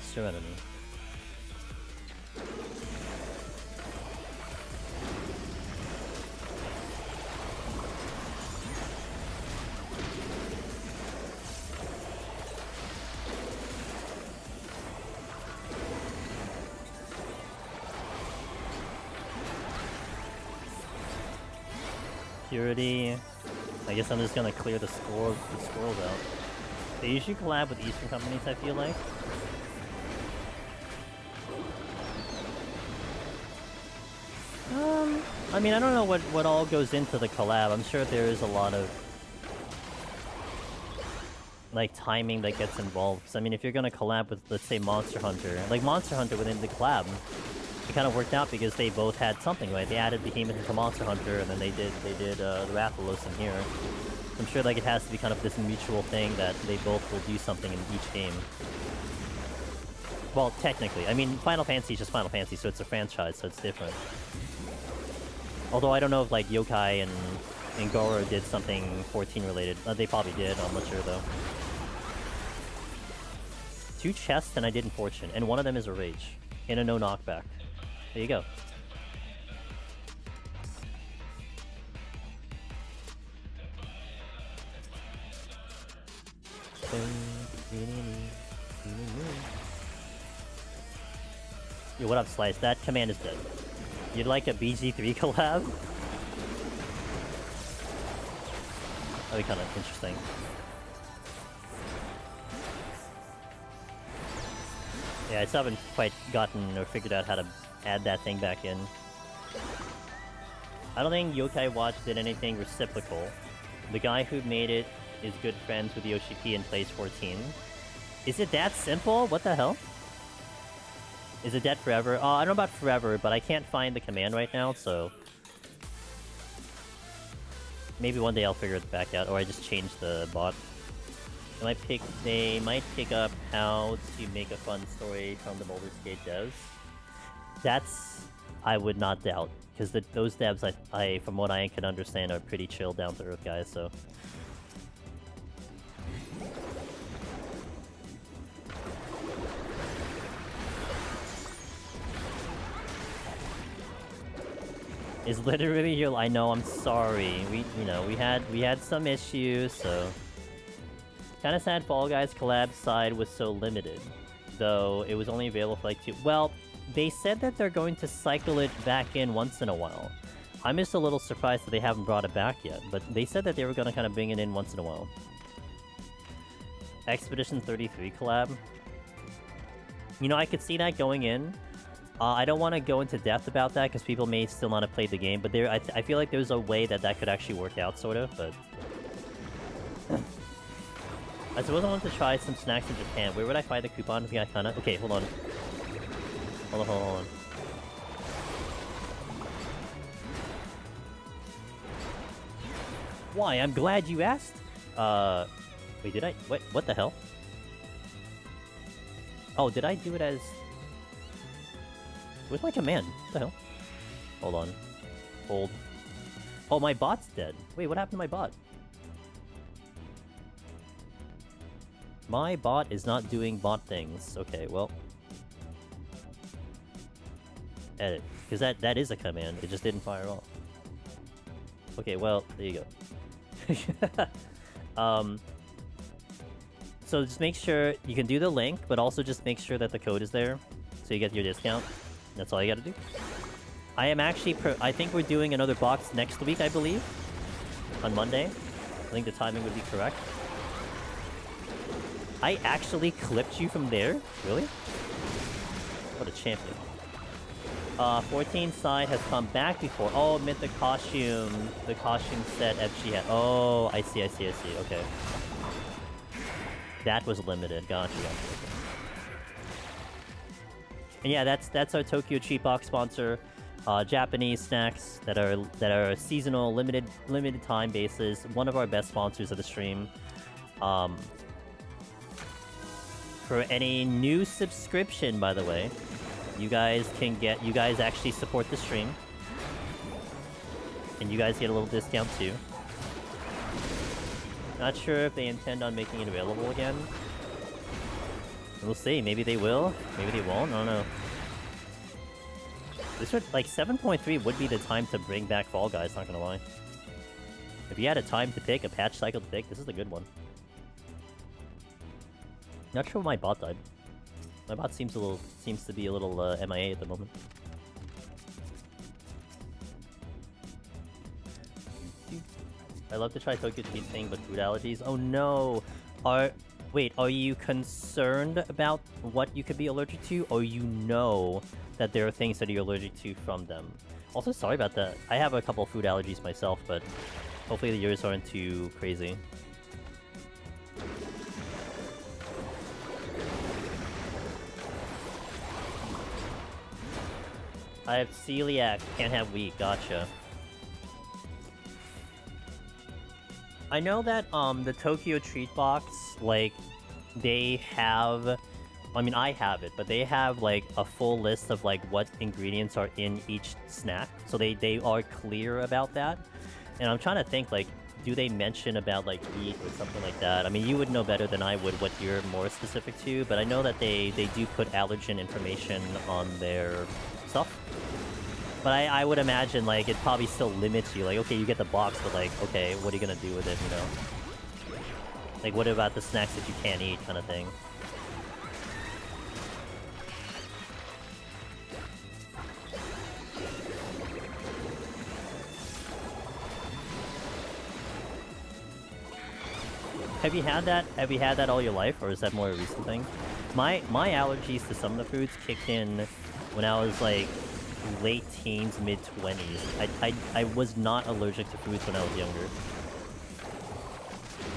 Serenity. security. I guess I'm just gonna clear the squirrels out. They usually collab with Eastern companies, I feel like. I mean, I don't know what all goes into the collab. I'm sure there is a lot of like timing that gets involved. 'Cause, I mean, if you're gonna collab with, let's say, Monster Hunter, like Monster Hunter within the collab, it kind of worked out because they both had something, right? They added Behemoth into Monster Hunter, and then they did the Rathalos in here. So I'm sure like it has to be kind of this mutual thing that they both will do something in each game. Well, technically, I mean, Final Fantasy is just Final Fantasy, so it's a franchise, so it's different. Although I don't know if like Yokai and Goro did something 14 related. They probably did. I'm not sure though. 2 chests and I did in Fortune, and one of them is a Rage and a no knockback. There you go. Yo, what up, Slice? That command is dead. You'd like a BG3 collab? That'd be kind of interesting. Yeah, I still haven't quite gotten or figured out how to add that thing back in. I don't think Yokai Watch did anything reciprocal. The guy who made it is good friends with Yoshi P and plays 14. Is it that simple? What the hell? Is it dead forever? I don't know about forever, but I can't find the command right now, so... Maybe one day I'll figure it back out, or I just change the bot. They might pick up how to make a fun story from the Boulder Skate devs. That's... I would not doubt, because those devs, I, from what I can understand, are pretty chill, down-to-earth guys, so... Is literally your... I know, I'm sorry. We had some issues, so... Kinda sad Fall Guys collab side was so limited. Though, it was only available for like 2... Well, they said that they're going to cycle it back in once in a while. I'm just a little surprised that they haven't brought it back yet, but they said that they were gonna kind of bring it in once in a while. Expedition 33 collab. You know, I could see that going in. I don't want to go into depth about that because people may still not have played the game, but I feel like there's a way that could actually work out, sort of, but... I suppose I want to try some snacks in Japan. Where would I find the coupon? Okay, hold on. Hold on. Why? I'm glad you asked. Wait, did I? What the hell? Oh, did I do it as... Where's my command? What the hell? Hold on. Hold. Oh, my bot's dead. Wait, what happened to my bot? My bot is not doing bot things. Okay, well... Edit. Because that is a command. It just didn't fire off. Okay, well, there you go. So just make sure you can do the link, but also just make sure that the code is there, so you get your discount. That's all you gotta do. I am actually... I think we're doing another box next week, I believe. On Monday. I think the timing would be correct. I actually clipped you from there? Really? What a champion. 14 side has come back before. Oh, meant the costume set FG had. Oh, I see. Okay. That was limited. Gotcha. And yeah, that's our Tokyo Cheap Box sponsor. Japanese snacks that are seasonal, limited time basis. One of our best sponsors of the stream. For any new subscription, by the way, you guys actually support the stream. And you guys get a little discount too. Not sure if they intend on making it available again. We'll see. Maybe they will. Maybe they won't. I don't know. This would, like, 7.3 would be the time to bring back Fall Guys, not gonna lie. If you had a time to pick, a patch cycle to pick, this is a good one. Not sure why my bot died. My bot seems to be a little MIA at the moment. I love to try Tokyo Treat thing, but food allergies. Oh no! Wait, are you concerned about what you could be allergic to, or you know that there are things that you're allergic to from them? Also, sorry about that. I have a couple of food allergies myself, but hopefully yours aren't too crazy. I have celiac, can't have wheat, gotcha. I know that, the Tokyo Treat Box, like, they have... I mean, I have it, but they have, like, a full list of, like, what ingredients are in each snack. So they are clear about that. And I'm trying to think, like, do they mention about, like, wheat or something like that? I mean, you would know better than I would what you're more specific to, but I know that they do put allergen information on their stuff. But I would imagine, like, it probably still limits you. Like, okay, you get the box, but, like, okay, what are you gonna do with it, you know? Like, what about the snacks that you can't eat, kind of thing? Have you had that? Have you had that all your life, or is that more a recent thing? My allergies to some of the foods kicked in when I was, like, late teens, mid-20s. I was not allergic to foods when I was younger.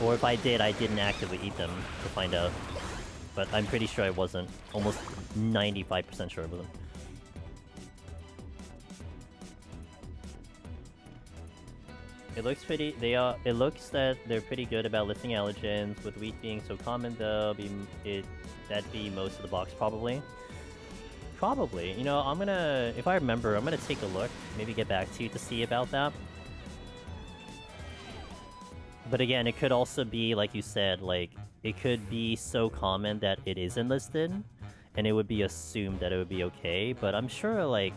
Or if I did, I didn't actively eat them to find out. But I'm pretty sure I wasn't. Almost 95% sure I wasn't. It looks pretty. It looks that they're pretty good about listing allergens. With wheat being so common, though, that'd be most of the box probably. Probably. You know, I'm gonna, if I remember, I'm gonna take a look. Maybe get back to you to see about that. But again, it could also be, like you said, like, it could be so common that it isn't listed, and it would be assumed that it would be okay. But I'm sure, like,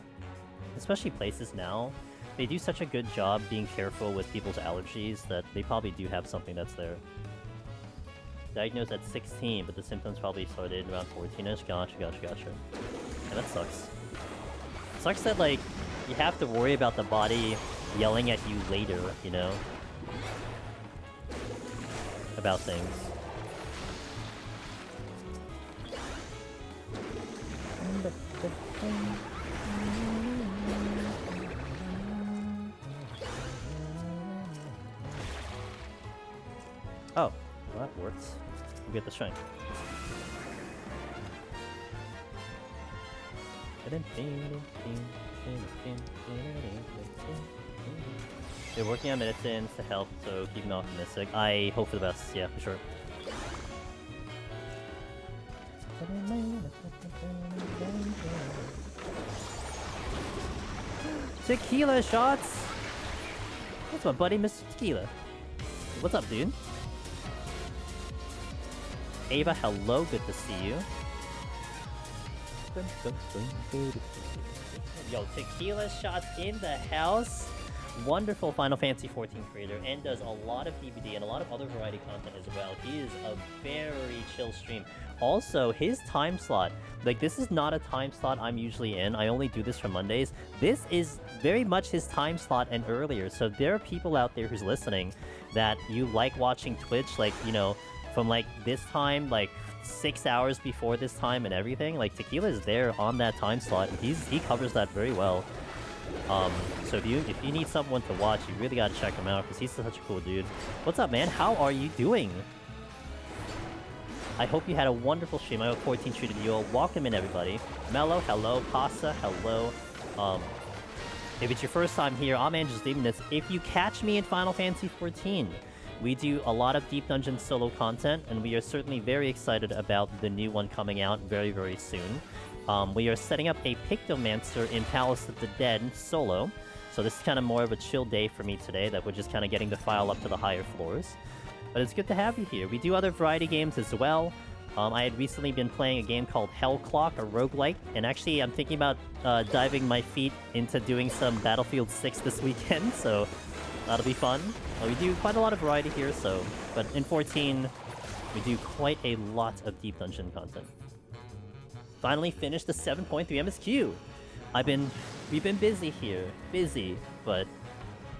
especially places now, they do such a good job being careful with people's allergies that they probably do have something that's there. Diagnosed at 16, but the symptoms probably started around 14ish. Gotcha. Yeah, that sucks. Sucks that, like, you have to worry about the body yelling at you later, you know? About things. Oh, well, that works. We get the strength. They're working on medicines to help, so keep them optimistic. I hope for the best, yeah, for sure. Tequila shots! That's my buddy, Mr. Tequila. What's up, dude? Ava, hello, good to see you. Yo, Tequila shots in the house. Wonderful Final Fantasy XIV creator, and does a lot of PvD and a lot of other variety content as well. He is a very chill stream. Also, his time slot, like, this is not a time slot I'm usually in. I only do this for Mondays. This is very much his time slot and earlier. So there are people out there who's listening that you like watching Twitch, like, you know, from, like, this time, like, 6 hours before this time and everything. Like, Tequila is there on that time slot, and he covers that very well. So if you need someone to watch, you really gotta check him out, because he's such a cool dude. What's up, man? How are you doing? I hope you had a wonderful stream. I hope 14 treated you all. Welcome in, everybody. Mello, hello. Pasta, hello. If it's your first time here, I'm Angels Demoness. If you catch me in Final Fantasy XIV, we do a lot of Deep Dungeon solo content, and we are certainly very excited about the new one coming out very, very soon. We are setting up a Pictomancer in Palace of the Dead solo, so this is kind of more of a chill day for me today, that we're just kind of getting the file up to the higher floors. But it's good to have you here. We do other variety games as well. I had recently been playing a game called Hell Clock, a roguelike, and actually I'm thinking about diving my feet into doing some Battlefield 6 this weekend, so that'll be fun. We do quite a lot of variety here, but in 14, we do quite a lot of Deep Dungeon content. Finally finished the 7.3 MSQ. We've been busy here, but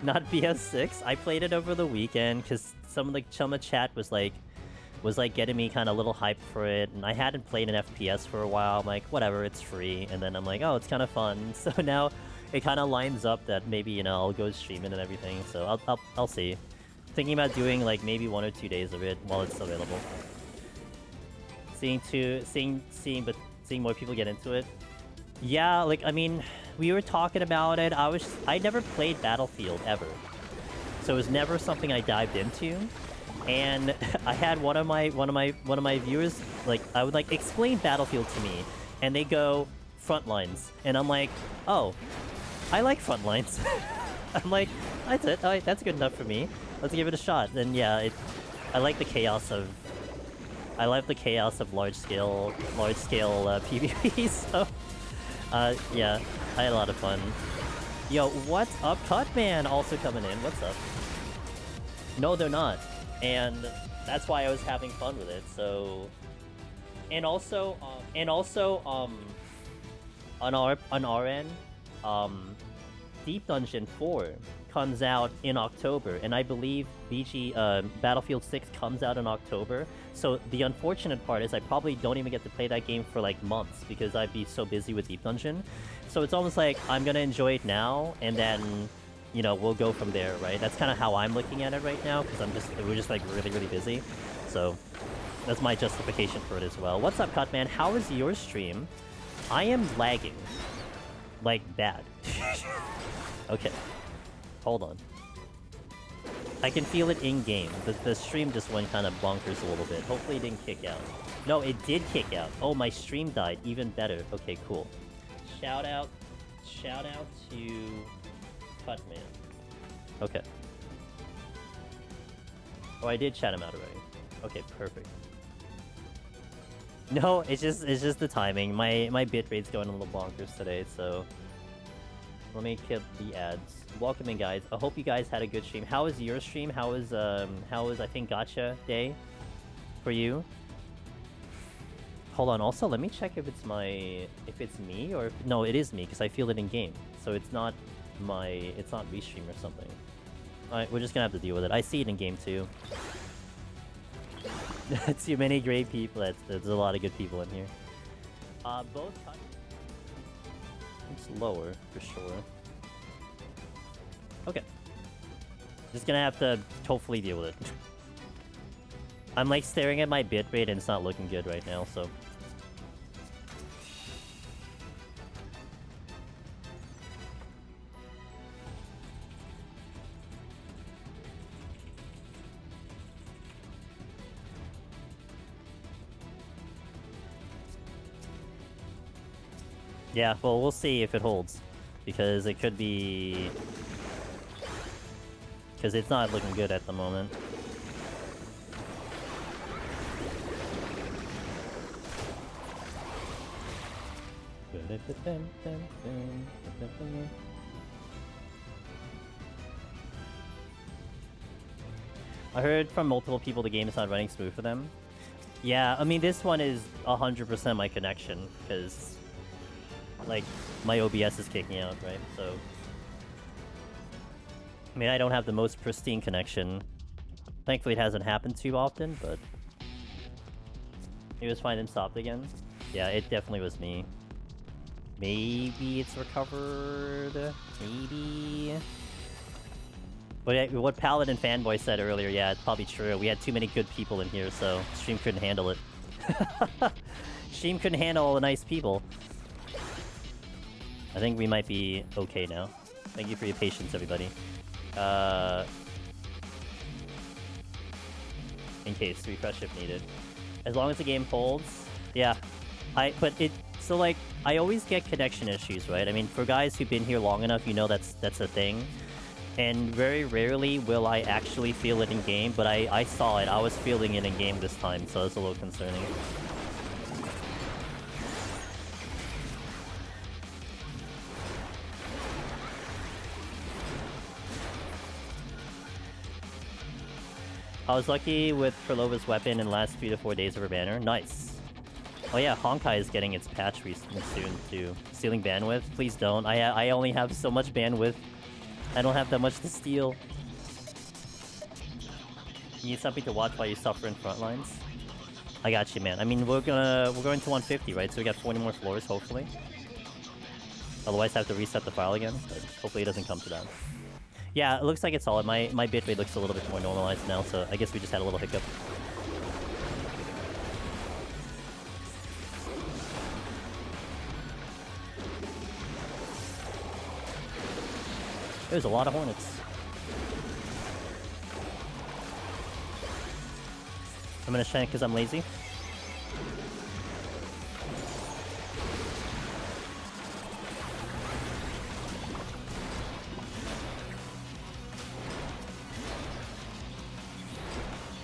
Not BS6. I played it over the weekend because some of the chat was like getting me kind of a little hyped for it, and I hadn't played an FPS for a while. I'm like, whatever, it's free, and then I'm like, oh, it's kind of fun. So now it kind of lines up that maybe, you know, I'll go stream it and everything. So I'll see. Thinking about doing like maybe 1 or 2 days of it while it's available. Seeing more people get into it. Yeah, like, I mean, we were talking about it. I never played Battlefield ever, so it was never something I dived into. And I had one of my viewers, like, I would like explain Battlefield to me, and they go Frontlines, and I'm like, oh, I like Frontlines. I'm like, that's it. All right, that's good enough for me. Let's give it a shot. And yeah, I like the chaos of large scale PvP. So yeah, I had a lot of fun. Yo, what's up? Cutman also coming in. What's up? No, they're not. And that's why I was having fun with it. So, and also on our end, Deep Dungeon 4 comes out in October, and I believe Battlefield 6 comes out in October. So the unfortunate part is I probably don't even get to play that game for like months because I'd be so busy with Deep Dungeon. So it's almost like I'm gonna enjoy it now, and then, you know, we'll go from there, right? That's kind of how I'm looking at it right now, because we're just like really busy. So that's my justification for it as well. What's up, Cutman? How is your stream? I am lagging. Like, bad. Okay. Hold on. I can feel it in-game. The stream just went kind of bonkers a little bit. Hopefully it didn't kick out. No, it did kick out. Oh, my stream died. Even better. Okay, cool. Shout out to Cutman. Okay. Oh, I did chat him out already. Okay, perfect. No, it's just the timing. My bitrate's going a little bonkers today, so let me kill the ads. Welcome in, guys. I hope you guys had a good stream. How was your stream? How was I think Gacha Day for you? Hold on. Also, let me check if it's me or no, it is me because I feel it in game. So it's not restream or something. All right, we're just gonna have to deal with it. I see it in game too. Too many great people. There's a lot of good people in here. Both. It's lower for sure. Okay. Just gonna have to hopefully deal with it. I'm like staring at my bitrate and it's not looking good right now, so. Yeah, well, we'll see if it holds. Because it could be... Because it's not looking good at the moment. I heard from multiple people the game is not running smooth for them. Yeah, I mean, this one is 100% my connection, because... like, my OBS is kicking out, right? So, I mean, I don't have the most pristine connection. Thankfully, it hasn't happened too often, but it was fine and stopped again. Yeah, it definitely was me. Maybe it's recovered. Maybe. But what Paladin Fanboy said earlier, yeah, it's probably true. We had too many good people in here, so stream couldn't handle it. Stream couldn't handle all the nice people. I think we might be okay now. Thank you for your patience, everybody. In case, refresh if needed. As long as the game holds, yeah. So like, I always get connection issues, right? I mean, for guys who've been here long enough, you know that's a thing. And very rarely will I actually feel it in game, but I saw it. I was feeling it in game this time, so it's a little concerning. I was lucky with Perlova's weapon in the last 3 to 4 days of her banner. Nice. Oh yeah, Honkai is getting its patch soon too. Stealing bandwidth? Please don't. I only have so much bandwidth. I don't have that much to steal. You need something to watch while you suffer in front lines. I got you, man. I mean, we're going to 150, right? So we got 40 more floors, hopefully. Otherwise, I have to reset the file again. But hopefully, it doesn't come to that. Yeah, it looks like it's solid. My bitrate looks a little bit more normalized now, so I guess we just had a little hiccup. There's a lot of hornets. I'm gonna shank because I'm lazy.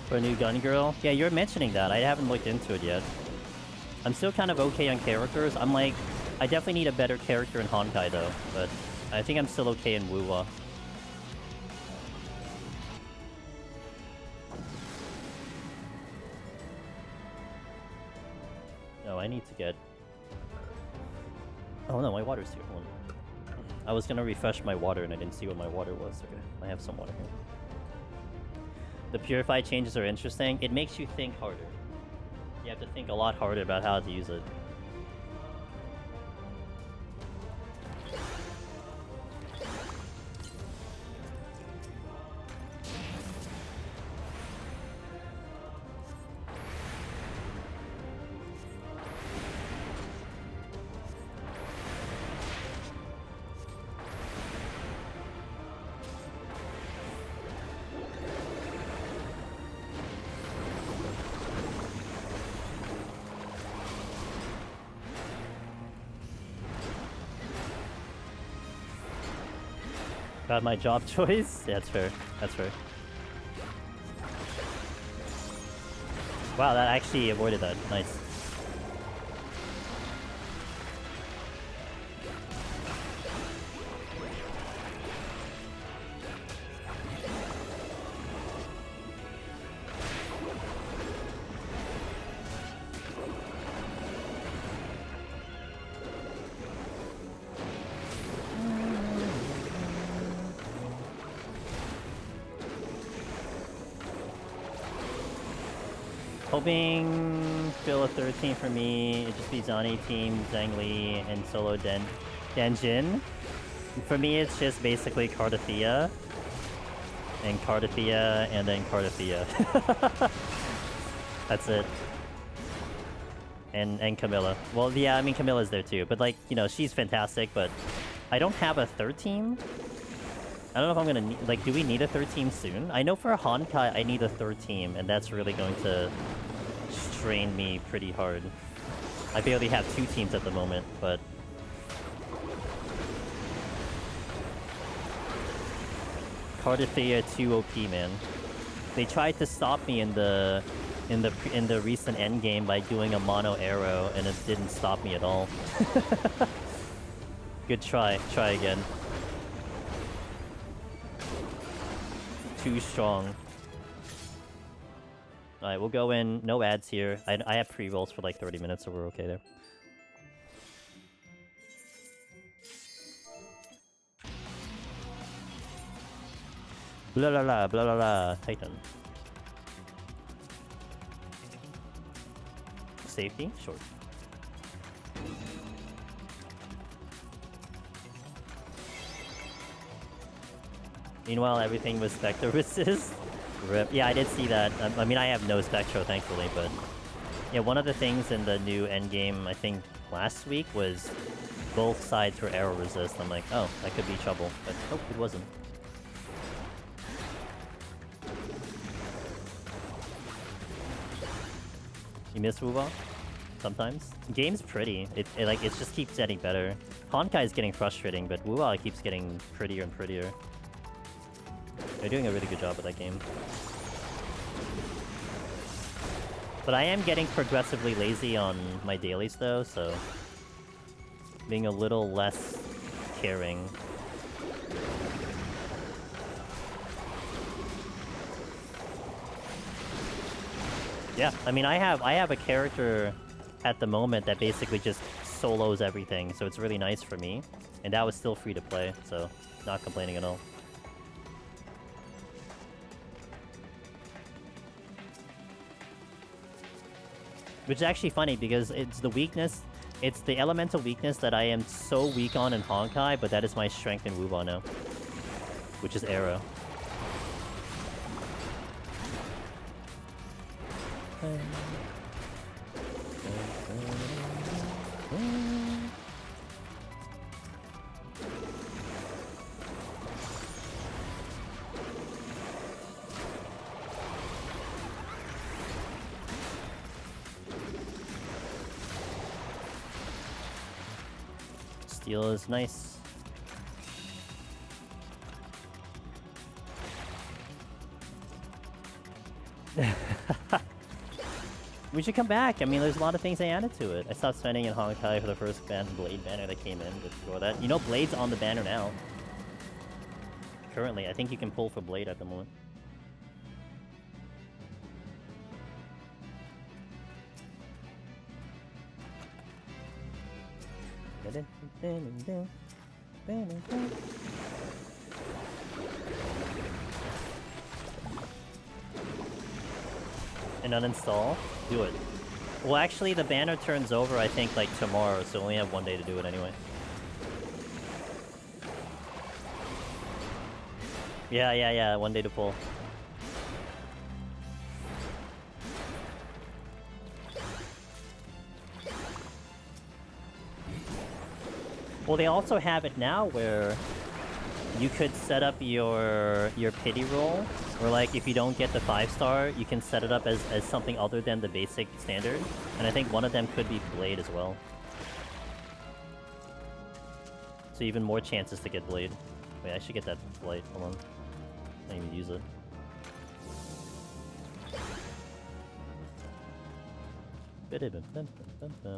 For a new gun girl? Yeah, you're mentioning that. I haven't looked into it yet. I'm still kind of okay on characters. I'm like, I definitely need a better character in Honkai though, but I think I'm still okay in Wuwa. No, I need to get... Oh no, my water's here. Hold on. I was gonna refresh my water and I didn't see what my water was. Okay, I have some water here. The Purify changes are interesting. It makes you think harder. You have to think a lot harder about how to use it. About my job choice? Yeah, that's fair. That's fair. Wow, that actually avoided that. Nice. Hoping fill a third team for me. It just be Zani team, Zhang Li, and solo Denjin. For me, it's just basically Cardathea, and Cardathea, and then Cardathea. That's it. And Camilla. Well, yeah, I mean Camilla's there too, but like, you know, she's fantastic. But I don't have a third team. I don't know if I'm gonna need, like, do we need a third team soon? I know for Honkai I need a third team, and that's really going to strain me pretty hard. I barely have 2 teams at the moment, but... Cardathea 2 OP, man. They tried to stop me in the recent endgame by doing a mono arrow, and it didn't stop me at all. Good try. Try again. Too strong. Alright, we'll go in. No ads here. I have pre-rolls for like 30 minutes, so we're okay there. Blah la la, blah la la, Titan. Safety? Short. Meanwhile, everything was Spectre resist. Rip. Yeah, I did see that. I mean, I have no Spectro, thankfully, but... Yeah, one of the things in the new endgame, I think, last week was both sides were arrow resist. I'm like, oh, that could be trouble. But nope, it wasn't. You miss Wuwa? Sometimes? The game's pretty. It just keeps getting better. Honkai is getting frustrating, but Wuwa keeps getting prettier and prettier. They're doing a really good job with that game. But I am getting progressively lazy on my dailies though, so... being a little less caring. Yeah, I mean I have a character at the moment that basically just solos everything, so it's really nice for me. And that was still free to play, so not complaining at all. Which is actually funny because it's the weakness, it's the elemental weakness that I am so weak on in Honkai, but that is my strength in Wubon now. Which is Arrow. Steel is nice. We should come back. I mean, there's a lot of things I added to it. I stopped spending in Honkai for the first Blade banner that came in before that. You know, Blade's on the banner now. Currently, I think you can pull for Blade at the moment. And uninstall? Do it. Well, actually, the banner turns over, I think, like tomorrow, so we only have one day to do it anyway. Yeah, one day to pull. Well, they also have it now where you could set up your pity roll, or like if you don't get the 5-star, you can set it up as something other than the basic standard. And I think one of them could be Blade as well. So even more chances to get Blade. Wait, I should get that Blade. Hold on. I didn't even use it.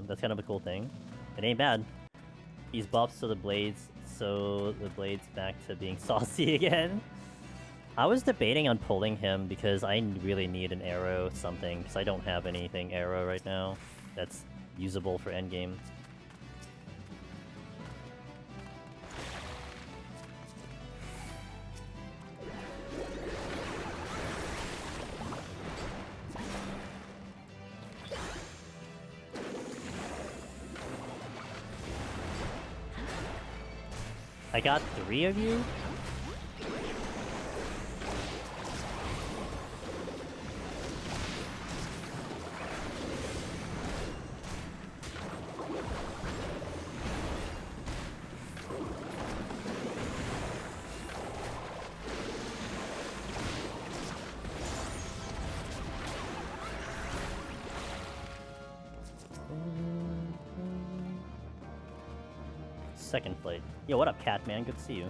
That's kind of a cool thing. It ain't bad. He's buffed so the Blade's back to being saucy again. I was debating on pulling him because I really need an arrow something, because I don't have anything arrow right now that's usable for endgame. I got 3 of you? Second plate. Yo, what up, Catman? Good to see you.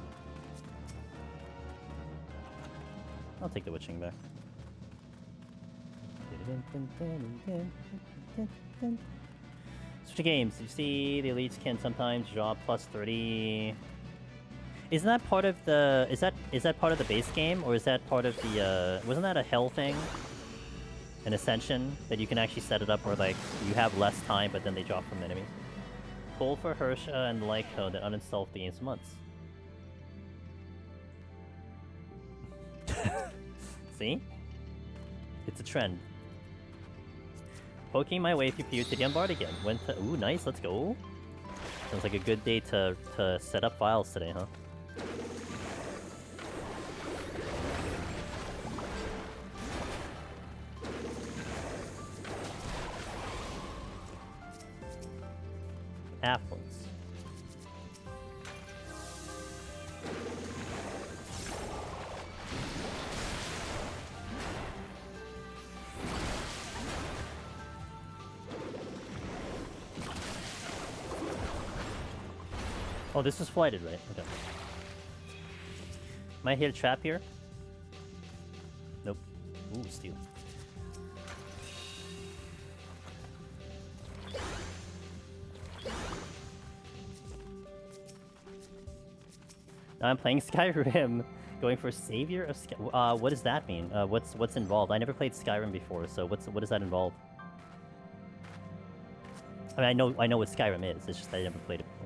I'll take the witching back. Switch of games. You see, the elites can sometimes draw plus 30. Isn't that part of the? Is that part of the base game, or is that part of the? Wasn't that a hell thing? An ascension that you can actually set it up where like you have less time, but then they drop from enemies. Pull for Hersha and the like code that uninstalled the games for months. See? It's a trend. Poking my way through PoTD on Bard again. Went to ooh, nice, let's go. Sounds like a good day to set up files today, huh? Halflings. Oh, this is flighted, right? Okay. Might hit a trap here. Nope. Ooh, steal. Now I'm playing Skyrim, going for Savior of Sky. What does that mean? What's involved? I never played Skyrim before, so what does that involve? I mean, I know what Skyrim is. It's just I never played it before.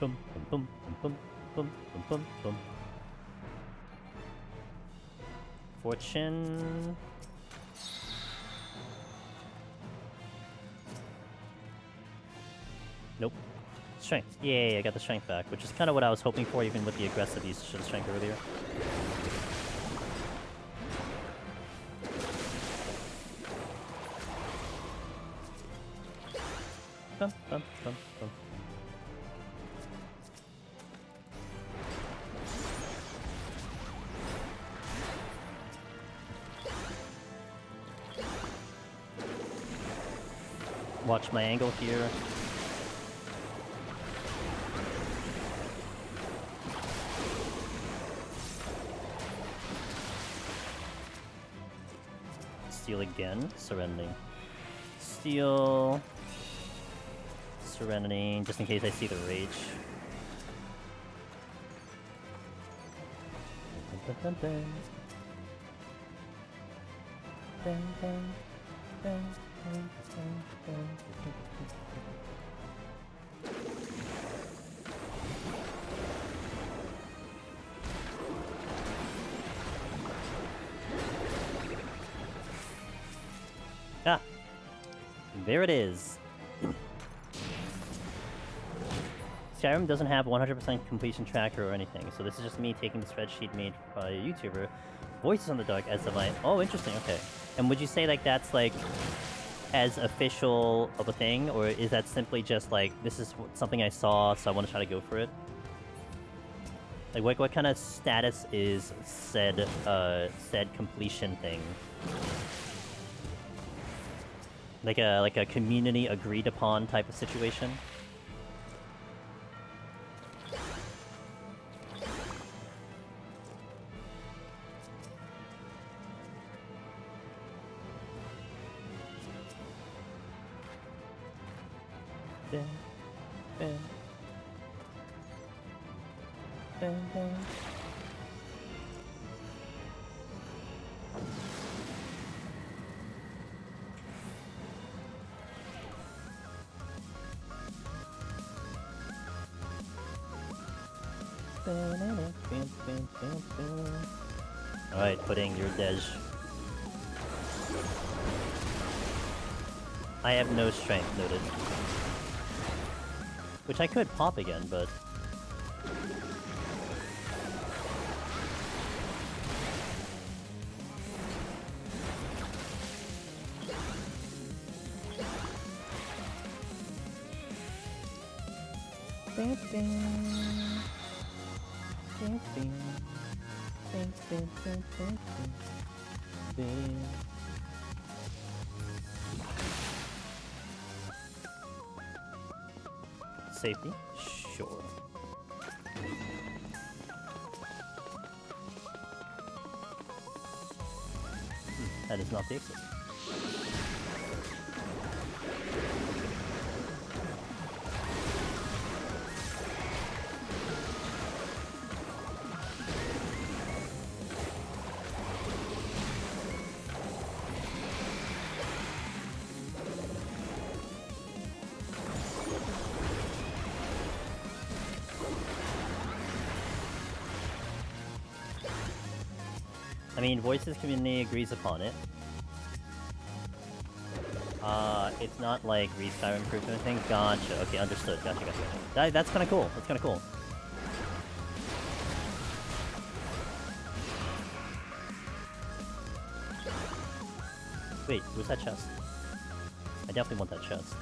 Boom, boom, boom, boom, boom, boom, boom. Fortune. Nope. Strength. Yay, I got the strength back, which is kind of what I was hoping for, even with the aggressive usage of strength earlier. Bum, bum, bum, bum. Watch my angle here. Steal again, surrendering. Steal. Serenity, just in case I see the rage. Dun, dun, dun. Dun, dun, dun, dun, dun, dun, Ah! There it is. Skyrim doesn't have 100% completion tracker or anything, so this is just me taking the spreadsheet made by a YouTuber, Voices on the Dark, as of my... Oh, interesting, okay. And would you say, like, that's, like, as official of a thing, or is that simply just, like, this is something I saw, so I want to try to go for it? Like, what kind of status is said completion thing? Like a community agreed upon type of situation? Dun, dun. Dun, dun. Alright, putting your Dej. I have no strength, noted. Which I could pop again, but... Safety? Sure. That is not the exit. I mean, Voices community agrees upon it. It's not like Reskyrim improved or anything. Gotcha. Okay, understood. Gotcha. That's kind of cool. That's kind of cool. Wait, where's that chest? I definitely want that chest.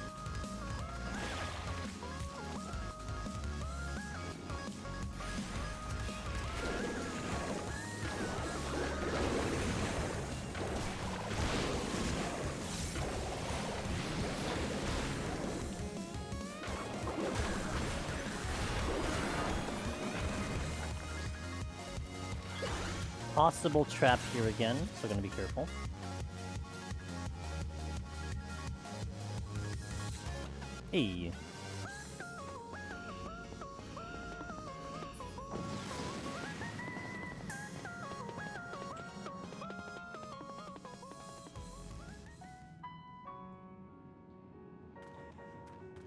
Possible trap here again, so gonna be careful. Hey.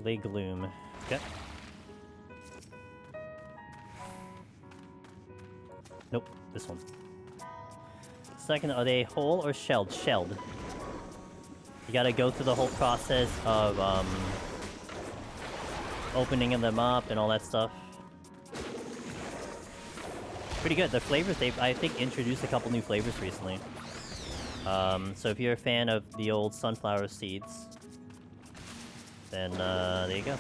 Lay Gloom. Okay. Nope, this one. Second, are they whole or shelled? Shelled. You gotta go through the whole process of opening them up and all that stuff. Pretty good. The flavors, they've, I think, introduced a couple new flavors recently. So if you're a fan of the old sunflower seeds, then there you go.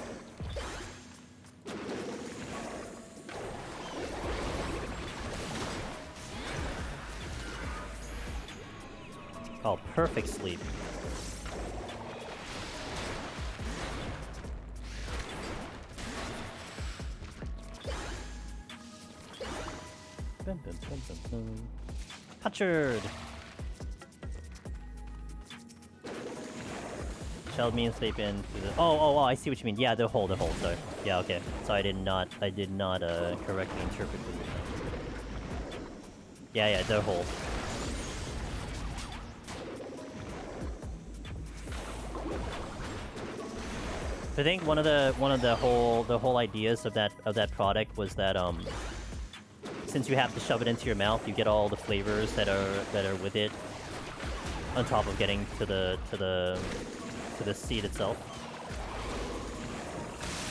Oh, perfect sleep. Hutchard! Shelled means they've been through the... Oh, I see what you mean. Yeah, they're whole, sorry. Yeah, okay. So I did not correctly interpret what you meant. Yeah, they're whole. I think one of the whole ideas of that product was that since you have to shove it into your mouth, you get all the flavors that are with it, on top of getting to the seed itself,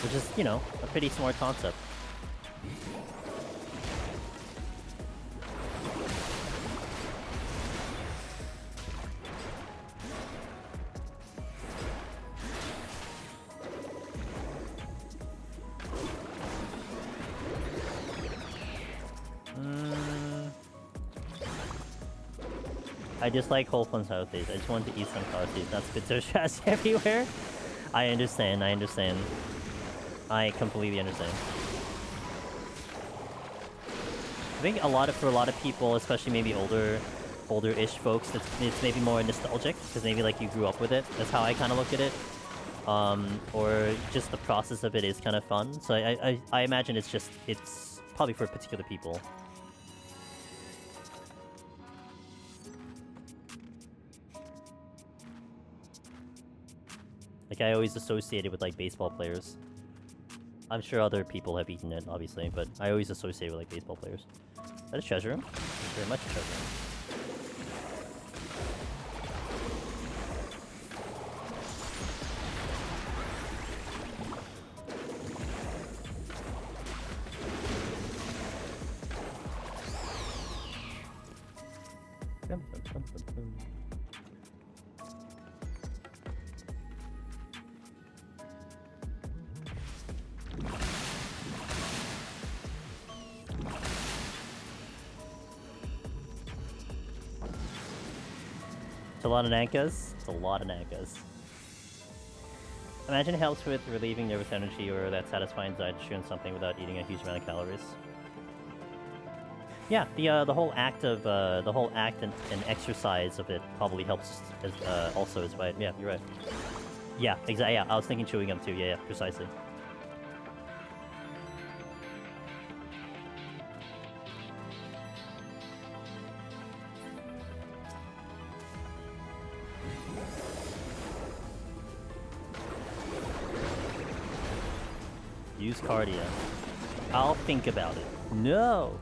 which is, you know, a pretty smart concept. I just like whole sunflower seeds. I just want to eat sunflower seeds, not spit their trash everywhere. I understand. I completely understand. I think for a lot of people, especially maybe older-ish folks, it's maybe more nostalgic, because maybe like you grew up with it. That's how I kind of look at it. Or just the process of it is kind of fun. So I imagine it's probably for particular people. Like, I always associate it with, like, baseball players. I'm sure other people have eaten it, obviously, but I always associate it with, like, baseball players. Is that a treasure room? Very much a treasure room. It's a lot of Nankas. It's a lot of Nankas. Imagine it helps with relieving nervous energy or that satisfying desire to chew something without eating a huge amount of calories. Yeah, the whole act of and exercise of it probably helps as also as well. Yeah, you're right. Yeah, exactly. Yeah, I was thinking chewing gum too. Yeah, precisely. Use cardio. I'll think about it. No!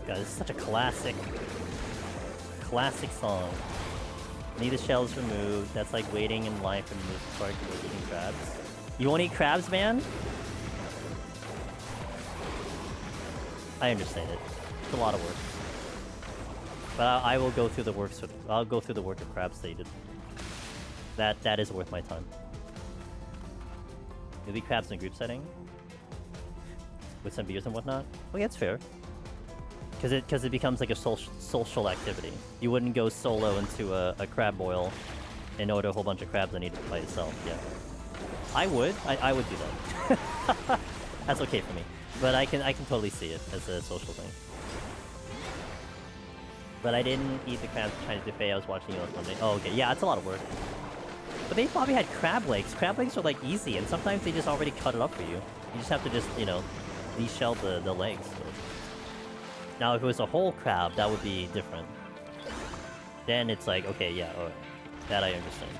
God, this is such a classic song. Need the shells removed. That's like waiting in line for the most part to eating crabs. You won't eat crabs, man? I understand it. It's a lot of work. But I will go through the work of crabs stated. That is worth my time. You'll eat crabs in a group setting? with some beers and whatnot. Well, yeah, it's fair. Because it becomes like a social activity. You wouldn't go solo into a crab boil and order a whole bunch of crabs and eat it by yourself. Yeah, I would. I would do that. That's okay for me. But I can totally see it as a social thing. But I didn't eat the crabs for Chinese buffet. I was watching you last Monday. Oh, okay. Yeah, it's a lot of work. But they probably had crab legs. Crab legs are like easy, and sometimes they just already cut it up for you. You just have to just, you know, deshell the legs. So. Now, if it was a whole crab, that would be different. Then it's like, okay, yeah, alright. That I understand.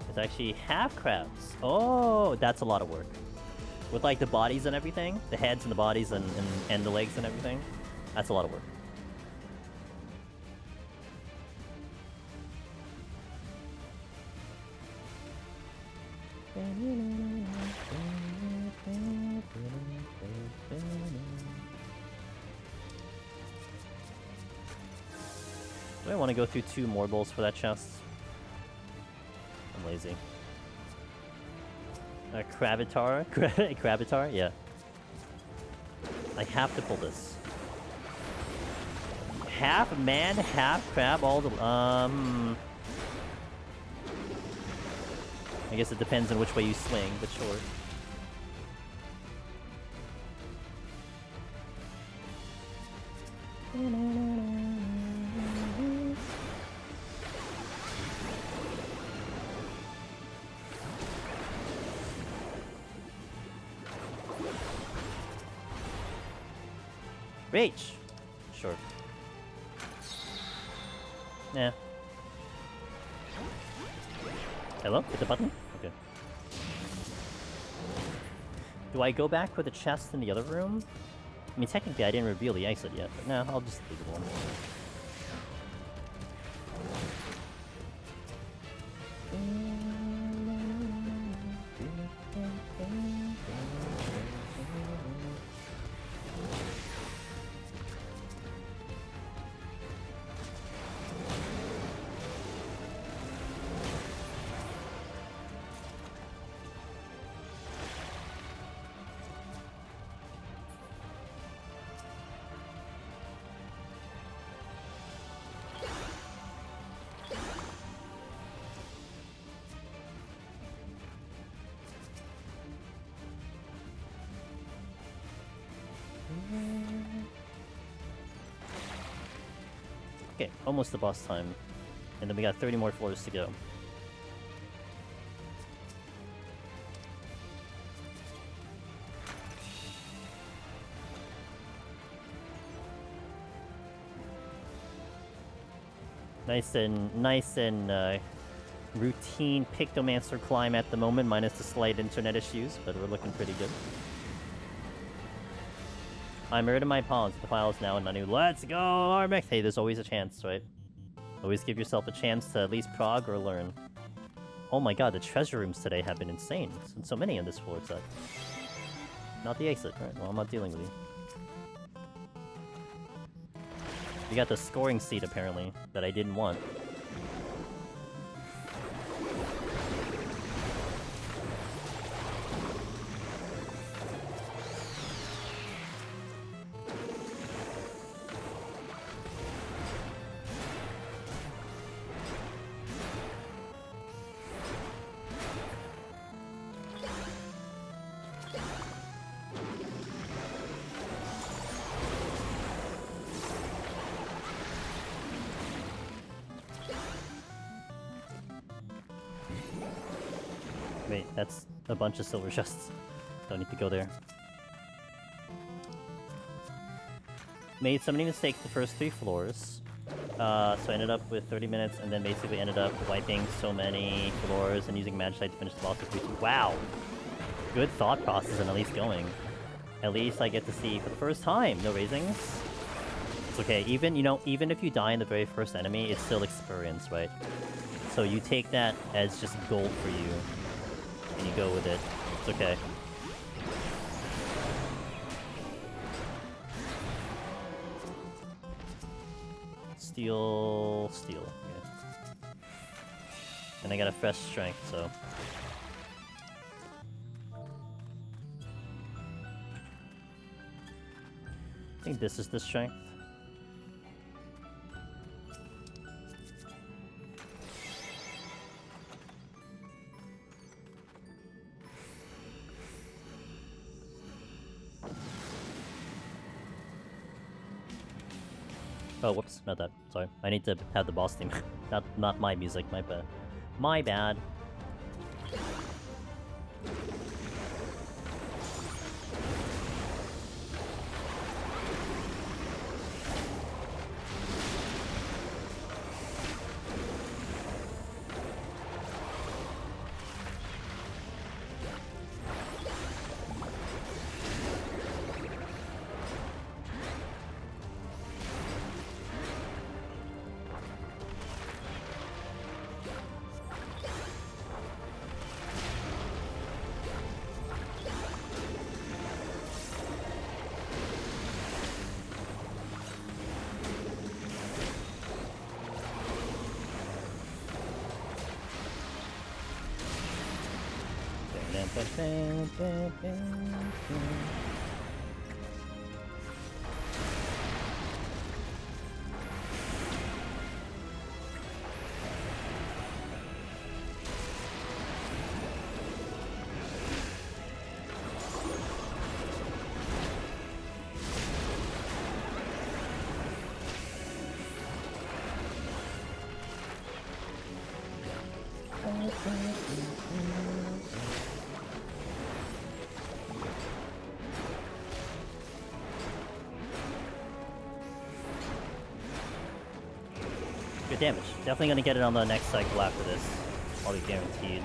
It's actually half crabs. Oh, that's a lot of work. With like the bodies and everything, the heads and the bodies and the legs and everything, that's a lot of work. Do I want to go through 2 more bowls for that chest? I'm lazy. Crabitar? Crabitar? Yeah. I have to pull this. Half man, half crab, all the... I guess it depends on which way you swing, but sure. Rage! Sure. Yeah. Hello? Hit the button? Okay. Do I go back for the chest in the other room? I mean, technically I didn't reveal the exit yet, but no, I'll just leave it alone. Okay, almost the boss time. And then we got 30 more floors to go. Nice and routine Pictomancer climb at the moment, minus the slight internet issues, but we're looking pretty good. I murdered my pawns. The file's now in menu. Let's go, Armix! Hey, there's always a chance, right? Always give yourself a chance to at least prog or learn. Oh my god, the treasure rooms today have been insane. There's so many on this floor set. Not the exit, right? Well, I'm not dealing with you. We got the scoring seat, apparently, that I didn't want. Wait, that's a bunch of silver chests. Don't need to go there. Made so many mistakes the first 3 floors. So I ended up with 30 minutes and then basically ended up wiping so many floors and using Magicite to finish the boss with 3. Wow! Good thought process and at least going. At least I get to see for the first time, no raisings. It's okay. Even, you know, even if you die in the very first enemy, it's still experience, right? So you take that as just gold for you, and you go with it. It's okay. Steel. Okay. And I got a fresh strength, so... I think this is the strength. Oh, whoops, not that. Sorry. I need to have the boss theme. not my music, my bad. My bad. Good damage. Definitely gonna get it on the next cycle after this. I'll be guaranteed.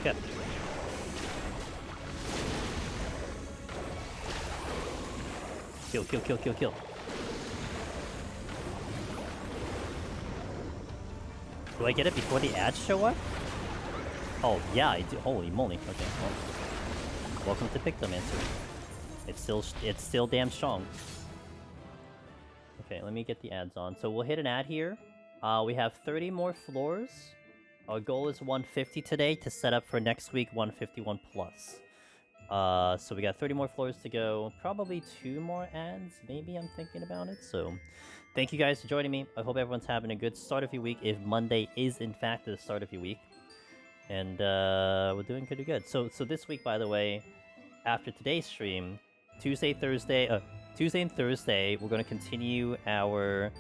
Okay. Kill. Do I get it before the ads show up? Oh, yeah, I do. Holy moly. Okay, well. Welcome to Pictomancer. It's still damn strong. Okay, let me get the ads on. So we'll hit an ad here. We have 30 more floors. Our goal is 150 today to set up for next week 151 plus. So we got 30 more floors to go. Probably 2 more ads, maybe I'm thinking about it. So thank you guys for joining me. I hope everyone's having a good start of your week, if Monday is in fact the start of your week. And we're doing pretty good. So this week, by the way, after today's stream, Tuesday and Thursday, we're going to continue our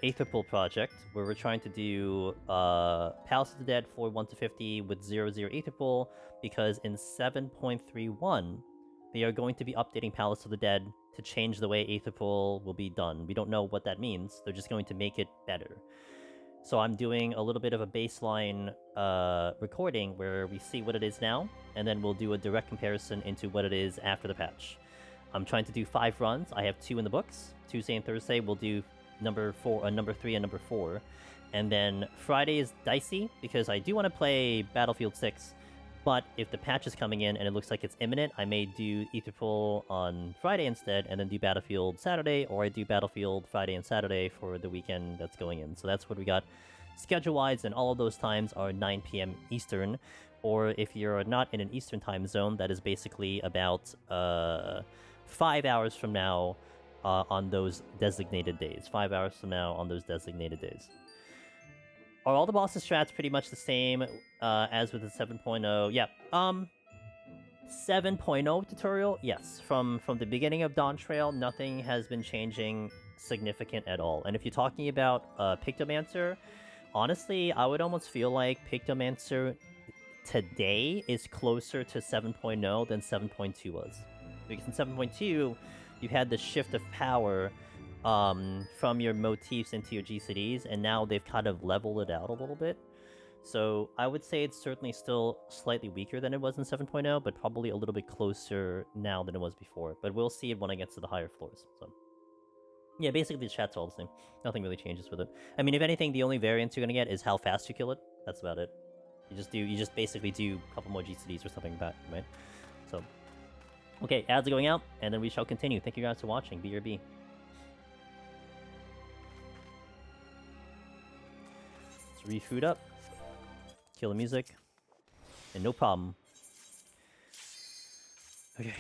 Aether Pool project, where we're trying to do Palace of the Dead for 1 to 50 with 00 Aether Pool, because in 7.31, they are going to be updating Palace of the Dead to change the way Aether Pool will be done. We don't know what that means. They're just going to make it better. So I'm doing a little bit of a baseline recording where we see what it is now, and then we'll do a direct comparison into what it is after the patch. I'm trying to do 5 runs. I have 2 in the books. Tuesday and Thursday we'll do number 3 and number 4. And then Friday is dicey, because I do want to play Battlefield 6, but if the patch is coming in and it looks like it's imminent, I may do Aether Pool on Friday instead, and then do Battlefield Saturday, or I do Battlefield Friday and Saturday for the weekend that's going in. So that's what we got schedule-wise, and all of those times are 9 p.m. Eastern, or if you're not in an Eastern time zone, that is basically about 5 hours from now on those designated days. 5 hours from now on those designated days. Are all the bosses strats pretty much the same as with the 7.0? Yeah. 7.0 tutorial, yes. From the beginning of Dawntrail, nothing has been changing significant at all. And if you're talking about Pictomancer, honestly, I would almost feel like Pictomancer today is closer to 7.0 than 7.2 was. Because in 7.2, you had the shift of power from your motifs into your GCDs, and now they've kind of leveled it out a little bit. So I would say it's certainly still slightly weaker than it was in 7.0, but probably a little bit closer now than it was before. But we'll see it when it gets to the higher floors. So yeah, basically the chat's all the same. Nothing really changes with it. I mean, if anything, the only variance you're gonna get is how fast you kill it. That's about it. You just basically do a couple more GCDs or something like that, right? So okay, ads are going out, and then we shall continue. Thank you guys for watching. BRB. Let's refood up. Kill the music. And no problem. Okay.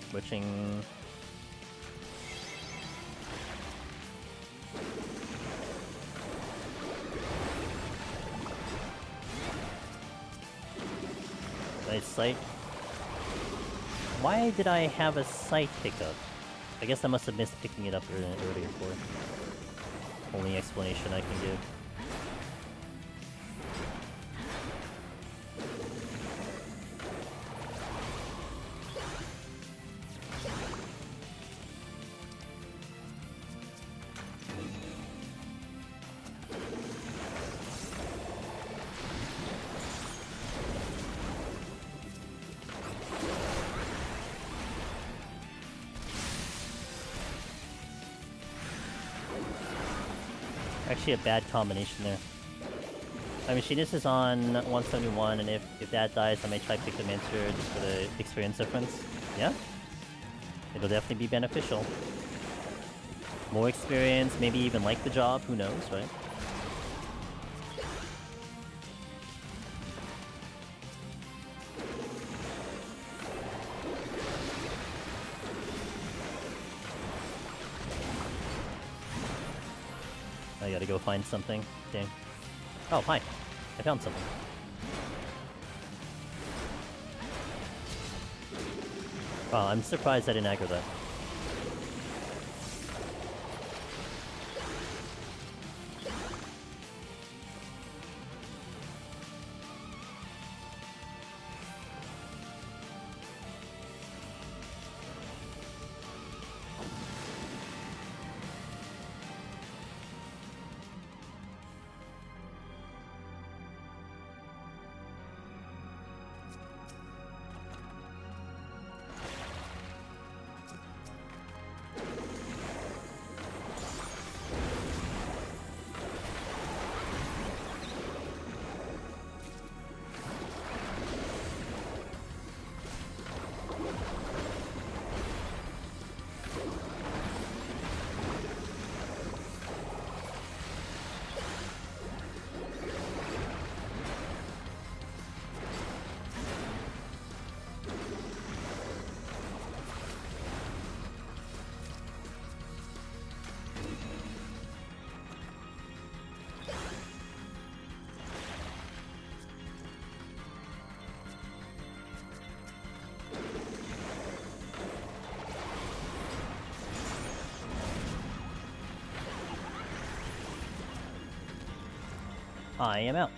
Switching. Nice sight. Why did I have a sight pickup? I guess I must have missed picking it up earlier for. Only explanation I can give. Actually a bad combination there. My machinist is on 171, and if that dies, I may try Pictomancer just for the experience difference. Yeah? It'll definitely be beneficial. More experience, maybe even like the job, who knows, right? I gotta go find something. Dang. Oh, hi. I found something. Wow, I'm surprised I didn't aggro that. I am out.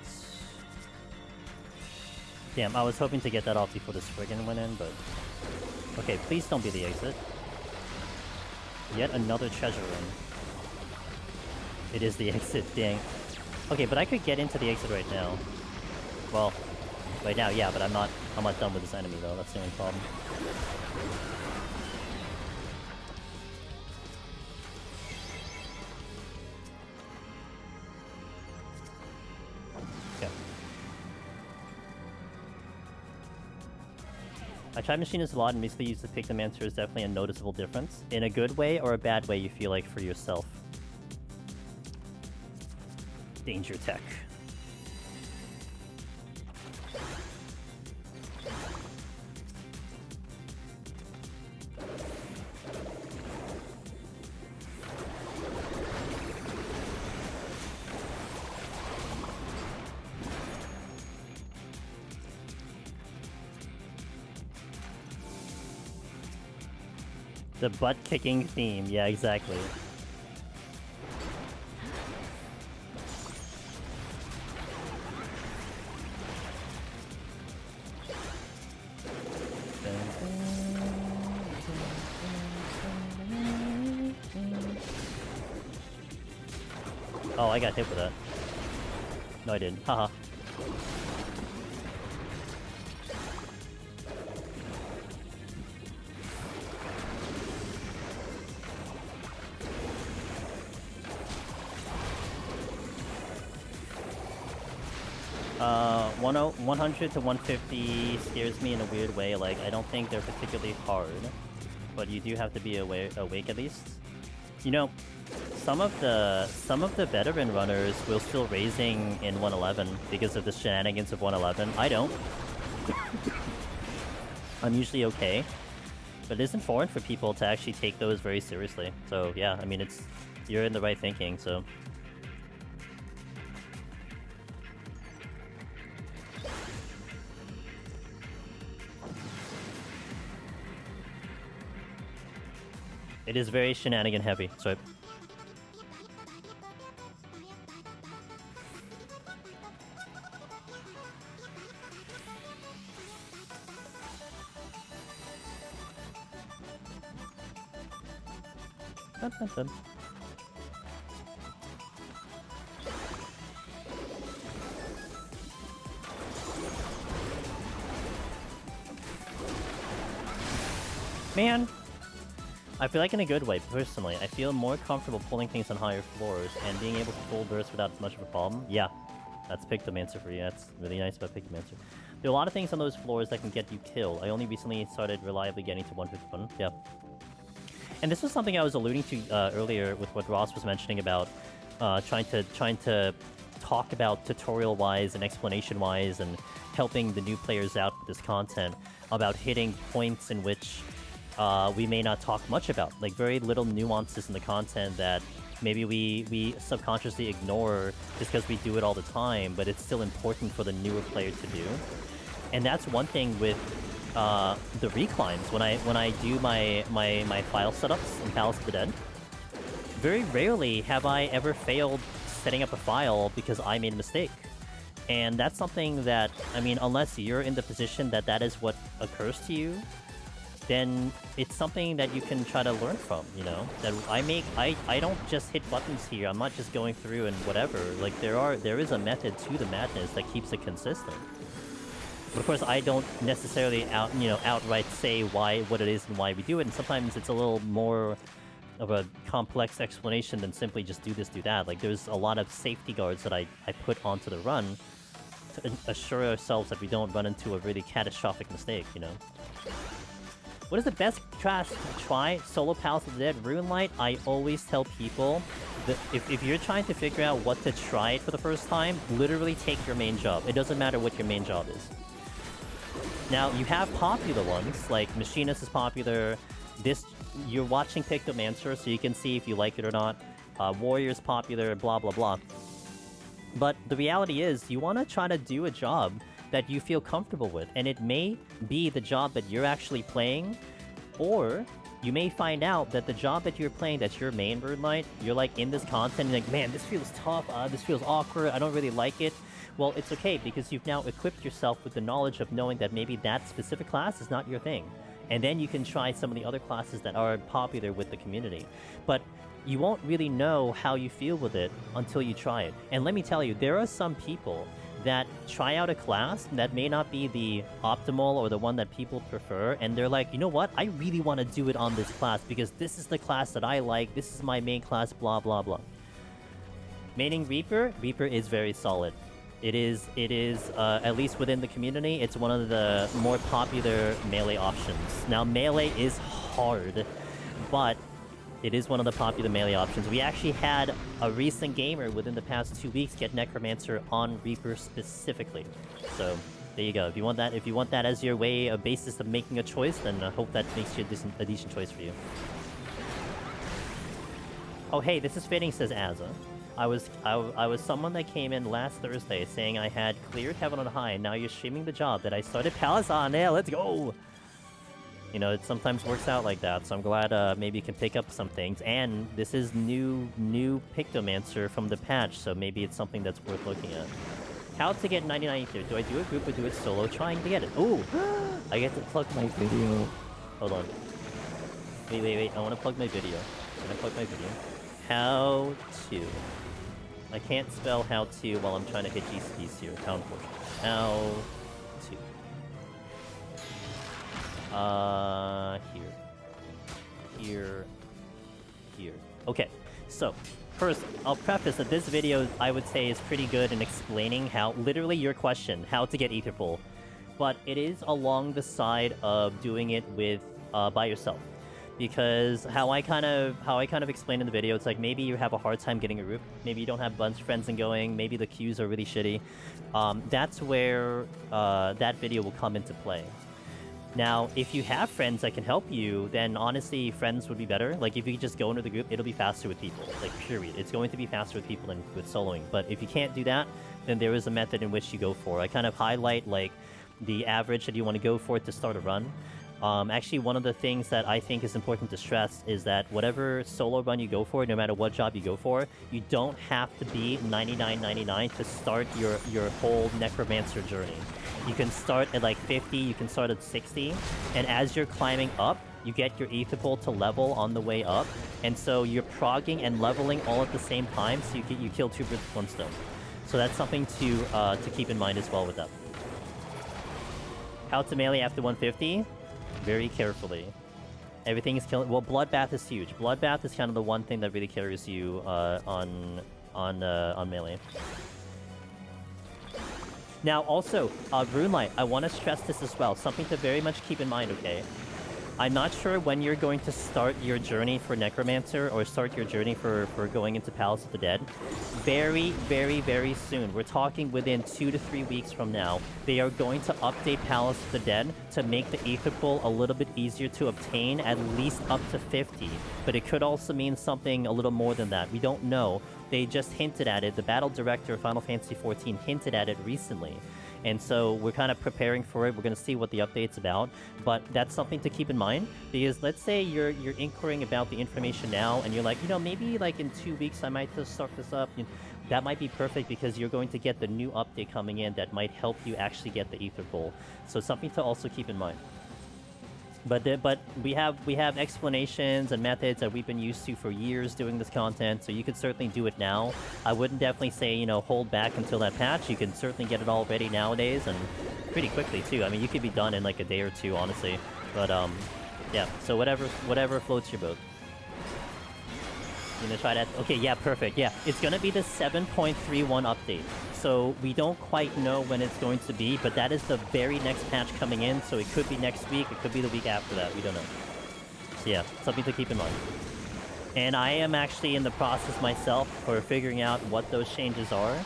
Damn, I was hoping to get that off before the Spriggan went in, but... Okay, please don't be the exit. Yet another treasure room. It is the exit, dang. Okay, but I could get into the exit right now. Well, right now, yeah, but I'm not done with this enemy, though. That's the only problem. I tried Machinist a lot, and basically use the Pictomancer is definitely a noticeable difference. In a good way or a bad way, you feel like for yourself. Danger tech. The butt-kicking theme, yeah, exactly. Oh, I got hit with that. No, I didn't. Haha. 100 to 150 scares me in a weird way. Like, I don't think they're particularly hard, but you do have to be awake at least. You know, some of the veteran runners will still raising in 111 because of the shenanigans of 111. I don't. I'm usually okay, but it isn't foreign for people to actually take those very seriously. So yeah, I mean, you're in the right thinking. So. It is very shenanigan heavy, so... Dun, dun, dun. Man! I feel like in a good way, personally. I feel more comfortable pulling things on higher floors and being able to pull bursts without much of a problem. Yeah, that's Pictomancer for you. That's really nice about Pictomancer. There are a lot of things on those floors that can get you killed. I only recently started reliably getting to 151. Yeah. And this was something I was alluding to earlier with what Ross was mentioning about trying to talk about tutorial-wise and explanation-wise and helping the new players out with this content about hitting points in which we may not talk much about, like very little nuances in the content that maybe we subconsciously ignore just because we do it all the time, but it's still important for the newer player to do. And that's one thing with the reclines. When I do my file setups in Palace of the Dead, very rarely have I ever failed setting up a file because I made a mistake. And that's something that, I mean, unless you're in the position that is what occurs to you, then it's something that you can try to learn from, you know? That I don't just hit buttons here, I'm not just going through and whatever. Like, there is a method to the madness that keeps it consistent. But of course, I don't necessarily outright say what it is and why we do it, and sometimes it's a little more of a complex explanation than simply just do this, do that. Like, there's a lot of safety guards that I put onto the run to assure ourselves that we don't run into a really catastrophic mistake, you know? What is the best class to try? Solo Palace of the Dead, Runelight? I always tell people that if you're trying to figure out what to try it for the first time, literally take your main job. It doesn't matter what your main job is. Now, you have popular ones, like Machinist is popular. You're watching Pictomancer, so you can see if you like it or not. Warrior's popular, blah, blah, blah. But the reality is, you want to try to do a job that you feel comfortable with, and it may be the job that you're actually playing, or you may find out that the job that you're playing, that's your main Runelight, you're like in this content, and like, man, this feels tough, this feels awkward, I don't really like it. Well, it's okay, because you've now equipped yourself with the knowledge of knowing that maybe that specific class is not your thing. And then you can try some of the other classes that are popular with the community. But you won't really know how you feel with it until you try it. And let me tell you, there are some people that try out a class that may not be the optimal or the one that people prefer, and they're like, you know what, I really want to do it on this class because this is the class that I like, this is my main class, blah blah blah. Maining Reaper? Reaper is very solid. It is at least within the community, it's one of the more popular melee options. Now, melee is hard, but it is one of the popular melee options. We actually had a recent gamer within the past 2 weeks get Necromancer on Reaper specifically. So there you go. If you want that as your way, a basis of making a choice, then I hope that makes you a decent choice for you. Oh hey, this is fitting, says Azza. I was someone that came in last Thursday saying I had cleared Heaven on High, and now you're streaming the job that I started Palace on. Yeah, let's go. You know, it sometimes works out like that, so I'm glad maybe you can pick up some things. And this is new Pictomancer from the patch, so maybe it's something that's worth looking at. How to get 99 ether? Do I do a group or do it solo? Trying to get it. Ooh! I get to plug my video. Hold on. Wait. I want to plug my video. Can I plug my video? How to. I can't spell how to while I'm trying to hit GCPs here. How unfortunate. How to. Here. Okay, so first, I'll preface that this video, I would say, is pretty good in explaining how, literally your question, how to get ether pool. But it is along the side of doing it with, by yourself. Because how I kind of explained in the video, it's like maybe you have a hard time getting a group, maybe you don't have a bunch of friends and going, maybe the queues are really shitty. That's where that video will come into play. Now, if you have friends that can help you, then honestly, friends would be better. Like, if you just go into the group, it'll be faster with people. Like, period. It's going to be faster with people than with soloing. But if you can't do that, then there is a method in which you go for. I kind of highlight, like, the average that you want to go for to start a run. Actually, one of the things that I think is important to stress is that whatever solo run you go for, no matter what job you go for, you don't have to be 99.99 to start your whole Necromancer journey. You can start at like 50, you can start at 60, and as you're climbing up, you get your ether pool to level on the way up, and so you're progging and leveling all at the same time, so you kill two birds with one stone. So that's something to keep in mind as well with that. How to melee after 150? Very carefully. Everything is killing. Well, Bloodbath is huge. Bloodbath is kind of the one thing that really carries you on melee. Now, also, Runelight, I want to stress this as well. Something to very much keep in mind, okay? I'm not sure when you're going to start your journey for Necromancer or start your journey for going into Palace of the Dead. Very, very, very soon. We're talking within 2 to 3 weeks from now. They are going to update Palace of the Dead to make the ether pool a little bit easier to obtain, at least up to 50. But it could also mean something a little more than that. We don't know. They just hinted at it. The battle director of Final Fantasy XIV hinted at it recently. And so we're kind of preparing for it. We're going to see what the update's about. But that's something to keep in mind. Because let's say you're inquiring about the information now, and you're like, you know, maybe like in 2 weeks I might just start this up. You know, that might be perfect because you're going to get the new update coming in that might help you actually get the ether pool. So something to also keep in mind. But we have explanations and methods that we've been used to for years doing this content, so you could certainly do it now. I wouldn't definitely say, you know, hold back until that patch. You can certainly get it all ready nowadays, and pretty quickly too. I mean, you could be done in like a day or two, honestly. But yeah. So whatever floats your boat. You gonna try that? Okay, yeah, perfect. Yeah, it's gonna be the 7.31 update. So we don't quite know when it's going to be, but that is the very next patch coming in, so it could be next week, it could be the week after that, we don't know. So yeah, something to keep in mind. And I am actually in the process myself for figuring out what those changes are.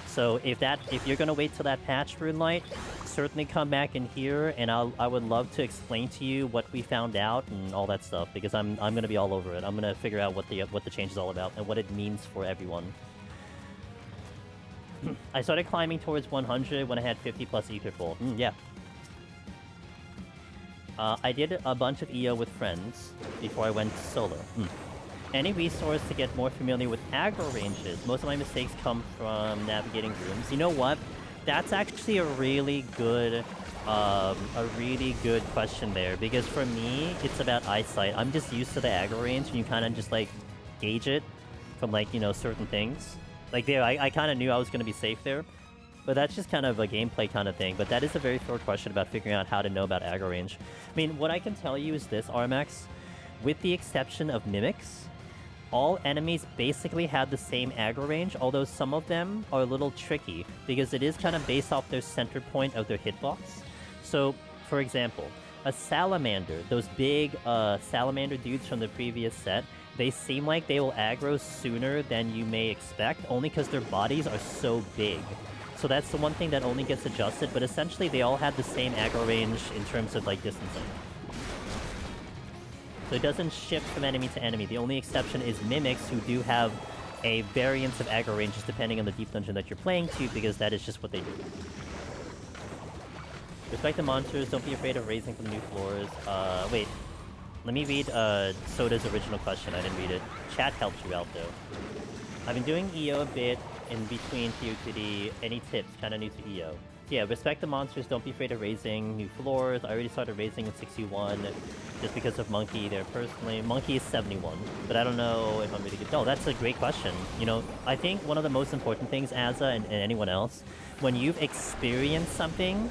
So if you're gonna wait till that patch, Runelight, certainly come back in here, and I would love to explain to you what we found out and all that stuff, because I'm gonna be all over it. I'm gonna figure out what the change is all about and what it means for everyone. I started climbing towards 100 when I had 50 plus ether pool. Yeah. I did a bunch of EO with friends before I went solo. Any resource to get more familiar with aggro ranges? Most of my mistakes come from navigating rooms. You know what? That's actually a really good question there, because for me, it's about eyesight. I'm just used to the aggro range, and you kind of just like gauge it from like, you know, certain things. Like there, I kind of knew I was going to be safe there, but that's just kind of a gameplay kind of thing. But that is a very fair question about figuring out how to know about aggro range. I mean, what I can tell you is this, RMX, with the exception of mimics, all enemies basically have the same aggro range, although some of them are a little tricky, because it is kind of based off their center point of their hitbox. So, for example, a salamander, those big salamander dudes from the previous set, they seem like they will aggro sooner than you may expect, only because their bodies are so big. So that's the one thing that only gets adjusted, but essentially they all have the same aggro range in terms of like distancing. So it doesn't shift from enemy to enemy. The only exception is mimics, who do have a variance of aggro ranges depending on the deep dungeon that you're playing to, because that is just what they do. Respect the monsters, don't be afraid of raising from the new floors. Wait. Let me read Soda's original question. I didn't read it. Chat helped you out though. I've been doing EO a bit in between PoTD. Any tips? Kinda new to EO. Yeah, respect the monsters, don't be afraid of raising new floors. I already started raising in 61 just because of Monkey there personally. Monkey is 71, but I don't know if I'm really good. Oh, that's a great question. You know, I think one of the most important things, Azza and anyone else, when you've experienced something,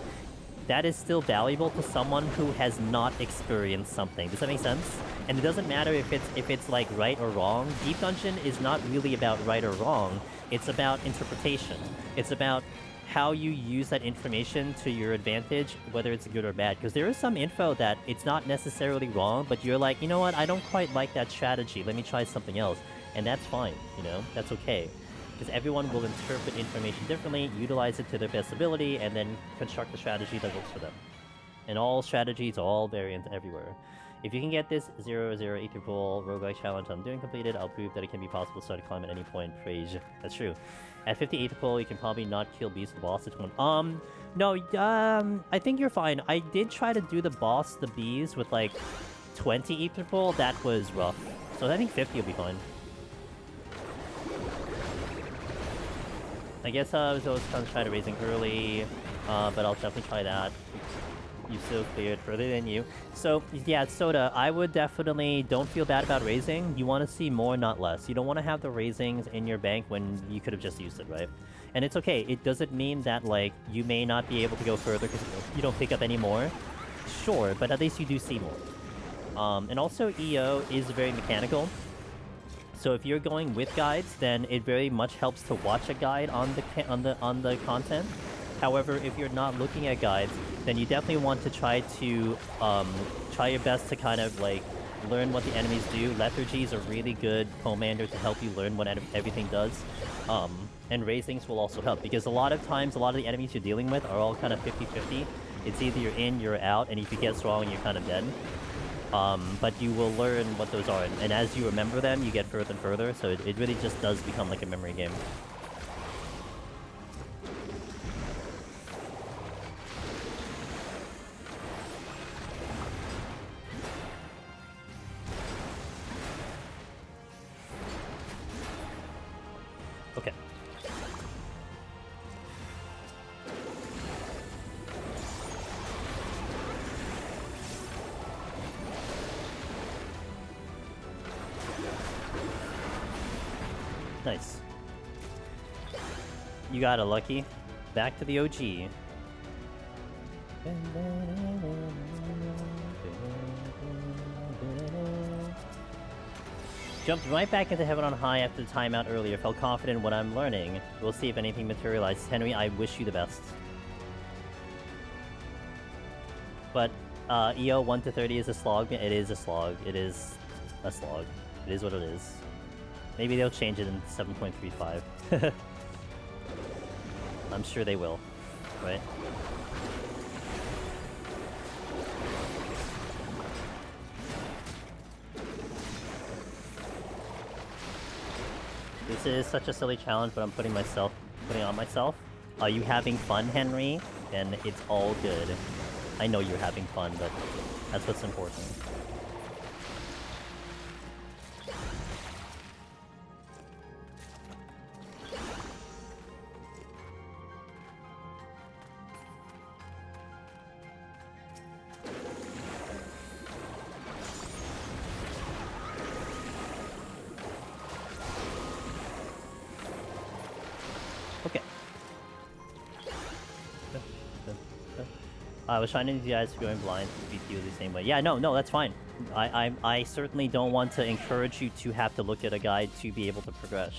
that is still valuable to someone who has not experienced something. Does that make sense? And it doesn't matter if it's like right or wrong. Deep Dungeon is not really about right or wrong. It's about interpretation. It's about how you use that information to your advantage, whether it's good or bad. Because there is some info that it's not necessarily wrong, but you're like, you know what, I don't quite like that strategy. Let me try something else. And that's fine, you know? That's okay. Because everyone will interpret information differently, utilize it to their best ability, and then construct a strategy that works for them. And all strategies, all variants everywhere. If you can get this 0-0 Aetherpool roguelike challenge I'm doing completed, I'll prove that it can be possible to start a climb at any point. Praise. That's true. At 50 Aetherpool, you can probably not kill Beast the boss at 1. No, I think you're fine. I did try to do the boss, the bees, with like 20 Aetherpool. That was rough. So I think 50 will be fine. I guess I was always trying to try to raising early, but I'll definitely try that. You still cleared further than you. So, yeah, Soda, I would definitely don't feel bad about raising. You want to see more, not less. You don't want to have the raisings in your bank when you could have just used it, right? And it's okay. It doesn't mean that, like, you may not be able to go further because you don't pick up any more. Sure, but at least you do see more. And also, EO is very mechanical. So if you're going with guides, then it very much helps to watch a guide on the content. However, if you're not looking at guides, then you definitely want to try your best to kind of like learn what the enemies do. Lethargy is a really good commander to help you learn what everything does. And raisings will also help, because a lot of times, a lot of the enemies you're dealing with are all kind of 50-50. It's either you're in, you're out, and if you get strong, you're kind of dead. But you will learn what those are, and as you remember them, you get further and further, so it really just does become like a memory game. Okay. Nice. You got a lucky. Back to the OG. Jumped right back into Heaven on High after the timeout earlier. Felt confident in what I'm learning. We'll see if anything materializes. Henry, I wish you the best. But EO 1 to 30 is a slog. It is a slog. It is a slog. It is what it is. Maybe they'll change it in 7.35. I'm sure they will, right? This is such a silly challenge, but I'm putting on myself. Are you having fun, Henry? Then it's all good. I know you're having fun, but that's what's important. I was trying to do you guys going blind to beat you the same way. Yeah, no, that's fine. I certainly don't want to encourage you to have to look at a guide to be able to progress.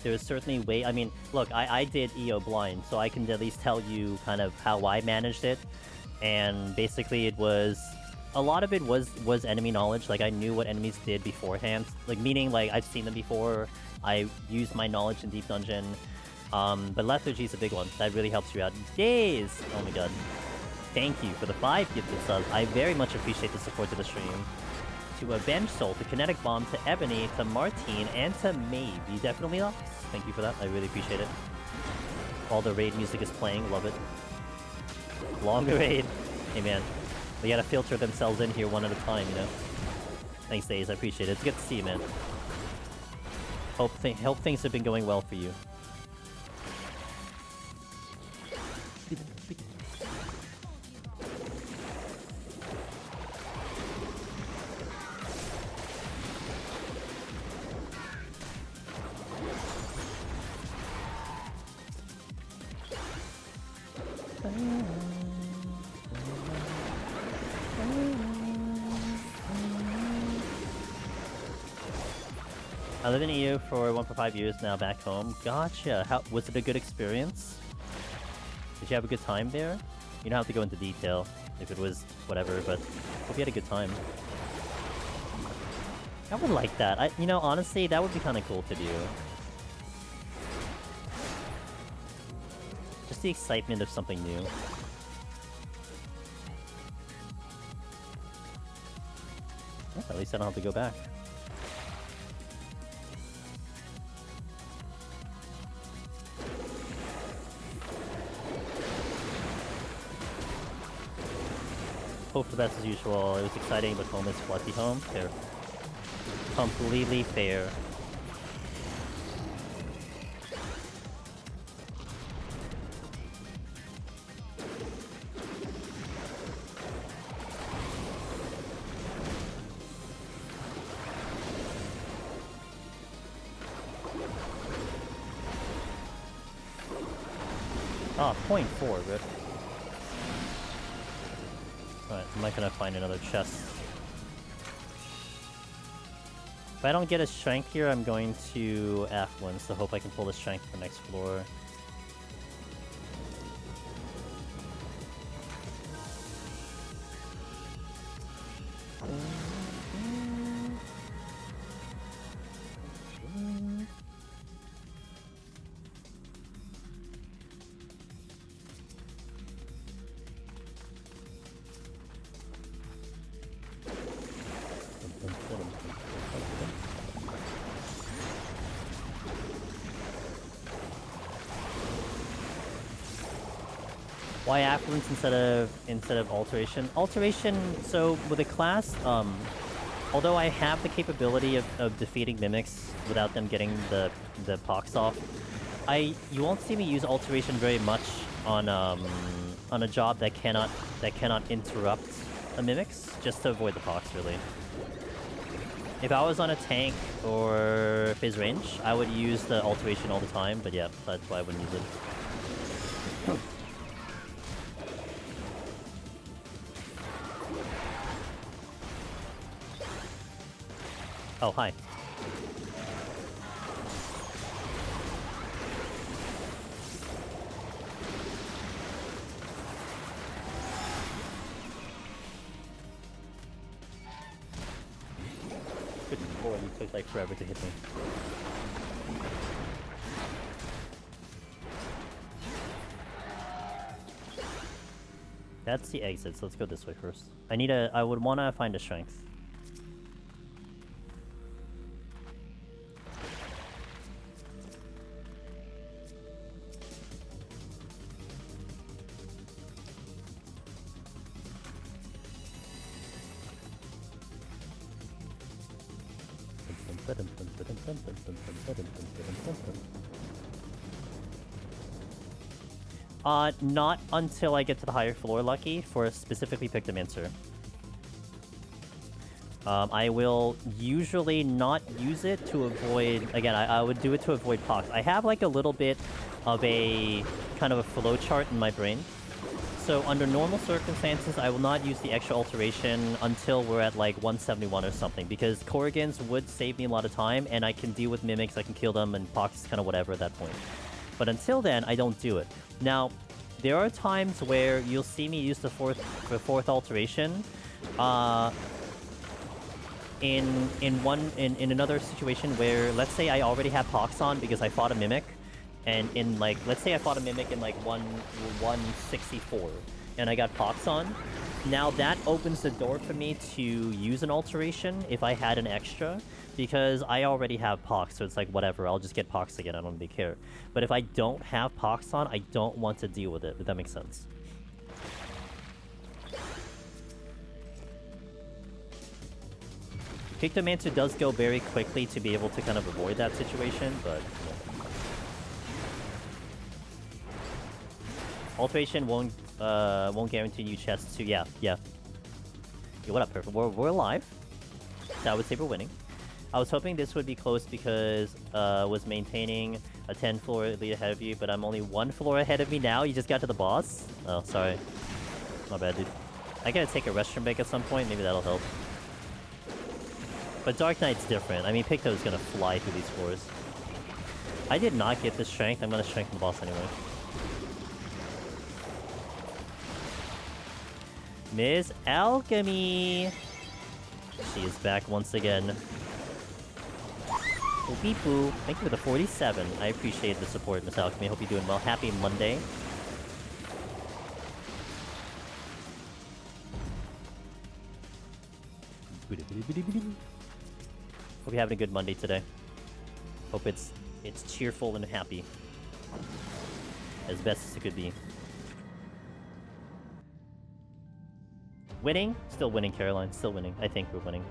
There is certainly way. I mean, look, I did EO blind, so I can at least tell you kind of how I managed it. And basically, it was a lot of it was enemy knowledge. Like I knew what enemies did beforehand. Like meaning like I've seen them before. I used my knowledge in Deep Dungeon. But Lethargy is a big one. That really helps you out. Days. Oh my god. Thank you for the 5 gifted subs. I very much appreciate the support to the stream. To Avenge Soul, to Kinetic Bomb, to Ebony, to Martine, and to Maeve. You definitely lost. Thank you for that. I really appreciate it. All the raid music is playing. Love it. Longer raid. Hey man, we gotta filter themselves in here one at a time, you know? Thanks, Days, I appreciate it. It's good to see you, man. Hope things have been going well for you. I live in EU for 1.5 years now back home. Gotcha. How was it a good experience? Did you have a good time there? You don't have to go into detail if it was whatever, but hope you had a good time. I would like that. You know, honestly, that would be kind of cool to do. Just the excitement of something new. Well, at least I don't have to go back. Hope for the best as usual. It was exciting, but home is fluffy home. Fair. Completely fair. Ah, 0.4, Rip. Alright, I'm not gonna find another chest. If I don't get a strength here, I'm going to F1, so hope I can pull the strength for next floor. Why affluence instead of alteration? Alteration, so with a class, although I have the capability of defeating mimics without them getting the pox off, you won't see me use alteration very much on a job that cannot interrupt the mimics, just to avoid the pox really. If I was on a tank or phase range, I would use the alteration all the time, but yeah, that's why I wouldn't use it. Oh, hi. Good lord, you took like forever to hit me. That's the exit, so let's go this way first. I would wanna find a strength. Not until I get to the higher floor, Lucky, for specifically Pictomancer. I will usually not use it to avoid... Again, I would do it to avoid pox. I have like a little bit of a kind of a flow chart in my brain. So under normal circumstances, I will not use the extra alteration until we're at like 171 or something, because Corrigans would save me a lot of time, and I can deal with mimics, I can kill them, and pox is kind of whatever at that point. But until then, I don't do it. Now, there are times where you'll see me use the fourth alteration. In another situation where, let's say I already have pox on because I fought a mimic, and in like, let's say I fought a mimic in like 164, and I got pox on. Now that opens the door for me to use an alteration if I had an extra, because I already have pox, so it's like whatever, I'll just get pox again, I don't really care. But if I don't have pox on, I don't want to deal with it, if that makes sense. Pictomancer does go very quickly to be able to kind of avoid that situation, but... Alteration won't guarantee you chests too. Yeah. Yeah, what up, Perfect? We're alive. So I would say we're winning. I was hoping this would be close because was maintaining a 10 floor lead ahead of you, but I'm only 1 floor ahead of me now. You just got to the boss? Oh, sorry. My bad, dude. I gotta take a restroom break at some point. Maybe that'll help. But Dark Knight's different. I mean, Picto's gonna fly through these floors. I did not get the strength. I'm gonna strengthen the boss anyway. Miss Alchemy! She is back once again. Oh, beep boo. Thank you for the 47. I appreciate the support, Miss Alchemy. Hope you're doing well. Happy Monday. Hope you're having a good Monday today. Hope it's cheerful and happy. As best as it could be. Winning? Still winning, Caroline. Still winning. I think we're winning.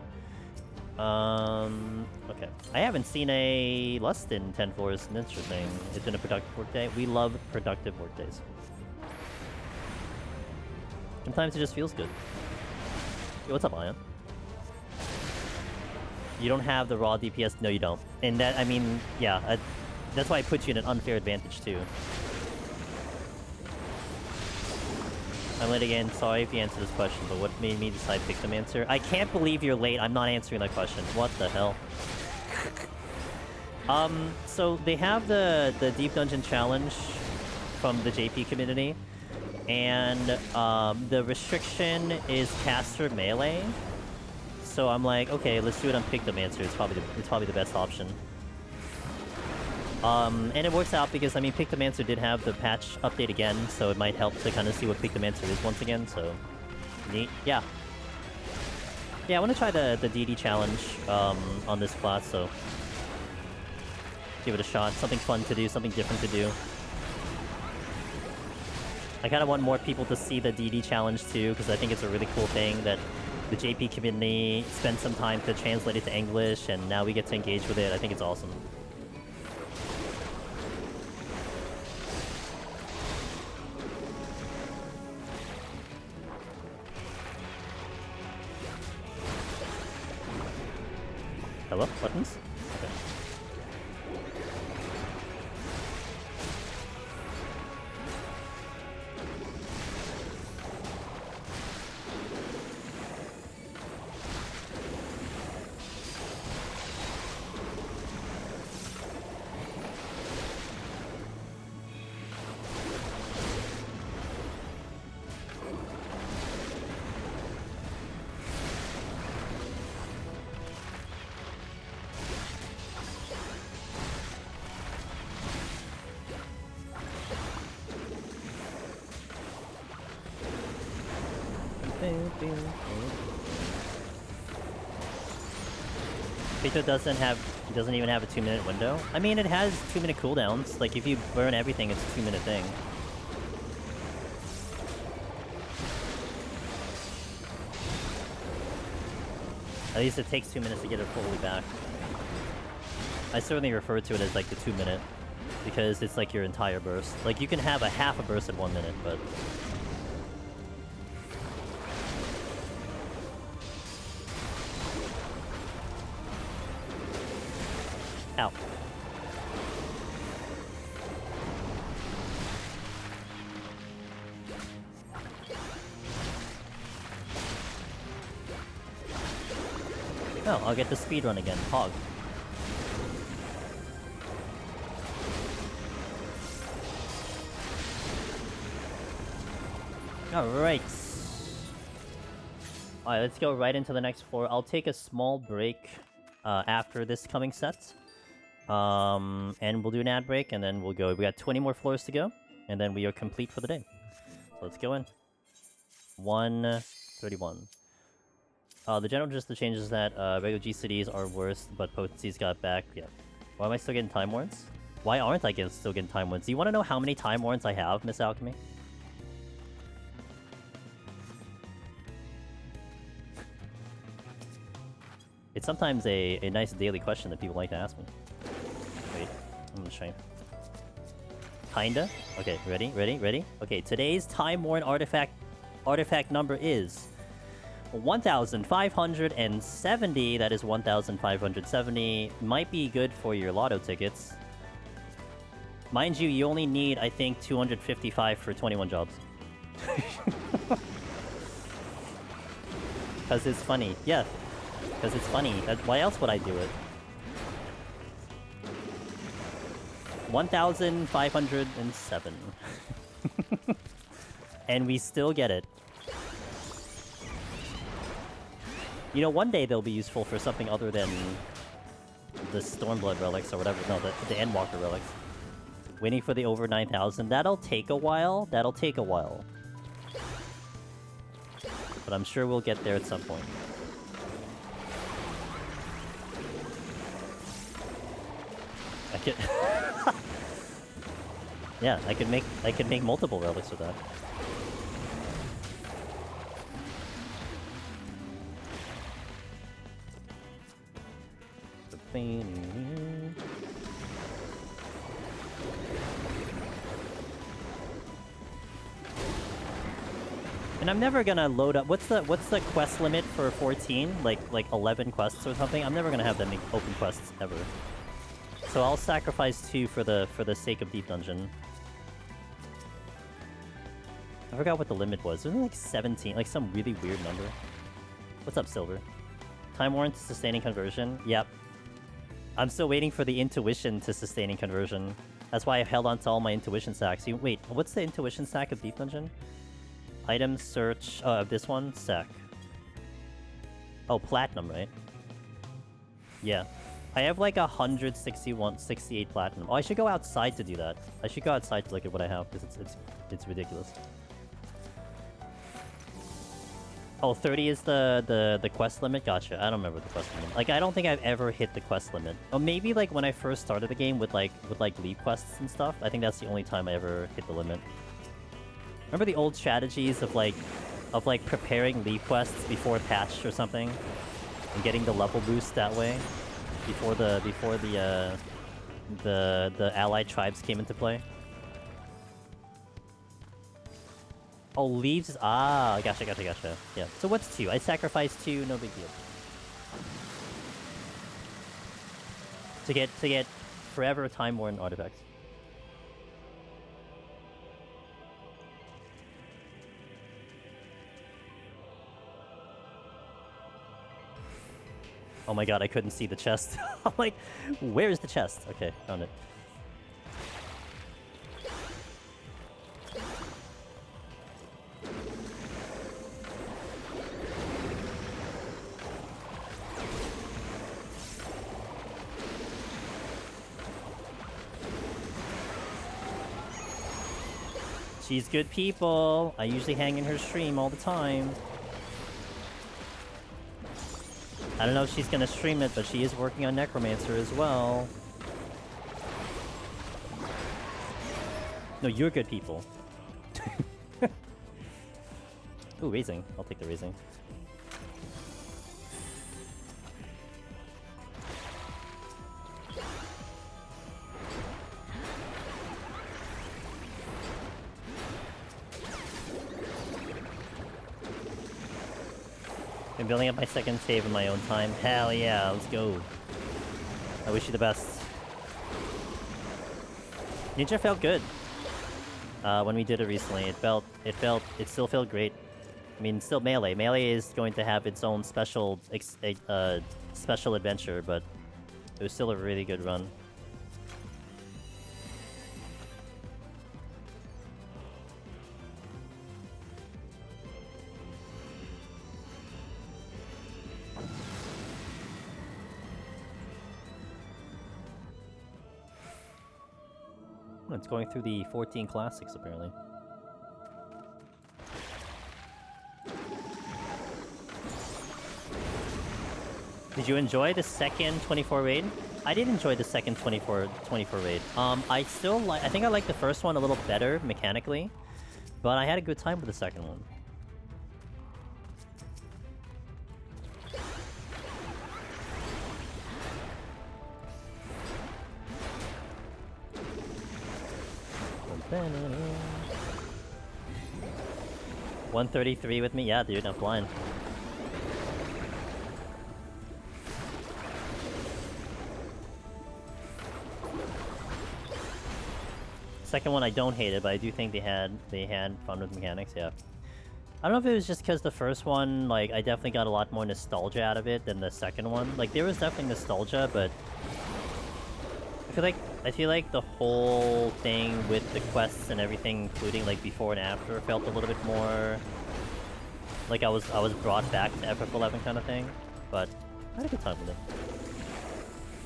Okay. I haven't seen a less than 10 floors. An interesting. It's been a productive workday. We love productive workdays. Sometimes it just feels good. Yo, what's up, Ion? You don't have the raw DPS? No, you don't. And that, I mean, yeah, that's why I put you in an unfair advantage, too. I'm late again. Sorry if you answered this question, but what made me decide Pictomancer? I can't believe you're late. I'm not answering that question. What the hell? So they have the Deep Dungeon Challenge from the JP community, and the restriction is caster melee. So I'm like, okay, let's do it on Pictomancer. It's probably the best option. And it works out because, I mean, Pictomancer did have the patch update again, so it might help to kind of see what Pictomancer is once again, so... Neat. Yeah. Yeah, I want to try the DD challenge on this class, so... Give it a shot. Something fun to do, something different to do. I kind of want more people to see the DD challenge, too, because I think it's a really cool thing that the JP community spent some time to translate it to English, and now we get to engage with it. I think it's awesome. Hello? Buttons? Okay. Picto doesn't even have a 2-minute window. I mean, it has 2-minute cooldowns. Like, if you burn everything, it's a 2-minute thing. At least it takes 2 minutes to get it fully back. I certainly refer to it as, like, the 2-minute. Because it's, like, your entire burst. Like, you can have a half a burst in 1 minute, but... Ow. Oh, I'll get the speed run again. Hog. Alright. Alright, let's go right into the next floor. I'll take a small break after this coming set. And we'll do an ad break, and then we'll go. We got 20 more floors to go, and then we are complete for the day. So let's go in. 131. The general gist of the change is that regular GCDs are worse, but potencies got back. Yeah. Why am I still getting Time Warrants? Why aren't I still getting Time Warrants? Do you want to know how many Time Warrants I have, Miss Alchemy? It's sometimes a nice daily question that people like to ask me. Wait, I'm gonna try. Kinda? Okay, ready? Okay, today's time-worn artifact number is 1,570. That is 1,570. Might be good for your lotto tickets. Mind you, you only need, I think, 255 for 21 jobs. Because it's funny. Yeah. Because it's funny. Why else would I do it? 1,507. And we still get it. You know, one day they'll be useful for something other than the Stormblood relics or whatever. No, the Endwalker relics. Waiting for the over 9,000. That'll take a while. But I'm sure we'll get there at some point. I could... yeah, I could make multiple relics with that. And I'm never gonna load up. What's the quest limit for 14? Like 11 quests or something? I'm never gonna have that many open quests ever. So I'll sacrifice 2 for the sake of Deep Dungeon. I forgot what the limit was. Wasn't it like 17? Like some really weird number. What's up, Silver? Time warrant to sustaining conversion? Yep. I'm still waiting for the intuition to sustaining conversion. That's why I've held on to all my intuition stacks. Wait, what's the intuition stack of Deep Dungeon? Item search... this one? Stack. Oh, platinum, right? Yeah. I have like 168 platinum. Oh, I should go outside to do that. I should go outside to look at what I have, because it's ridiculous. Oh, 30 is the quest limit? Gotcha. I don't remember the quest limit. Like, I don't think I've ever hit the quest limit. Or maybe, like, when I first started the game with league quests and stuff. I think that's the only time I ever hit the limit. Remember the old strategies of preparing league quests before patch or something? And getting the level boost that way? Before the allied tribes came into play? Oh, leaves. Ah, gotcha. Yeah. So what's 2? I sacrificed 2, no big deal. To get forever time-worn artifacts. Oh my god, I couldn't see the chest. I'm like, where's the chest? Okay, found it. She's good people. I usually hang in her stream all the time. I don't know if she's gonna stream it, but she is working on Necromancer as well. No, you're good people. Ooh, raising. I'll take the raising. I'm building up my second save in my own time. Hell yeah, let's go. I wish you the best. Ninja felt good. When we did it recently, it still felt great. I mean, still melee. Melee is going to have its own special adventure, but it was still a really good run. It's going through the 14 classics, apparently. Did you enjoy the second 24 raid? I did enjoy the second 24 raid. I think I like the first one a little better mechanically, but I had a good time with the second one. 133 with me? Yeah, dude, I'm blind. Second one I don't hate it, but I do think they had fun with mechanics, yeah. I don't know if it was just because the first one, like, I definitely got a lot more nostalgia out of it than the second one. Like, there was definitely nostalgia, but I feel like the whole thing with the quests and everything, including like before and after, felt a little bit more like I was brought back to FF11 kind of thing. But I had a good time with it.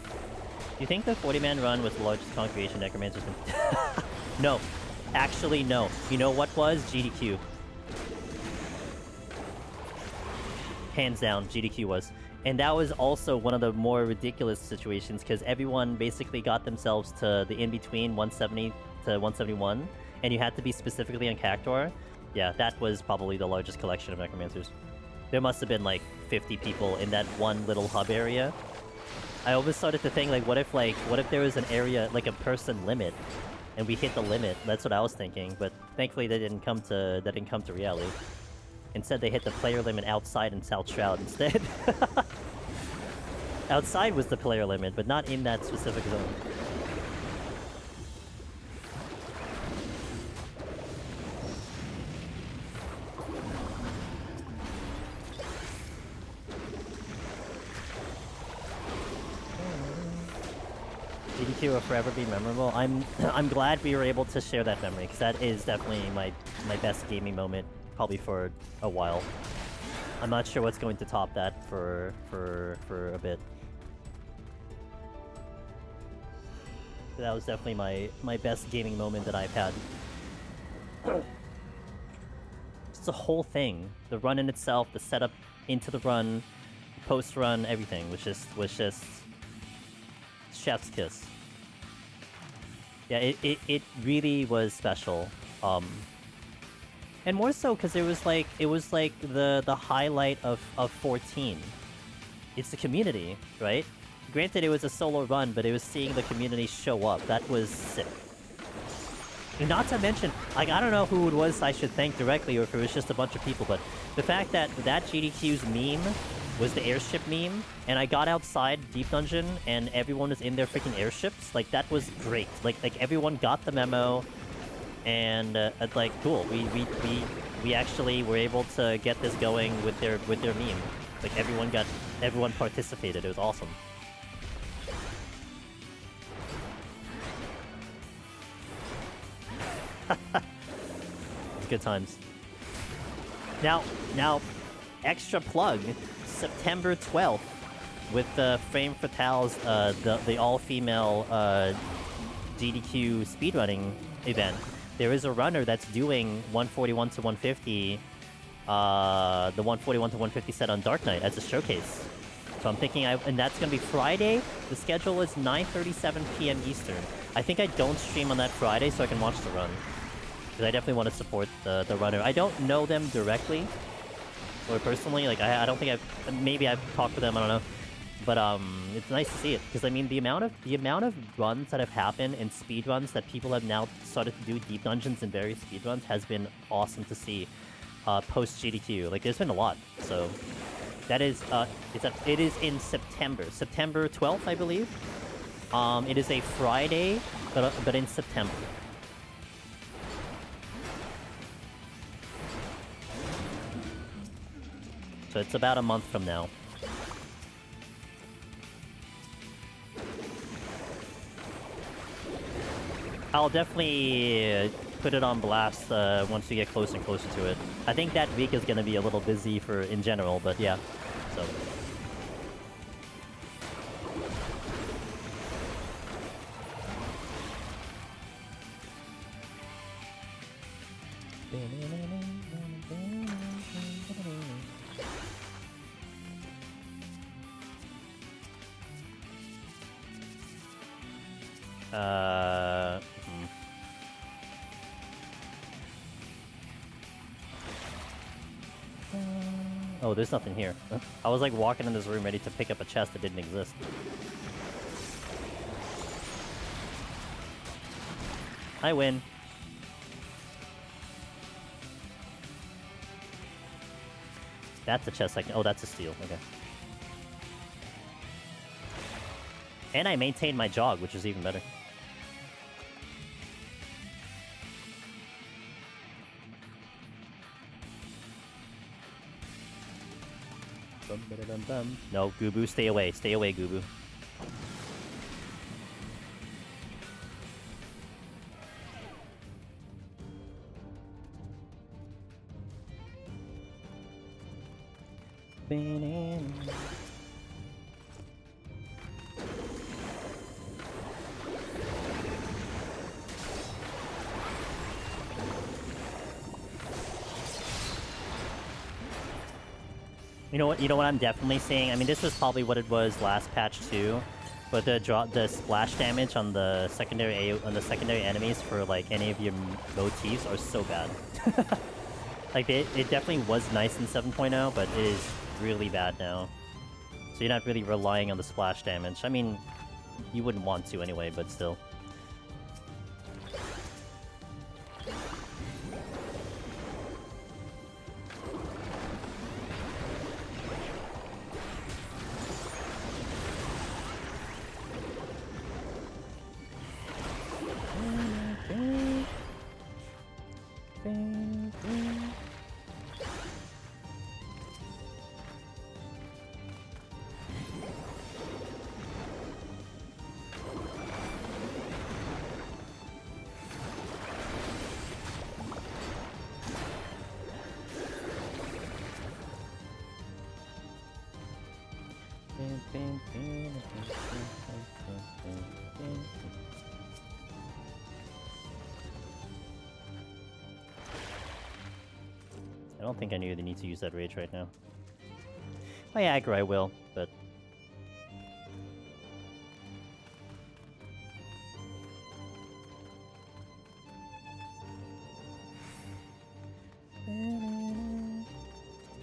Do you think the 40-man run was the largest congregation necromancers? No, actually no. You know what was? GDQ. Hands down, GDQ was. And that was also one of the more ridiculous situations, because everyone basically got themselves to the in-between 170 to 171, and you had to be specifically on Cactuar. Yeah, that was probably the largest collection of necromancers. There must have been like 50 people in that one little hub area. I always started to think, like, what if there was an area, like a person limit, and we hit the limit? That's what I was thinking, but thankfully that didn't come to reality. Instead, they hit the player limit outside in South Shroud instead. Outside was the player limit, but not in that specific zone. GDQ will forever be memorable. I'm glad we were able to share that memory, because that is definitely my best gaming moment. Probably for a while. I'm not sure what's going to top that for a bit. But that was definitely my best gaming moment that I've had. Just the whole thing, the run in itself, the setup into the run, post run, everything was just chef's kiss. Yeah, it really was special. And more so because it was like the highlight of 14. It's the community, right? Granted, it was a solo run, but it was seeing the community show up. That was sick. And not to mention, like, I don't know who it was I should thank directly, or if it was just a bunch of people, but the fact that GDQ's meme was the airship meme, and I got outside Deep Dungeon, and everyone was in their freaking airships, like, that was great. Like everyone got the memo. And like, cool. We actually were able to get this going with their meme. Like, everyone participated. It was awesome. Good times. Now, extra plug. September 12th, with the Frame Fatale's the all-female GDQ speedrunning event. There is a runner that's doing 141 to 150, the 141 to 150 set on Dark Knight as a showcase. So I'm thinking, and that's gonna be Friday. The schedule is 9:37 p.m. Eastern. I think I don't stream on that Friday so I can watch the run, because I definitely want to support the runner. I don't know them directly or personally. Like, I don't think maybe I've talked to them. I don't know. But it's nice to see it, because I mean the amount of runs that have happened and speed runs that people have now started to do deep dungeons and various speed runs has been awesome to see. Post GDQ, like, there's been a lot. So that is it is in September 12th, I believe. It is a Friday, but in September. So it's about a month from now. I'll definitely put it on blast once we get closer and closer to it. I think that week is going to be a little busy in general, but yeah. So. Oh, there's nothing here. I was like walking in this room ready to pick up a chest that didn't exist. I win. That's a chest I can... Oh, that's a steal. Okay. And I maintained my jog, which is even better. No, Gubu, stay away. Stay away, Gubu. You know what I'm definitely seeing? I mean, this was probably what it was last patch too, but the splash damage on the secondary enemies for like any of your motifs are so bad. Like it definitely was nice in 7.0, but it is really bad now. So you're not really relying on the splash damage. I mean, you wouldn't want to anyway, but still. I don't think I knew the need to use that rage right now. Oh yeah, aggro I will, but...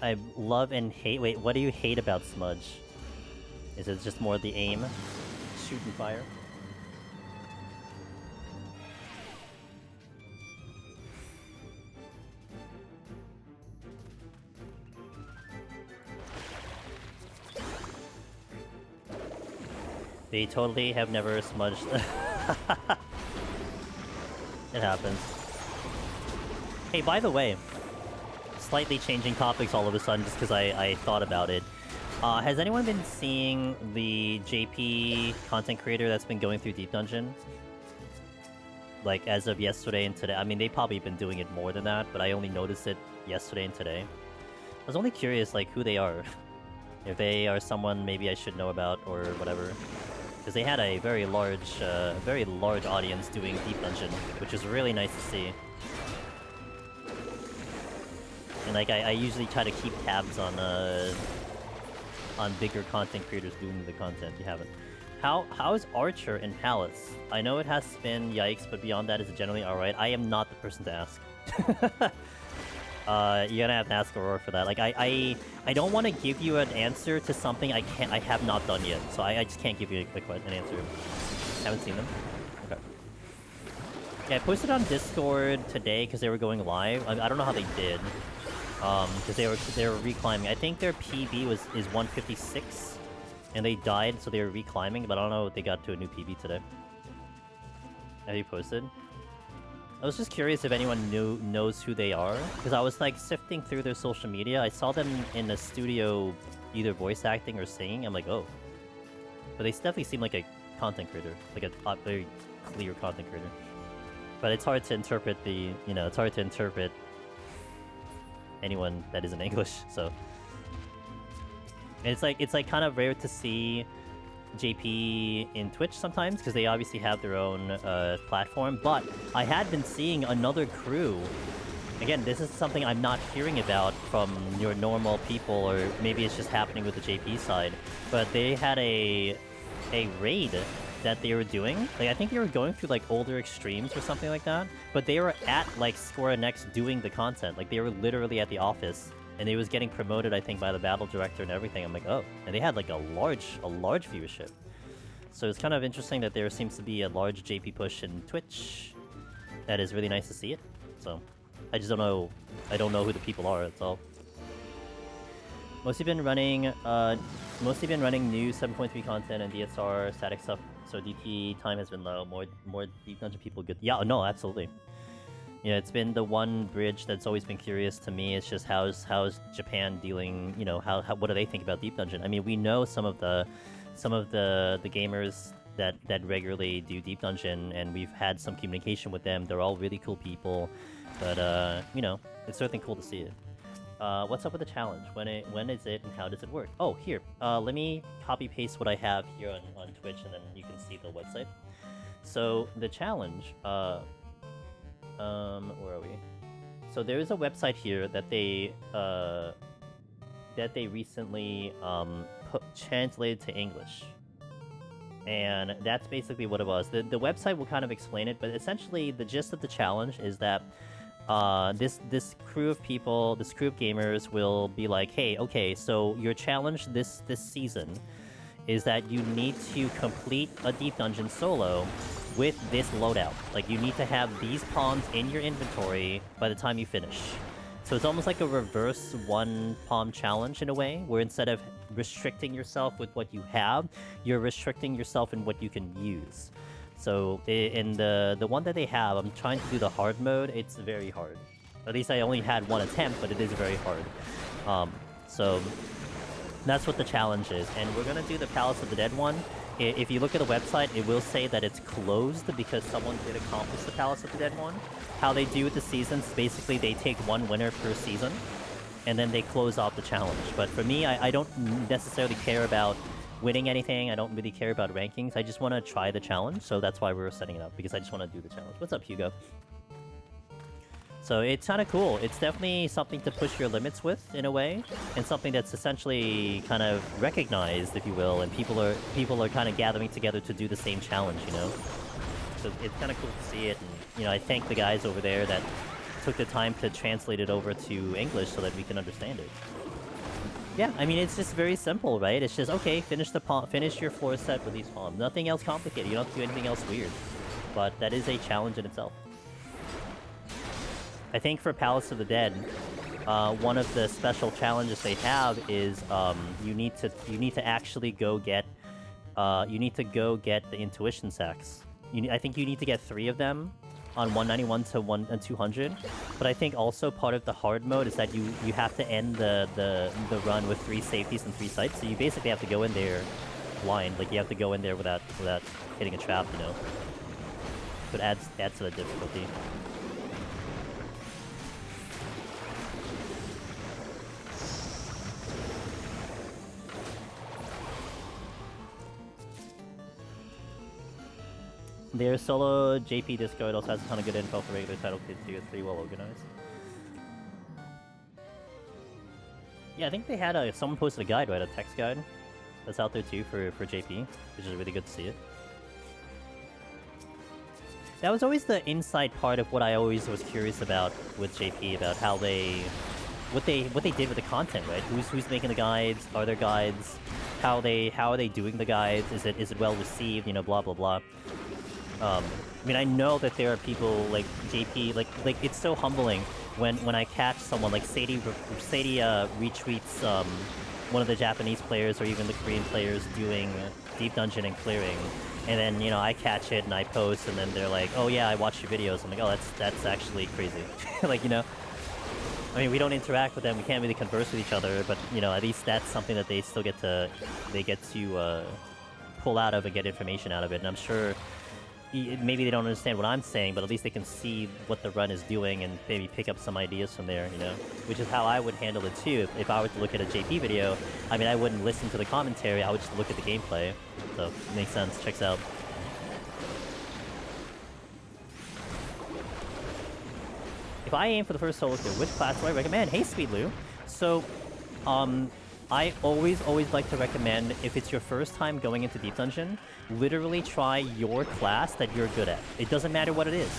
I love and hate... Wait, what do you hate about Smudge? Is it just more the aim? Shoot and fire? They totally have never smudged. It happens. Hey, by the way, slightly changing topics all of a sudden just because I thought about it. Has anyone been seeing the JP content creator that's been going through Deep Dungeon? Like, as of yesterday and today. I mean, they've probably been doing it more than that, but I only noticed it yesterday and today. I was only curious, like, who they are. If they are someone maybe I should know about or whatever. Because they had a very large audience doing Deep Dungeon, which is really nice to see. And like, I usually try to keep tabs on bigger content creators doing the content. You haven't. How is Archer in Palace? I know it has spin, yikes, but beyond that, is it generally alright? I am not the person to ask. You're gonna have to ask Aurora for that. Like, I don't want to give you an answer to something I have not done yet, so I just can't give you an answer. Haven't seen them? Okay. Yeah, I posted on Discord today because they were going live. I don't know how they did. Because they were reclimbing. I think their PB is 156, and they died, so they were reclimbing. But I don't know if they got to a new PB today. Have you posted? I was just curious if anyone knows who they are, because I was like sifting through their social media. I saw them in a studio, either voice acting or singing. I'm like, oh, but they definitely seem like a content creator, like a very clear content creator. But it's hard to interpret it's hard to interpret anyone that isn't English, so. And it's like kind of rare to see JP in Twitch sometimes, because they obviously have their own platform, but I had been seeing another crew. Again, this is something I'm not hearing about from your normal people, or maybe it's just happening with the JP side, but they had a raid that they were doing. Like, I think they were going through like older extremes or something like that, but they were at like Square Enix doing the content. Like, they were literally at the office, and they was getting promoted, I think, by the battle director and everything. I'm like, oh, and they had like a large viewership. So it's kind of interesting that there seems to be a large JP push in Twitch. That is really nice to see it. So I just don't know. I don't know who the people are. That's all. Mostly been running new 7.3 content and DSR static stuff, so DP time has been low. More deep dungeon people good. Yeah, no, absolutely. Yeah, it's been the one bridge that's always been curious to me. It's just how's Japan dealing, you know, how what do they think about deep dungeon? I mean, we know some of the gamers that regularly do deep dungeon, and we've had some communication with them. They're all really cool people, but you know, it's certainly cool to see it. What's up with the challenge? When is it, and how does it work? Oh, here. Let me copy paste what I have here on Twitch, and then you can see the website. So the challenge, where are we? So there is a website here that they recently translated to English, and that's basically what it was. The website will kind of explain it, but essentially the gist of the challenge is that this crew of people, this crew of gamers will be like, hey, okay, so your challenge this season is that you need to complete a deep dungeon solo with this loadout. Like, you need to have these pawns in your inventory by the time you finish. So it's almost like a reverse one palm challenge in a way, where instead of restricting yourself with what you have, you're restricting yourself in what you can use. So in the one that they have, I'm trying to do the hard mode. It's very hard. At least I only had one attempt, but it is very hard. So that's what the challenge is. And we're gonna do the Palace of the Dead one. If you look at the website, it will say that it's closed because someone did accomplish the Palace of the Dead one. How they do with the seasons, basically they take one winner per season, and then they close off the challenge. But for me, I don't necessarily care about winning anything. I don't really care about rankings. I just want to try the challenge, so that's why we're setting it up, because I just want to do the challenge. What's up, Hugo? So it's kind of cool. It's definitely something to push your limits with, in a way, and something that's essentially kind of recognized, if you will, and people are kind of gathering together to do the same challenge, you know? So it's kind of cool to see it, and, you know, I thank the guys over there that took the time to translate it over to English so that we can understand it. Yeah, I mean, it's just very simple, right? It's just, okay, finish your floor set with these pawns. Nothing else complicated. You don't have to do anything else weird. But that is a challenge in itself. I think for Palace of the Dead, one of the special challenges they have is you need to actually go get the intuition sacks. I think you need to get 3 of them on 191 to 200, but I think also part of the hard mode is that you have to end the run with 3 safeties and 3 sights, so you basically have to go in there blind, like you have to go in there without hitting a trap, you know. But adds to the difficulty. Their solo JP Discord also has a ton of good info for regular title kids too. It's pretty well organized. Yeah, I think they had someone posted a guide, right? A text guide that's out there too for JP, which is really good to see it. That was always the inside part of what I always was curious about with JP, about how what they did with the content, right? Who's making the guides? Are there guides? How are they doing the guides? Is it well received? You know, blah blah blah. I mean, I know that there are people like JP, like it's so humbling when I catch someone like Sadie retweets one of the Japanese players or even the Korean players doing deep dungeon and clearing, and then, you know, I catch it and I post, and then they're like, oh yeah, I watched your videos. I'm like, oh, that's actually crazy. Like, you know, I mean, we don't interact with them, we can't really converse with each other, but, you know, at least that's something that they still get to pull out of and get information out of it. And I'm sure maybe they don't understand what I'm saying, but at least they can see what the run is doing and maybe pick up some ideas from there, you know? Which is how I would handle it too. If I were to look at a JP video, I mean, I wouldn't listen to the commentary, I would just look at the gameplay. So, it makes sense. Checks out. If I aim for the first solo kill, which class do I recommend? Hey, Speedloo! So, I always like to recommend, if it's your first time going into Deep Dungeon, literally try your class that you're good at. It doesn't matter what it is.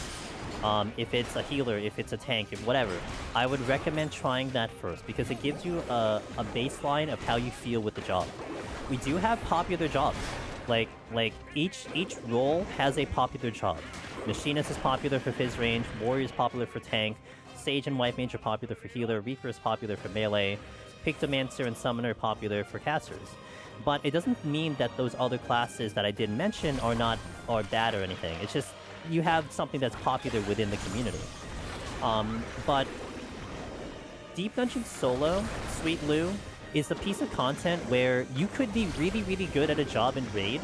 If it's a healer, if it's a tank, if whatever, I would recommend trying that first, because it gives you a baseline of how you feel with the job. We do have popular jobs. Like each role has a popular job. Machinist is popular for Fizz range, Warrior is popular for tank, Sage and White Mage are popular for healer, Reaper is popular for melee, Pictomancer and Summoner are popular for casters. But it doesn't mean that those other classes that I didn't mention are bad or anything. It's just you have something that's popular within the community. But Deep Dungeon Solo, Sweet Lou, is a piece of content where you could be really, really good at a job in Raid,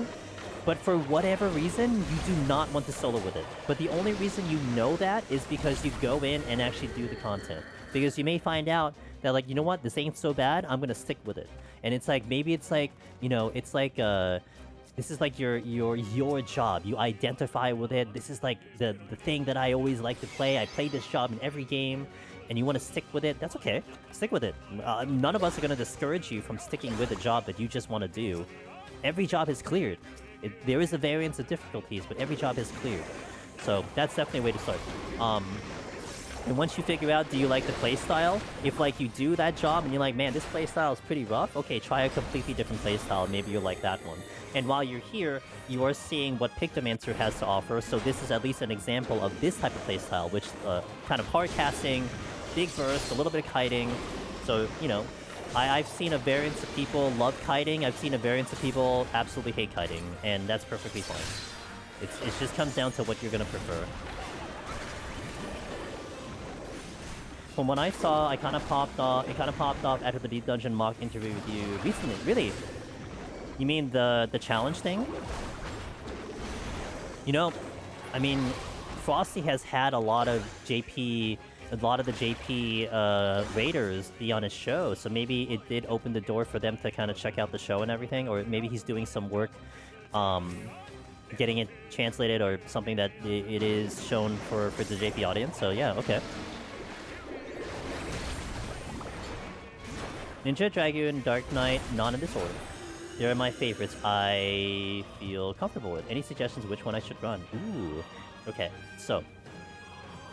but for whatever reason, you do not want to solo with it. But the only reason you know that is because you go in and actually do the content. Because you may find out that, like, you know what, this ain't so bad, I'm gonna stick with it. And it's like, maybe it's like, you know, it's like, this is like your job. You identify with it. This is like the thing that I always like to play. I play this job in every game, and you want to stick with it. That's okay. Stick with it. None of us are going to discourage you from sticking with a job that you just want to do. Every job is cleared. There is a variance of difficulties, but every job is cleared. So that's definitely a way to start. And once you figure out, do you like the playstyle? If, like, you do that job and you're like, man, this playstyle is pretty rough, okay, try a completely different playstyle. Maybe you'll like that one. And while you're here, you are seeing what Pictomancer has to offer, so this is at least an example of this type of playstyle, which kind of hard casting, big burst, a little bit of kiting. So, you know, I've seen a variance of people love kiting, I've seen a variance of people absolutely hate kiting, and that's perfectly fine. It just comes down to what you're going to prefer. From what I saw, it kind of popped off after the Deep Dungeon mock interview with you recently. Really? You mean the challenge thing? You know, I mean, Frosty has had a lot of the JP raiders be on his show, so maybe it did open the door for them to kind of check out the show and everything, or maybe he's doing some work getting it translated or something that it is shown for the JP audience, so yeah, okay. Ninja, Dragoon, Dark Knight, not in this order. They're my favorites I feel comfortable with. Any suggestions which one I should run? Ooh. Okay, so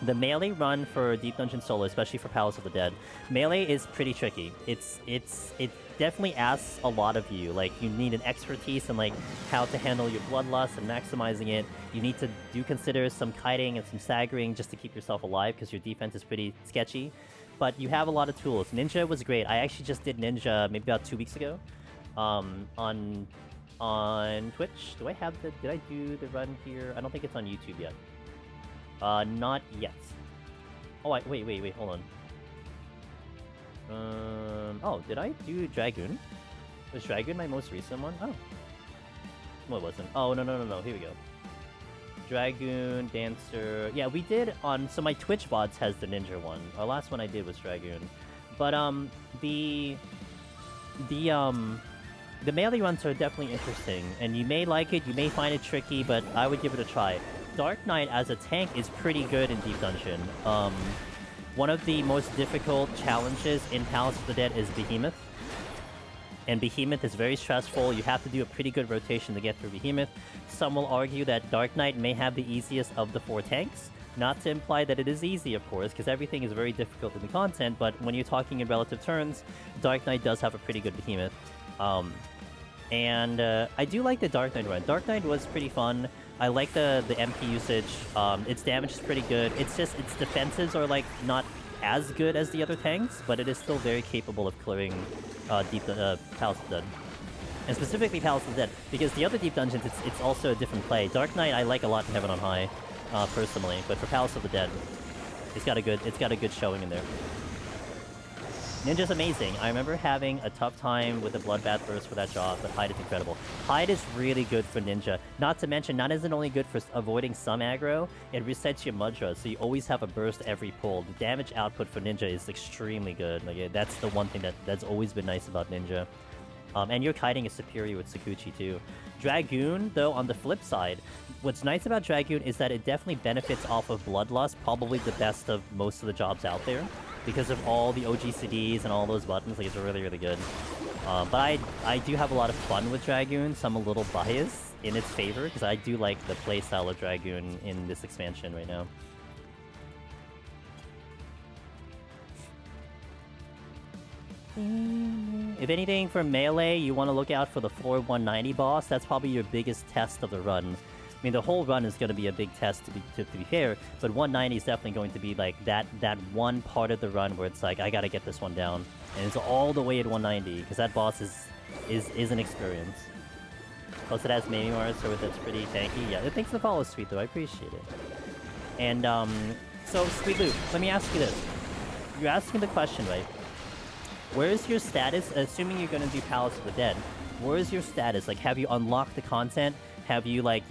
the melee run for Deep Dungeon Solo, especially for Palace of the Dead, melee is pretty tricky. It definitely asks a lot of you. Like, you need an expertise in, like, how to handle your bloodlust and maximizing it. You need to consider some kiting and some staggering just to keep yourself alive because your defense is pretty sketchy. But you have a lot of tools. Ninja was great. I actually just did Ninja maybe about 2 weeks ago. On Twitch. Did I do the run here? I don't think it's on YouTube yet. Not yet. Oh, wait, hold on. Oh, did I do Dragoon? Was Dragoon my most recent one? Oh. No, it wasn't. Oh, no. Here we go. Dragoon, Dancer. Yeah, we did on... So my Twitch VODs has the Ninja one. Our last one I did was Dragoon. But, the melee runs are definitely interesting, and you may like it, you may find it tricky, but I would give it a try. Dark Knight as a tank is pretty good in Deep Dungeon. One of the most difficult challenges in Palace of the Dead is Behemoth. And Behemoth is very stressful. You have to do a pretty good rotation to get through Behemoth. Some will argue that Dark Knight may have the easiest of the 4 tanks. Not to imply that it is easy, of course, because everything is very difficult in the content, but when you're talking in relative terms, Dark Knight does have a pretty good Behemoth. I do like the Dark Knight run. Dark Knight was pretty fun. I like the MP usage. Its damage is pretty good. It's just, its defenses are, like, not as good as the other tanks, but it is still very capable of clearing Palace of the Dead. And specifically Palace of the Dead, because the other Deep Dungeons, it's also a different play. Dark Knight I like a lot in Heaven on High, personally, but for Palace of the Dead, it's got a good showing in there. Ninja's amazing. I remember having a tough time with the Bloodbath Burst for that job, but Hyde is incredible. Hyde is really good for Ninja. Not to mention, not isn't only good for avoiding some aggro, it resets your Mudra, so you always have a burst every pull. The damage output for Ninja is extremely good. Like, that's the one thing that's always been nice about Ninja. And your kiting is superior with Sakuchi too. Dragoon, though, on the flip side, what's nice about Dragoon is that it definitely benefits off of Bloodlust, probably the best of most of the jobs out there, because of all the OGCDs and all those buttons. Like, it's really, really good. But I do have a lot of fun with Dragoon, so I'm a little biased in its favor, because I do like the playstyle of Dragoon in this expansion right now. If anything, for melee, you want to look out for the 4-190 boss. That's probably your biggest test of the run. I mean, the whole run is going to be a big test to be fair, but 190 is definitely going to be like that one part of the run where it's like I got to get this one down, and it's all the way at 190 because that boss is an experience. Plus, it has Mamie Mars, so that's pretty tanky. Yeah, thanks for the follow, Sweet Lou. I appreciate it. And so Sweet Lou, let me ask you this: you're asking the question, right? Where is your status? Assuming you're going to do Palace of the Dead, where is your status? Like, have you unlocked the content? Have you, like,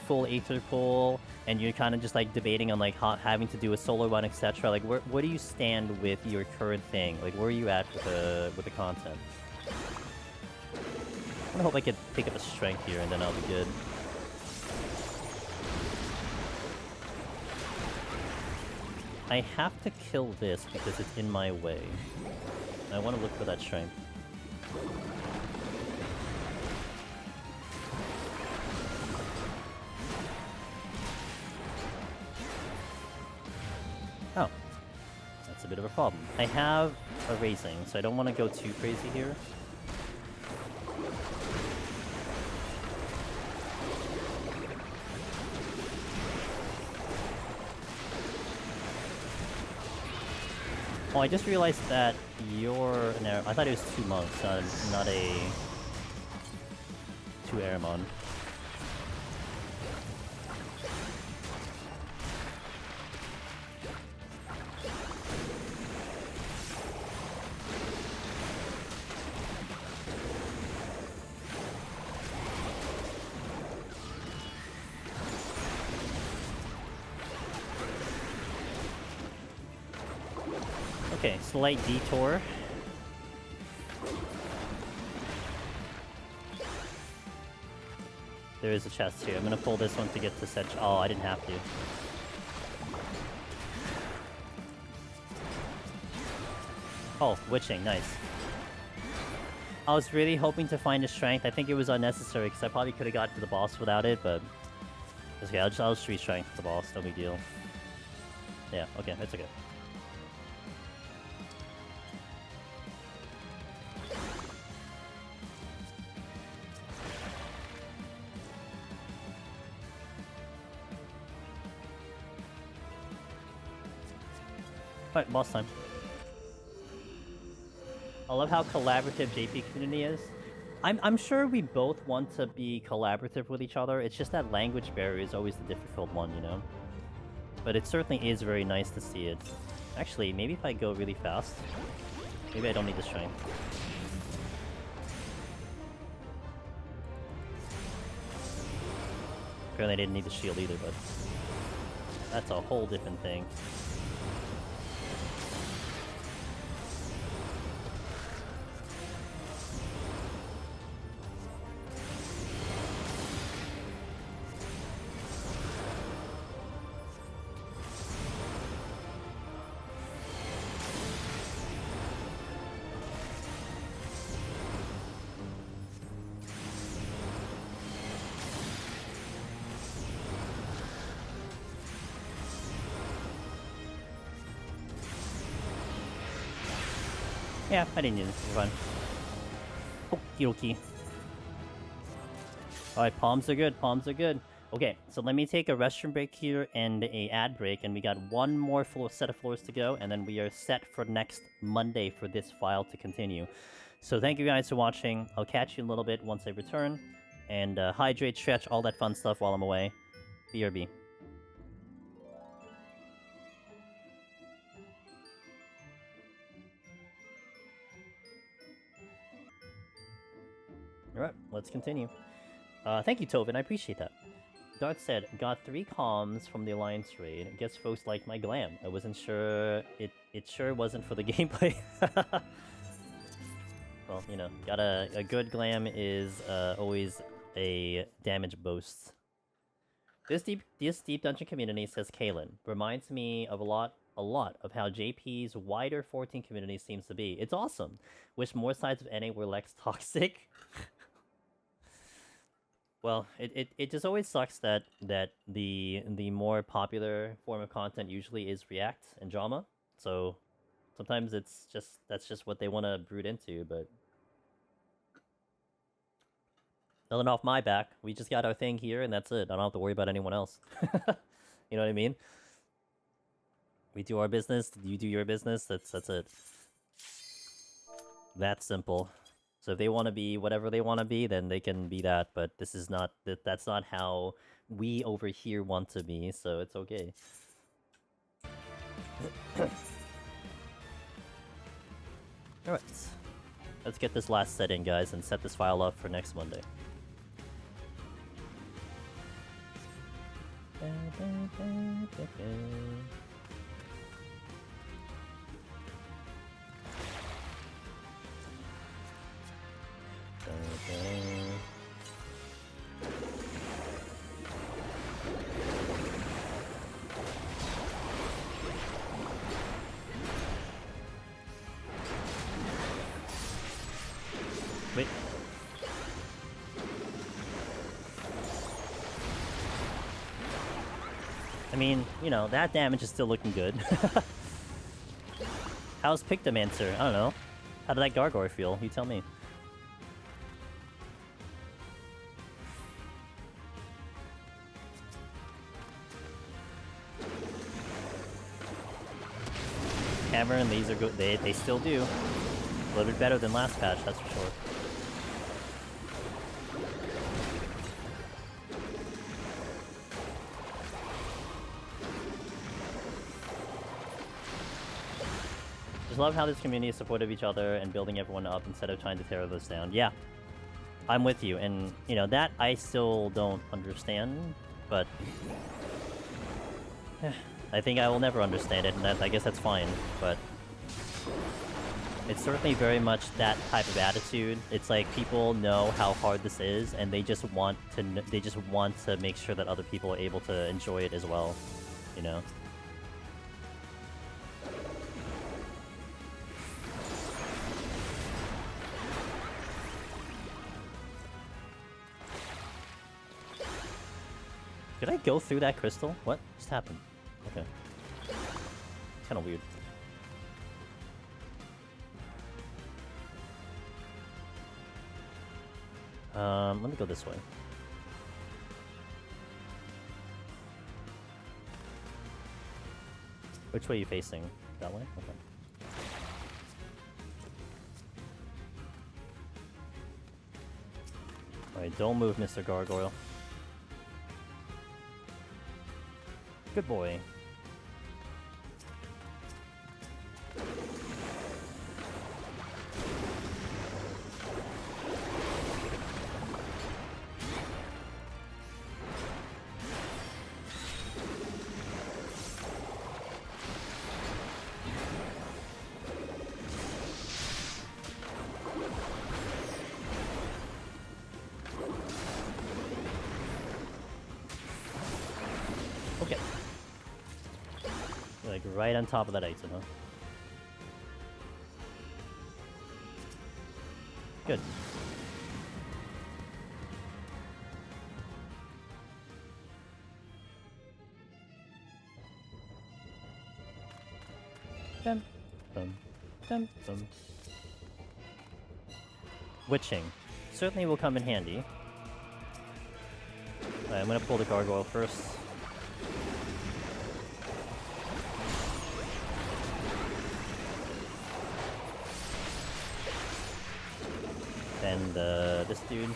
full Aether Pool, and you're kind of just, like, debating on, like, having to do a solo run, etc.? Like, where do you stand with your current thing? Like, where are you at with the content? I hope I could pick up a strength here, and then I'll be good. I have to kill this because it's in my way. I want to look for that strength. Oh. That's a bit of a problem. I have a raising, so I don't want to go too crazy here. Oh, I just realized that you're an Aramon. I thought it was 2 monks, not a 2 Aramon. Okay, slight detour. There is a chest here. I'm gonna pull this one to get to Sedge. Oh, I didn't have to. Oh, witching, nice. I was really hoping to find a strength. I think it was unnecessary because I probably could have gotten to the boss without it, but it's okay. I'll just re-strength the boss. No big deal. Yeah, okay, it's okay. Alright, boss time. I love how collaborative JP community is. I'm sure we both want to be collaborative with each other. It's just that language barrier is always the difficult one, you know? But it certainly is very nice to see it. Actually, maybe if I go really fast. Maybe I don't need the strength. Apparently I didn't need the shield either, but that's a whole different thing. Yeah, I didn't need it. We're fine. Okie dokie. Alright, palms are good. Palms are good. Okay, so let me take a restroom break here and a ad break, and we got one more set of floors to go, and then we are set for next Monday for this file to continue. So thank you guys for watching. I'll catch you in a little bit once I return, and hydrate, stretch, all that fun stuff while I'm away. BRB. Alright, let's continue. Thank you, Tovin, I appreciate that. Dart said, got 3 comms from the Alliance raid. Guess folks like my glam. I wasn't sure... It sure wasn't for the gameplay. Well, you know, got a good glam is always a damage boost. This deep dungeon community, says Kalen, reminds me of a lot of how JP's wider 14 community seems to be. It's awesome. Wish more sides of NA were less toxic. Well, it just always sucks that the more popular form of content usually is React and drama. So sometimes that's just what they want to brood into, but Nothing off my back. We just got our thing here, and that's it. I don't have to worry about anyone else. You know what I mean? We do our business, you do your business, that's it. That simple. So if they want to be whatever they want to be, then they can be that, but this is not, that's not how we over here want to be, so it's okay. Alright. Let's get this last set in, guys, and set this file up for next Monday. Wait. I mean, you know, that damage is still looking good. How's Pictomancer? I don't know. How did that Gargoyle feel? You tell me. Hammer and laser go. They still do. A little bit better than last patch, that's for sure. Just love how this community is supportive of each other and building everyone up instead of trying to tear others down. Yeah, I'm with you, and you know that I still don't understand, but I think I will never understand it, and I guess that's fine. But it's certainly very much that type of attitude. It's like people know how hard this is, and they just want to make sure that other people are able to enjoy it as well. You know. Did I go through that crystal? What just happened? Okay. It's kind of weird. Let me go this way. Which way are you facing? That way? Okay. Alright, don't move, Mr. Gargoyle. Good boy. Okay. Like right on top of that item, huh? Good. Dum, dum, dum, dum. Witching. Certainly will come in handy. Alright, I'm gonna pull the gargoyle first. And this dude.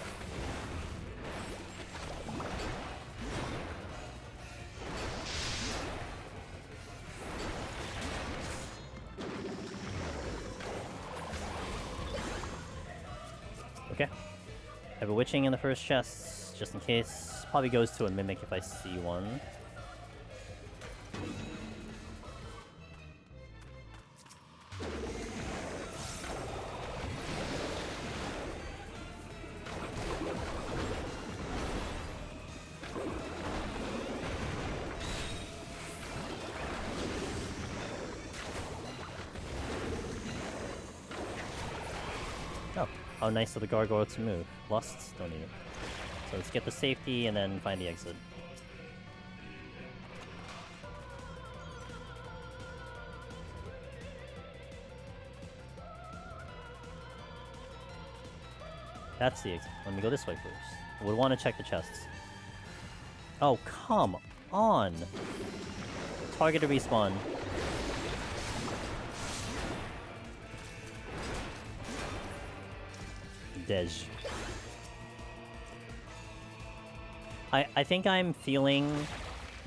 Okay. Have a witching in the first chest, just in case. Probably goes to a mimic if I see one. Oh, nice of the gargoyle to move. Lusts? Don't need it. So let's get the safety and then find the exit. That's the exit. Let me go this way first. Would want to check the chests. Oh, come on! Target to respawn. Dej. I think I'm feeling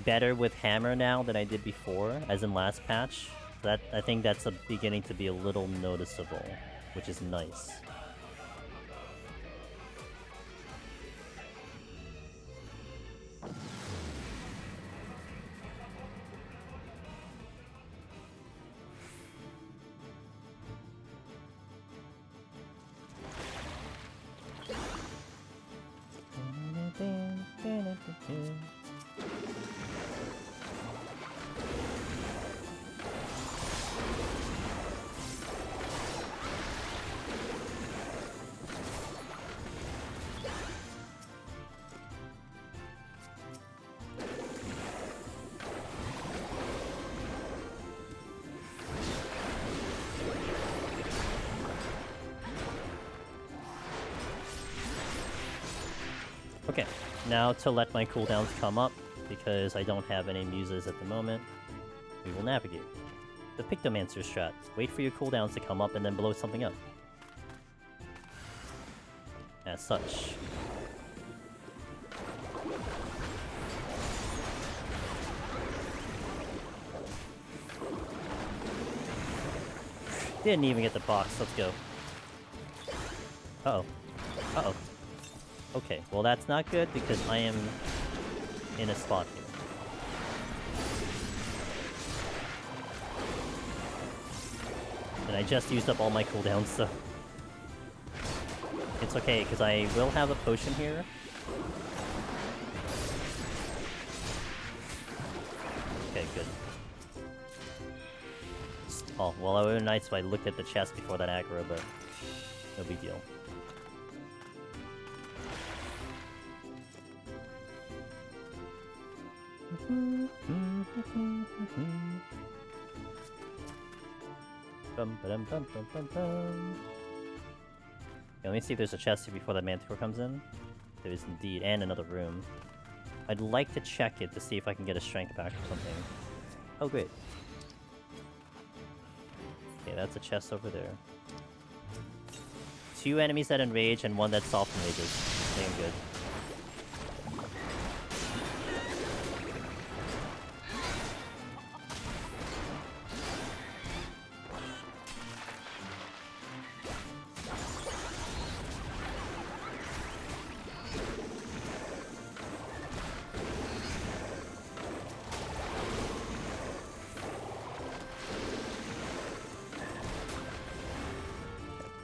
better with hammer now than I did before, as in last patch. I think that's beginning to be a little noticeable, which is nice. Okay, now to let my cooldowns come up, because I don't have any muses at the moment, we will navigate. The Pictomancer strat. Wait for your cooldowns to come up and then blow something up. As such. Didn't even get the box, let's go. Uh-oh. Uh-oh. Okay, well that's not good because I am in a spot here. And I just used up all my cooldowns, so... It's okay, because I will have a potion here. Okay, good. Oh, well it would have been nice if I looked at the chest before that aggro, but... no big deal. Let me see if there's a chest here before that Manticore comes in. There is indeed, and another room. I'd like to check it to see if I can get a strength back or something. Oh, great. Okay, that's a chest over there. 2 enemies that enrage and 1 that soft enrages. Damn good.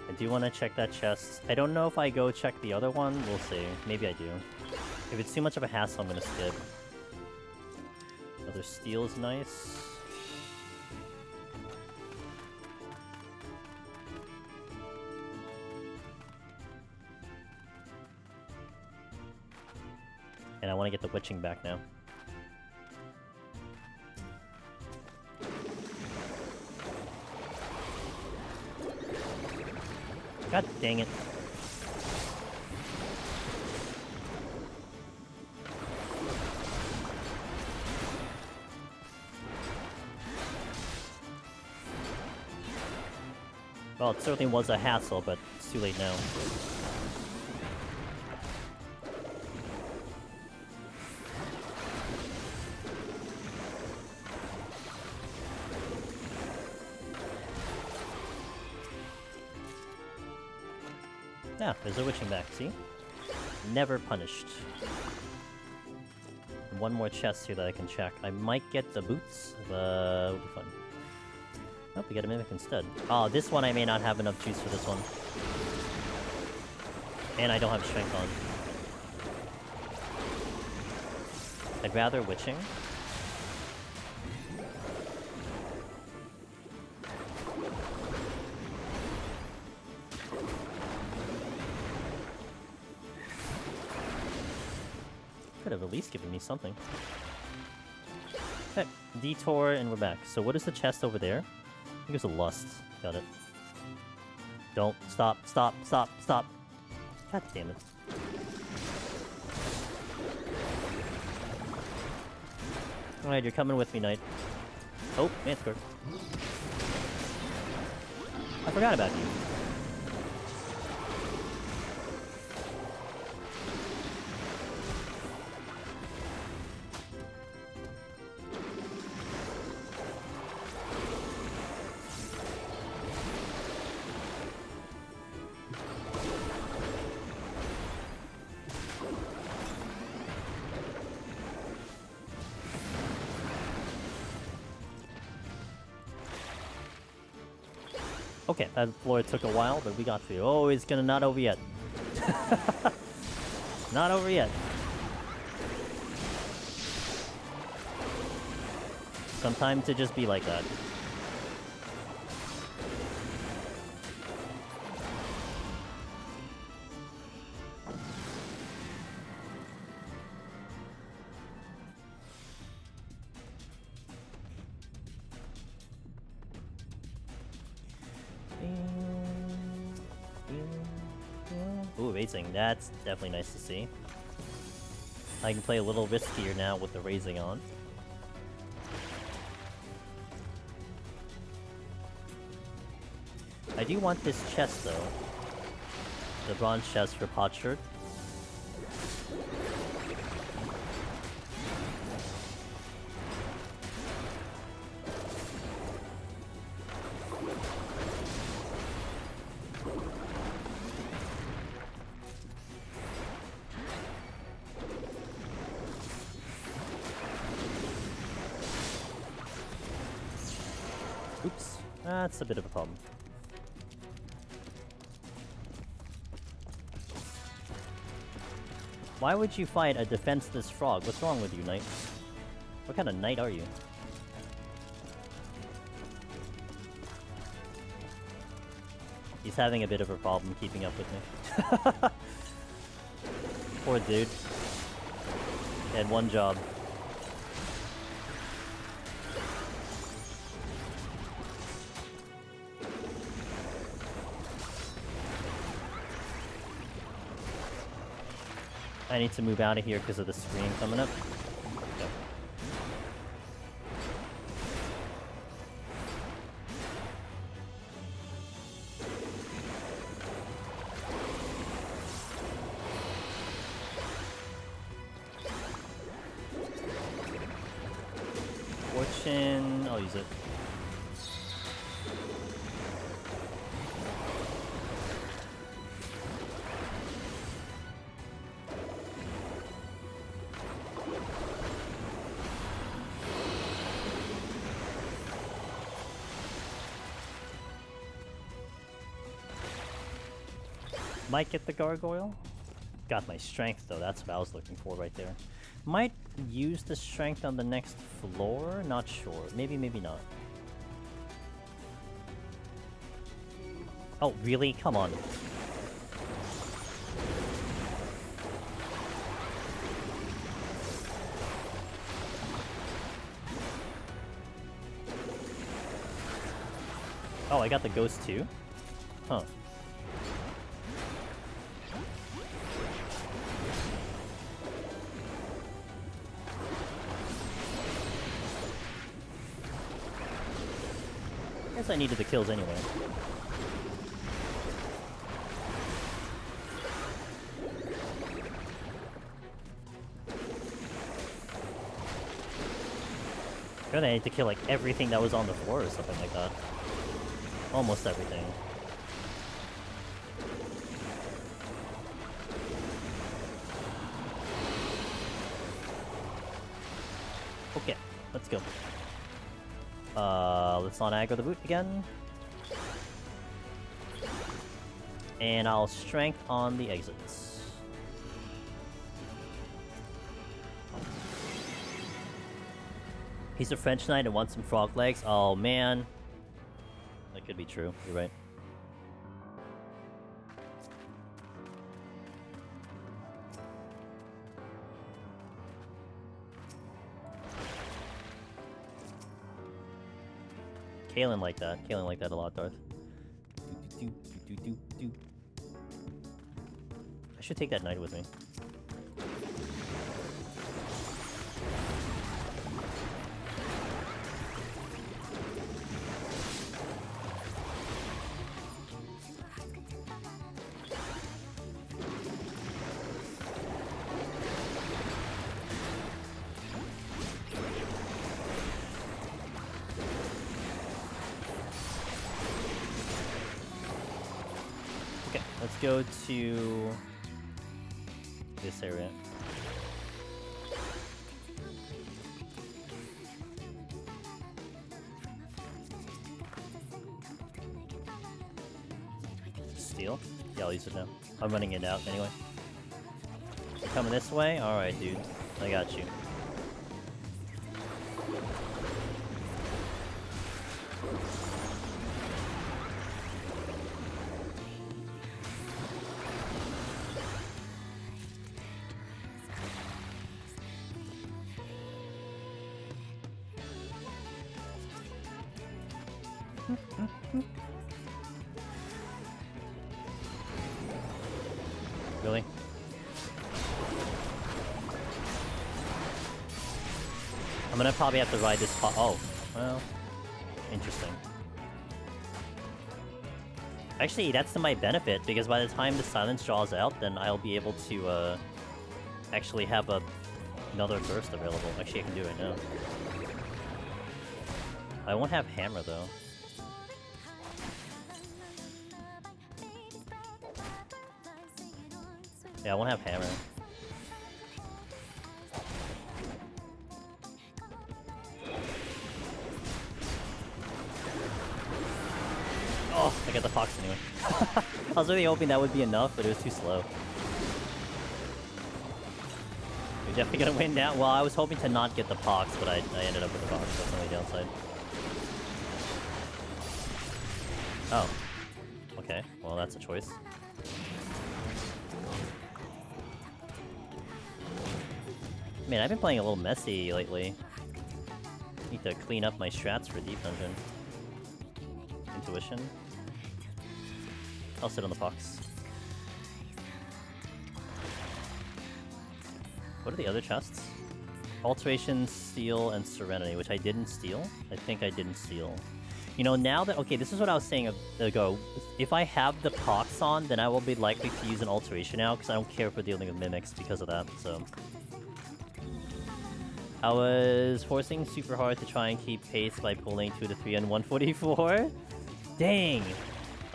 I do want to check that chest. I don't know if I go check the other one. We'll see. Maybe I do. If it's too much of a hassle, I'm going to skip. Another steel is nice. And I want to get the witching back now. God dang it. Well, it certainly was a hassle, but it's too late now. Yeah, there's a witching back, see? Never punished. And 1 more chest here that I can check. I might get the boots, but it'll be fun. Nope, we got a mimic instead. Oh, this one I may not have enough juice for this one. And I don't have strength on. I'd rather witching. Could have at least given me something. Okay, detour and we're back. So what is the chest over there? I think it's a lust. Got it. Don't. Stop. Stop. Stop. Stop. God damn it. Alright, you're coming with me, Knight. Oh, Manticore. I forgot about you. Okay, that floor took a while, but we got through. Oh, it's gonna not over yet. Not over yet. Sometimes it just be like that. Ooh, raising. That's definitely nice to see. I can play a little riskier now with the raising on. I do want this chest though. The bronze chest for Potsherd. Oops, that's a bit of a problem. Why would you fight a defenseless frog? What's wrong with you, Knight? What kind of knight are you? He's having a bit of a problem keeping up with me. Poor dude. He had one job. I need to move out of here because of the screen coming up. Yep. Fortune, I'll use it. Might get the gargoyle. Got my strength though, that's what I was looking for right there. Might use the strength on the next floor, not sure. Maybe, maybe not. Oh, really? Come on. Oh, I got the ghost too? Huh. Guess I needed the kills anyway. Gonna need to kill like everything that was on the floor or something like that. Almost everything. Okay, let's go. Let's not aggro the boot again. And I'll strength on the exits. He's a French knight and wants some frog legs. Oh man. That could be true, you're right. Kaelin like that. Kaelin like that a lot, Darth. should take that knight with me. Let's go to this area. Steal? Yeah, I'll use it now. I'm running it out anyway. You coming this way? Alright, dude. I got you. Really? I'm gonna probably have to ride this oh, well, interesting. Actually, that's to my benefit, because by the time the silence draws out, then I'll be able to, actually have another burst available. Actually, I can do it now. I won't have hammer, though. Yeah, I won't have hammer. Oh, I got the fox anyway. I was really hoping that would be enough, but it was too slow. We're definitely gonna win now. Well, I was hoping to not get the pox, but I ended up with the pox. That's the only downside. Oh. Okay, well that's a choice. Man, I've been playing a little messy lately. Need to clean up my strats for Deep Dungeon. Intuition. I'll sit on the box. What are the other chests? Alteration, Steel, and Serenity, which I didn't steal. I think I didn't steal. You know, now that... Okay, this is what I was saying ago. If I have the pox on, then I will be likely to use an Alteration now, because I don't care for dealing with mimics because of that, so... I was forcing super hard to try and keep pace by pulling 2 to 3 and 144. Dang!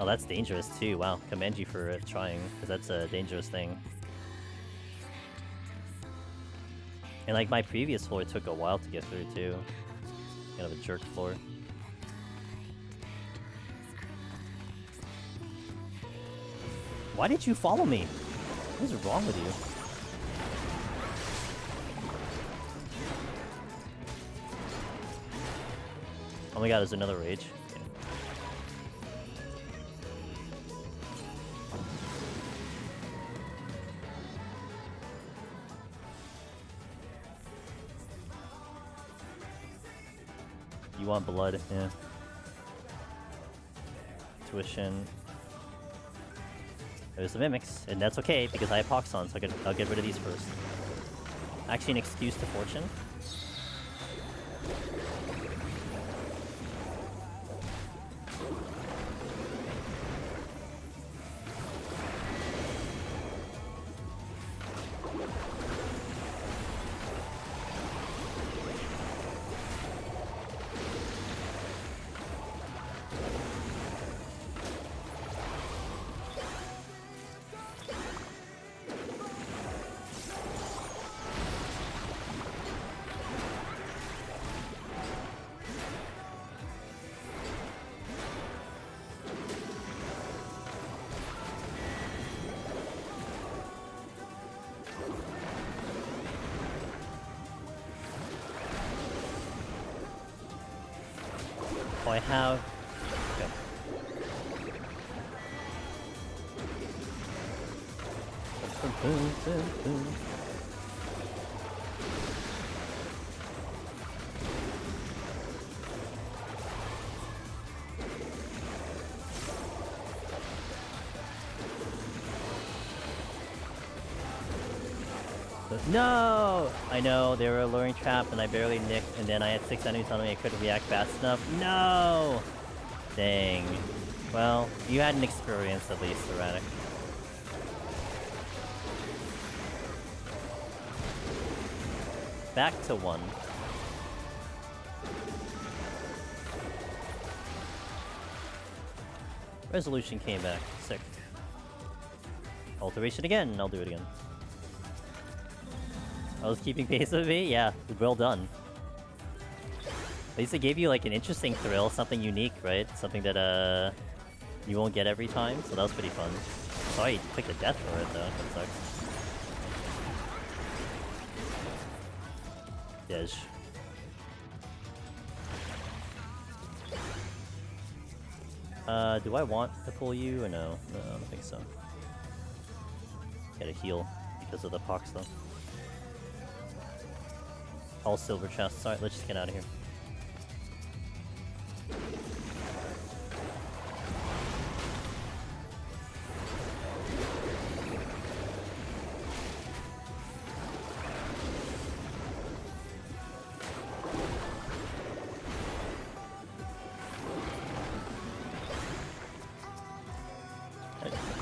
Oh, that's dangerous too. Wow, commend you for trying, because that's a dangerous thing. And like my previous floor took a while to get through too. Kind of a jerk floor. Why did you follow me? What is wrong with you? Oh my god, there's another rage. Okay. You want blood, yeah. Tuition. There's the mimics, and that's okay because I have pox on, so I'll get rid of these first. Actually, an excuse to fortune. I have... Okay. No! I know, they were a luring trap and I barely nicked, and then I had 6 enemies on me, I couldn't react fast enough. No! Dang. Well, you had an experience at least, Erratic. Back to 1. Resolution came back. Sick. Alteration again. I'll do it again. I was keeping pace with me? Yeah, well done. At least it gave you like an interesting thrill, something unique, right? Something that you won't get every time, so that was pretty fun. Sorry you took a death for it though, that sucks. Dej. Do I want to pull you or no? No, I don't think so. Gotta heal because of the pox though. All silver chests. Alright, let's just get out of here.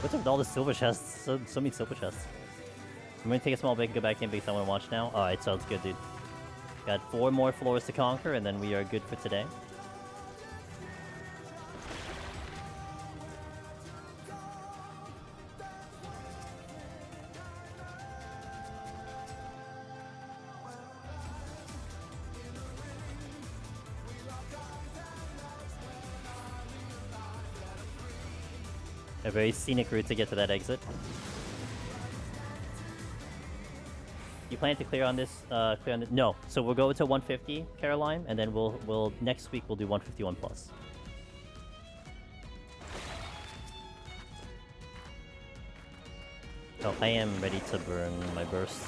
What's up with all the silver chests? So many silver chests. I'm gonna take a small break and go back in because I want to watch now. Alright, sounds good, dude. Got 4 more floors to conquer, and then we are good for today. A very scenic route to get to that exit. You plan to clear on this? No. So we'll go to 150, Caroline, and then we'll next week we'll do 151 plus. Oh, I am ready to burn my burst.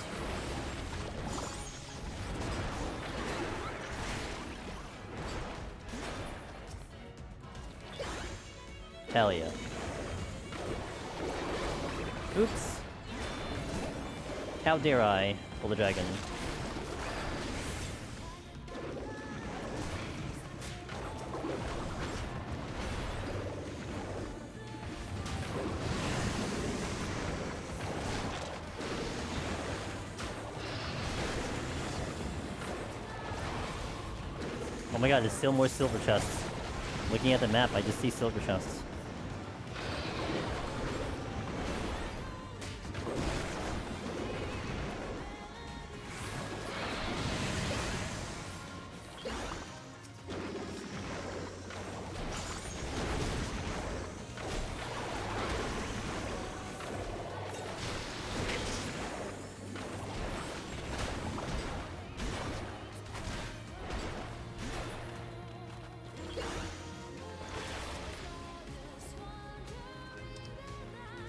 Hell yeah. Oops. How dare I pull the dragon? Oh my god, there's still more silver chests. Looking at the map, I just see silver chests.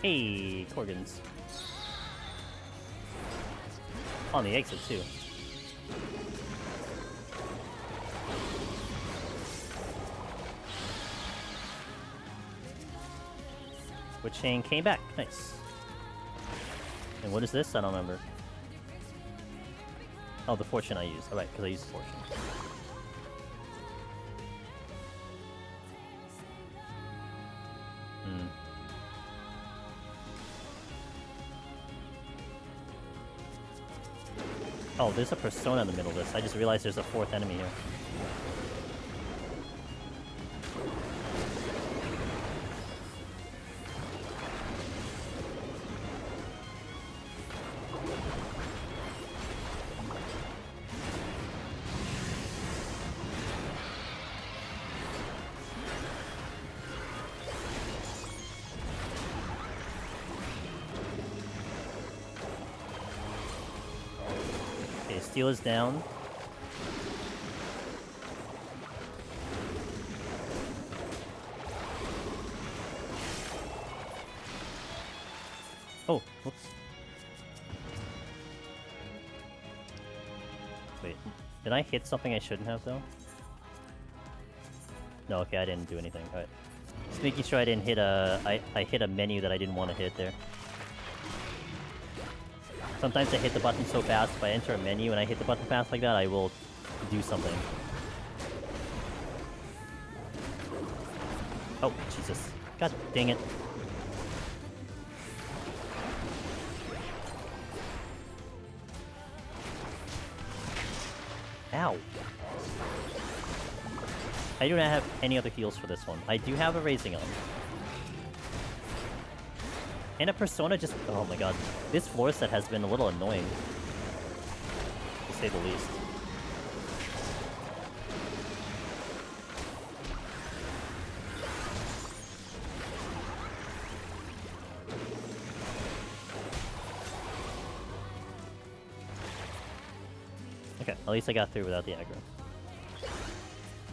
Hey, Corgans. On the exit, too. Which chain came back. Nice. And what is this? I don't remember. Oh, the fortune I used. Alright, because I used fortune. Oh, there's a persona in the middle of this. I just realized there's a 4th enemy here. Steel is down. Oh, whoops. Wait, did I hit something I shouldn't have though? No, okay, I didn't do anything. Alright. Just making sure I didn't hit I hit a menu that I didn't want to hit there. Sometimes I hit the button so fast, if I enter a menu and I hit the button fast like that, I will do something. Oh, Jesus. God dang it. Ow. I do not have any other heals for this one. I do have a raising on. And a persona just... Oh my god. This floor set has been a little annoying. To say the least. Okay, at least I got through without the aggro.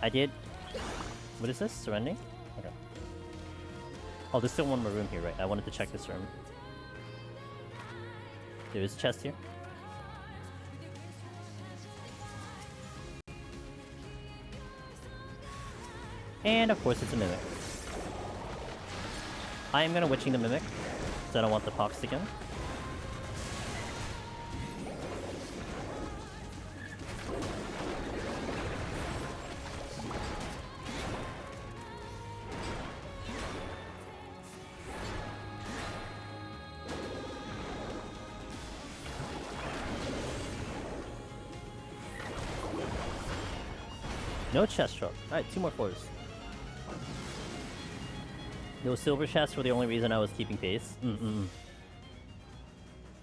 I did... What is this? Surrendering? Okay. Oh, there's still one more room here, right? I wanted to check this room. There is a chest here. And of course it's a mimic. I am gonna witching the mimic, because I don't want the pox again. No chest drop. Alright, 2 more floors. Those silver chests were the only reason I was keeping pace.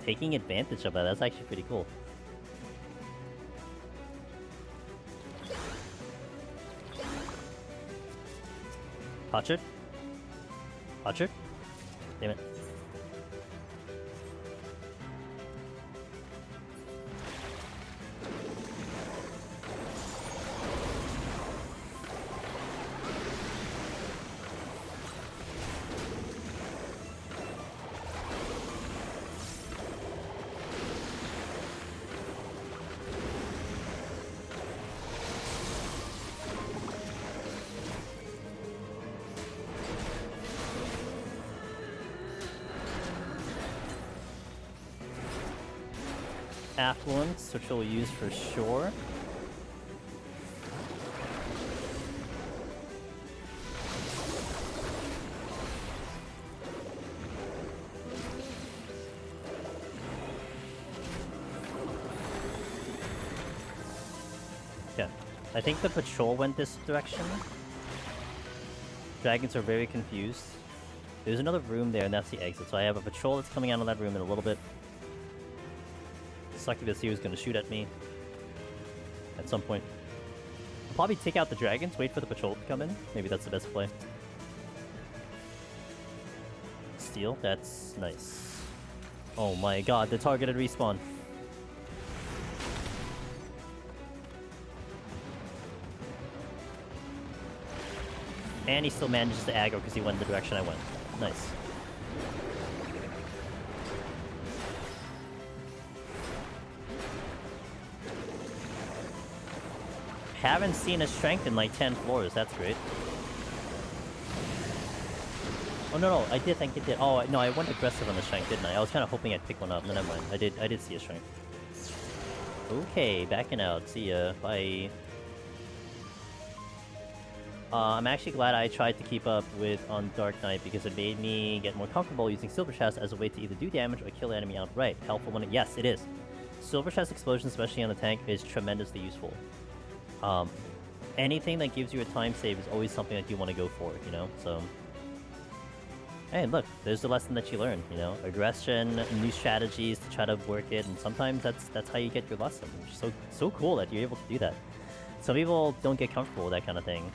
Taking advantage of that, that's actually pretty cool. Potchard? Potchard? Damn it. Affluence, which we'll use for sure. Yeah, I think the patrol went this direction. Dragons are very confused. There's another room there, and that's the exit. So I have a patrol that's coming out of that room in a little bit. Succubus here is going to shoot at me at some point. I'll probably take out the dragons, wait for the patrol to come in. Maybe that's the best play. Steal, that's nice. Oh my god, the targeted respawn. And he still manages to aggro because he went the direction I went. Nice. Haven't seen a strength in like 10 floors, that's great. Oh no, I did think it did. Oh no, I went aggressive on the strength, didn't I? I was kind of hoping I'd pick one up, no, never mind. I did see a strength. Okay, backing out, see ya, bye. I'm actually glad I tried to keep up with on Dark Knight because it made me get more comfortable using Silver Chest as a way to either do damage or kill the enemy outright. Helpful when yes, it is. Silver Chest explosion, especially on the tank, is tremendously useful. Anything that gives you a time save is always something that you want to go for, you know, so... Hey, look, there's the lesson that you learn, you know? Aggression, new strategies to try to work it, and sometimes that's how you get your lesson, which is so cool that you're able to do that. Some people don't get comfortable with that kind of thing.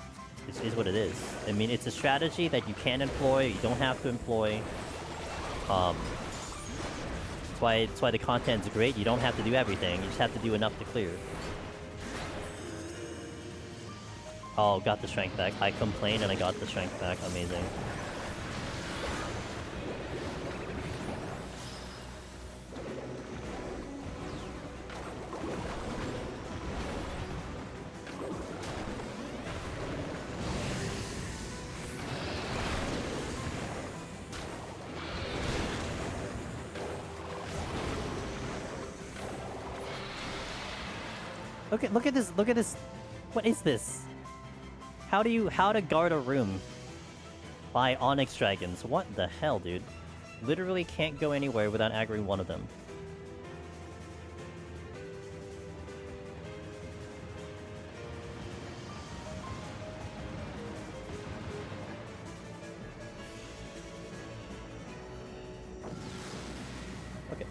It is what it is. I mean, it's a strategy that you can employ, you don't have to employ. That's why the content's great, you don't have to do everything, you just have to do enough to clear. Oh, got the strength back. I complained and I got the strength back. Amazing. Look at this, look at this. What is this? How to guard a room by Onyx Dragons? What the hell, dude? Literally can't go anywhere without aggroing one of them. Okay.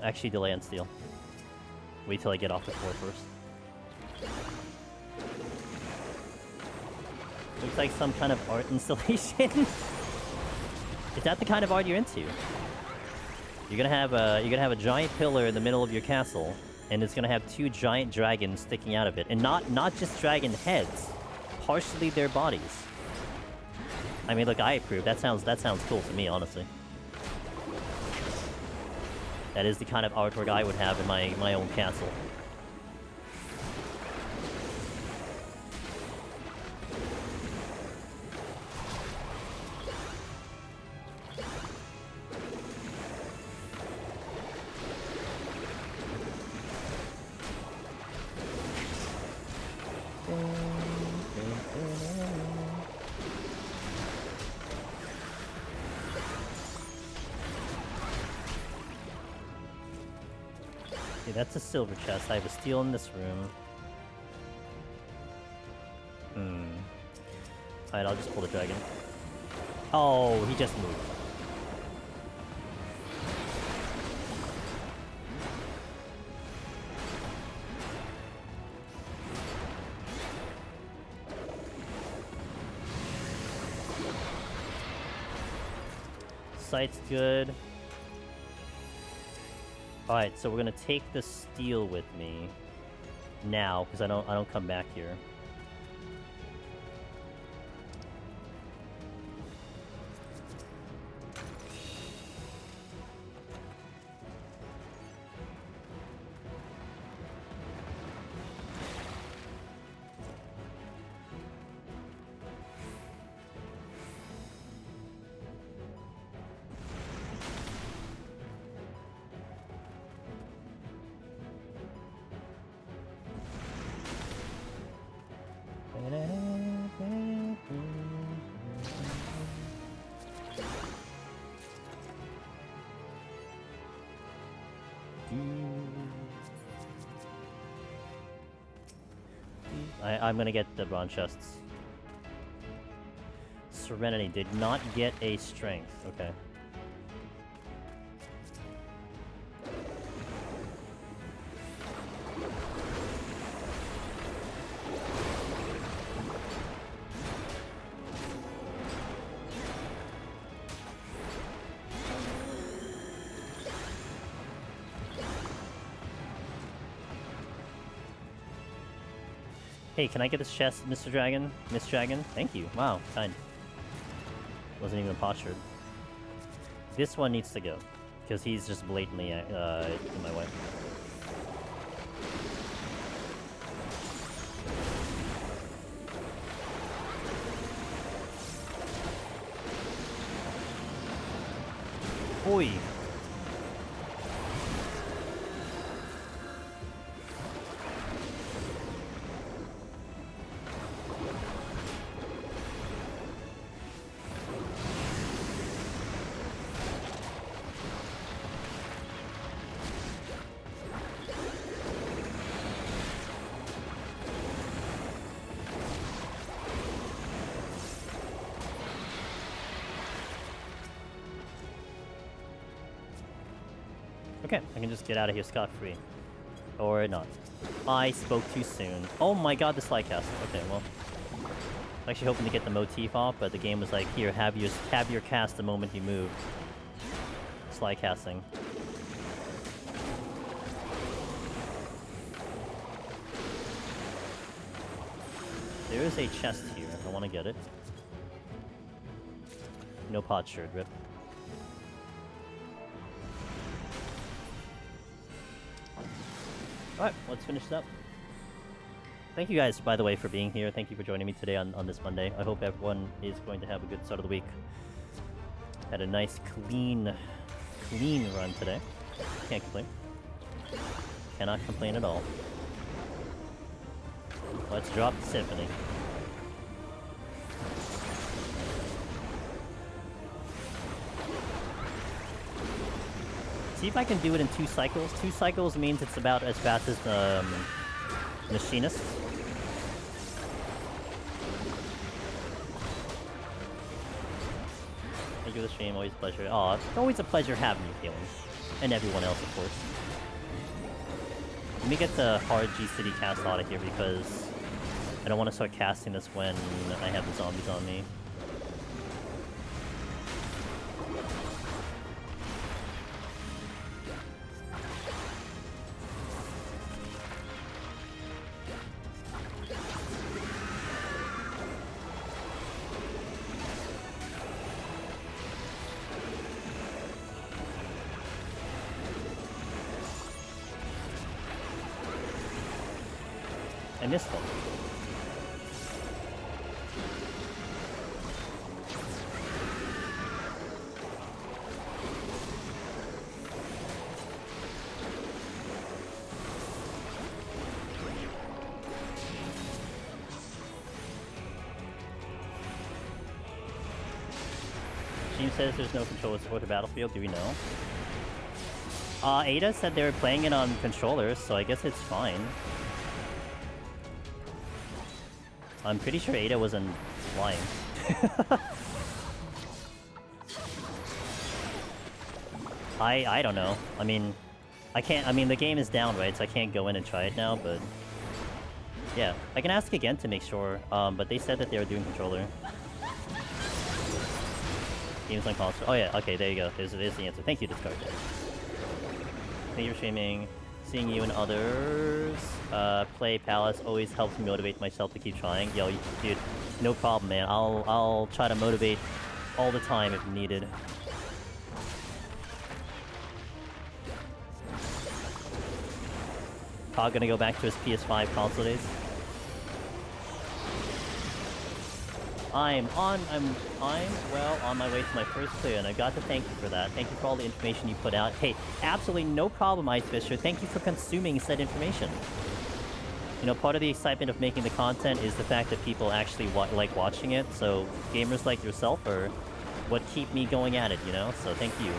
Actually delay and steal. Wait till I get off the floor first. Looks like some kind of art installation. Is that the kind of art you're into? You're gonna have a giant pillar in the middle of your castle, and it's gonna have two giant dragons sticking out of it, and not just dragon heads, partially their bodies. I mean, look, I approve. That sounds cool to me, honestly. That is the kind of artwork I would have in my own castle. Okay, that's a silver chest. I have a steel in this room. Alright, I'll just pull the dragon. Oh, he just moved. Sight's good. Alright, so we're gonna take the steel with me now, because I don't come back here. I'm gonna get the bronze chests. Serenity did not get a strength. Okay. Hey, can I get this chest, Mr. Dragon? Miss Dragon? Thank you. Wow, kind. Wasn't even postured. This one needs to go, because he's just blatantly in my way. Oi! Okay, I can just get out of here scot-free. Or not. I spoke too soon. Oh my god, the slide cast. Okay, well. I'm actually hoping to get the motif off, but the game was like, here, have your cast the moment you move. Slide casting. There is a chest here, if I want to get it. No potsherred, rip. Alright, let's finish it up. Thank you guys, by the way, for being here. Thank you for joining me today on this Monday. I hope everyone is going to have a good start of the week. Had a nice, clean run today. Can't complain. Cannot complain at all. Let's drop the symphony. See if I can do it in 2 cycles. 2 cycles means it's about as fast as the machinist. Thank you for the stream, always a pleasure. Aw, it's always a pleasure having you, Kaelin. And everyone else, of course. Let me get the hard G-City cast out of here because I don't want to start casting this when I have the zombies on me. I missed one. Team says there's no controllers for the battlefield. Do we know? Aida said they were playing it on controllers, so I guess it's fine. I'm pretty sure Aida wasn't flying. I don't know. I mean, I can't. I mean, the game is down, right? So I can't go in and try it now. But yeah, I can ask again to make sure. But they said that they were doing controller. Games on console. Oh yeah. Okay, there you go. There's the answer. Thank you, Discard. Thank you for streaming. Seeing you and others play Palace always helps me motivate myself to keep trying. Yo, dude, no problem, man. I'll try to motivate all the time if needed. Todd gonna go back to his PS5 console days. I'm well on my way to my first clear, and I got to thank you for that. Thank you for all the information you put out. Hey, absolutely no problem, Ice Fisher. Thank you for consuming said information. You know, part of the excitement of making the content is the fact that people actually like watching it, so gamers like yourself are what keep me going at it, you know? So thank you.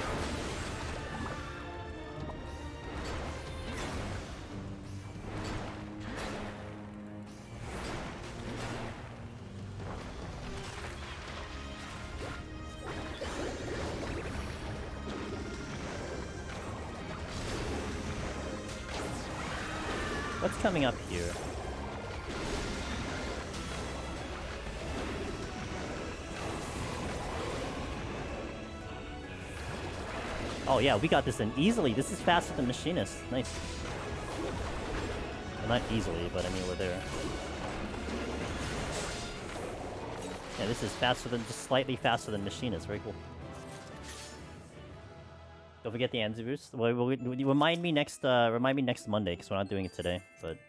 What's coming up here? Oh yeah, we got this in easily. This is faster than Machinist. Nice. Well, not easily, but I mean we're there. Yeah, this is faster than, just slightly faster than Machinist. Very cool. Don't forget the Anzu boost. Well, remind me next Monday, because we're not doing it today. But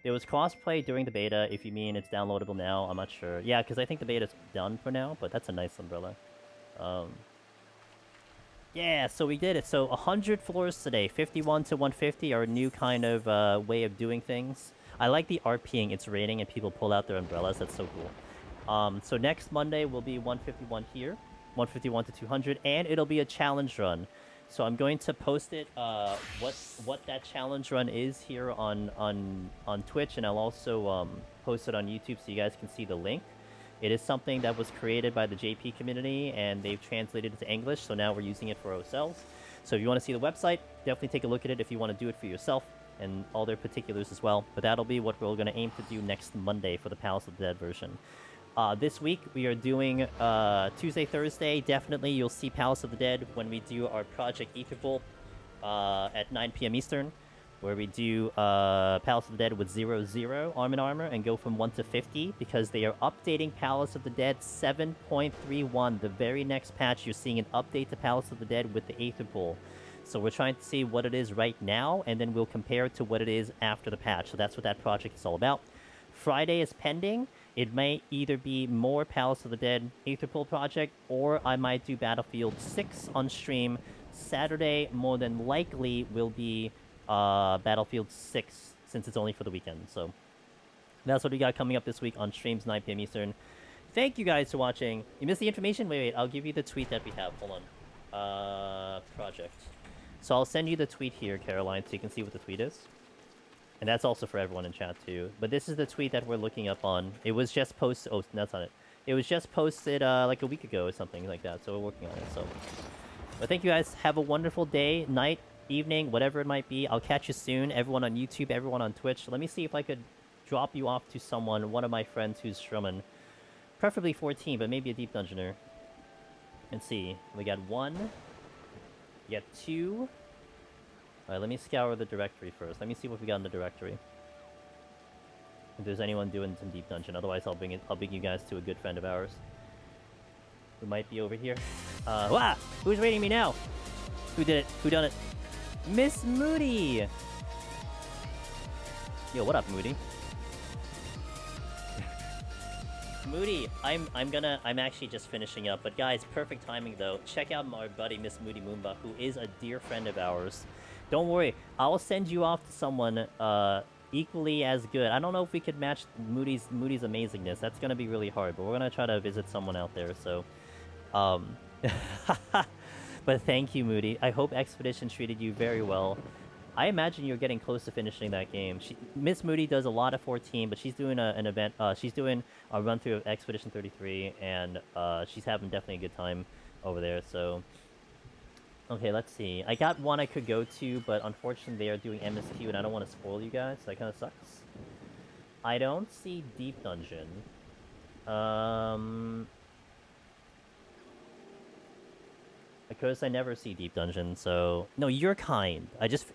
there was crossplay during the beta. If you mean it's downloadable now, I'm not sure. Yeah, because I think the beta's done for now. But that's a nice umbrella. Yeah, so we did it. So 100 floors today, 51 to 150, our new kind of way of doing things. I like the RPing. It's raining and people pull out their umbrellas. That's so cool. So next Monday will be 151 here. 151 to 200, and it'll be a challenge run. So I'm going to post it, what that challenge run is here on Twitch, and I'll also post it on YouTube so you guys can see the link. It is something that was created by the JP community, and they've translated it to English, so now we're using it for ourselves. So if you want to see the website, definitely take a look at it if you want to do it for yourself, and all their particulars as well. But that'll be what we're going to aim to do next Monday for the Palace of the Dead version. This week, we are doing Tuesday, Thursday. Definitely, you'll see Palace of the Dead when we do our Project Ether Bowl at 9 p.m. Eastern, where we do Palace of the Dead with 0-0 Arm in Armor and go from 1 to 50, because they are updating Palace of the Dead 7.31. The very next patch, you're seeing an update to Palace of the Dead with the Aether Bowl. So we're trying to see what it is right now, and then we'll compare it to what it is after the patch. So that's what that project is all about. Friday is pending. It may either be more Palace of the Dead Aetherpool project, or I might do Battlefield 6 on stream. Saturday, more than likely, will be Battlefield 6, since it's only for the weekend. So that's what we got coming up this week on streams, 9 p.m. Eastern. Thank you guys for watching. You missed the information? Wait, I'll give you the tweet that we have. Hold on. Project. So I'll send you the tweet here, Caroline, so you can see what the tweet is. And that's also for everyone in chat, too. But this is the tweet that we're looking up on. It was just posted... Oh, that's not it. It was just posted like a week ago or something like that. So we're working on it. So, but thank you guys. Have a wonderful day, night, evening, whatever it might be. I'll catch you soon. Everyone on YouTube, everyone on Twitch. Let me see if I could drop you off to someone, one of my friends who's strumming. Preferably 14, but maybe a deep dungeoner. Let's see. We got 1. We got 2. Alright, let me scour the directory first. Let me see what we got in the directory. If there's anyone doing some deep dungeon. Otherwise, I'll bring you guys to a good friend of ours who might be over here. Wah! Who's raiding me now? Who did it? Who done it? Miss Moody! Yo, what up, Moody? Moody, I'm actually just finishing up. But guys, perfect timing though. Check out my buddy Miss Moody Moomba, who is a dear friend of ours. Don't worry, I'll send you off to someone equally as good. I don't know if we could match Moody's amazingness. That's gonna be really hard, but we're gonna try to visit someone out there. So, but thank you, Moody. I hope Expedition treated you very well. I imagine you're getting close to finishing that game. Miss Moody does a lot of 14, but she's doing an event. She's doing a run through of Expedition 33, and she's having definitely a good time over there. So, okay, let's see. I got one I could go to, but unfortunately they are doing MSQ, and I don't want to spoil you guys. So that kind of sucks. I don't see Deep Dungeon. Because I never see Deep Dungeon, so... No, you're kind.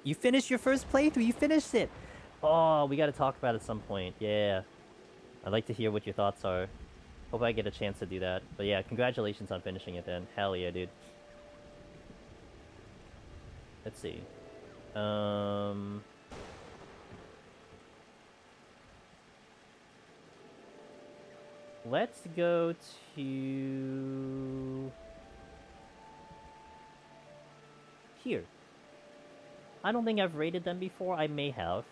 You finished your first playthrough! You finished it! Oh, we gotta talk about it at some point. Yeah. I'd like to hear what your thoughts are. Hope I get a chance to do that. But yeah, congratulations on finishing it then. Hell yeah, dude. Let's see. Let's go to... here. I don't think I've raided them before. I may have,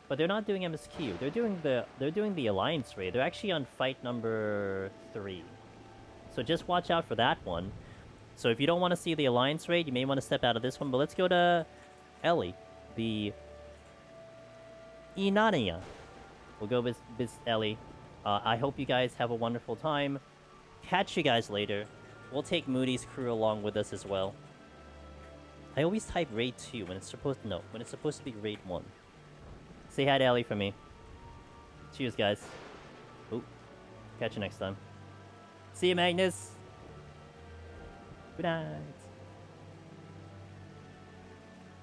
but they're not doing MSQ. They're doing the Alliance raid. They're actually on fight number 3, so just watch out for that one. So if you don't want to see the Alliance raid, you may want to step out of this one. But let's go to Ellie, the Inania. We'll go with Ellie. I hope you guys have a wonderful time. Catch you guys later. We'll take Moody's crew along with us as well. I always type raid 2 when it's supposed to be raid 1. Say hi to Ellie for me. Cheers, guys. Ooh. Catch you next time. See you, Magnus. Good night.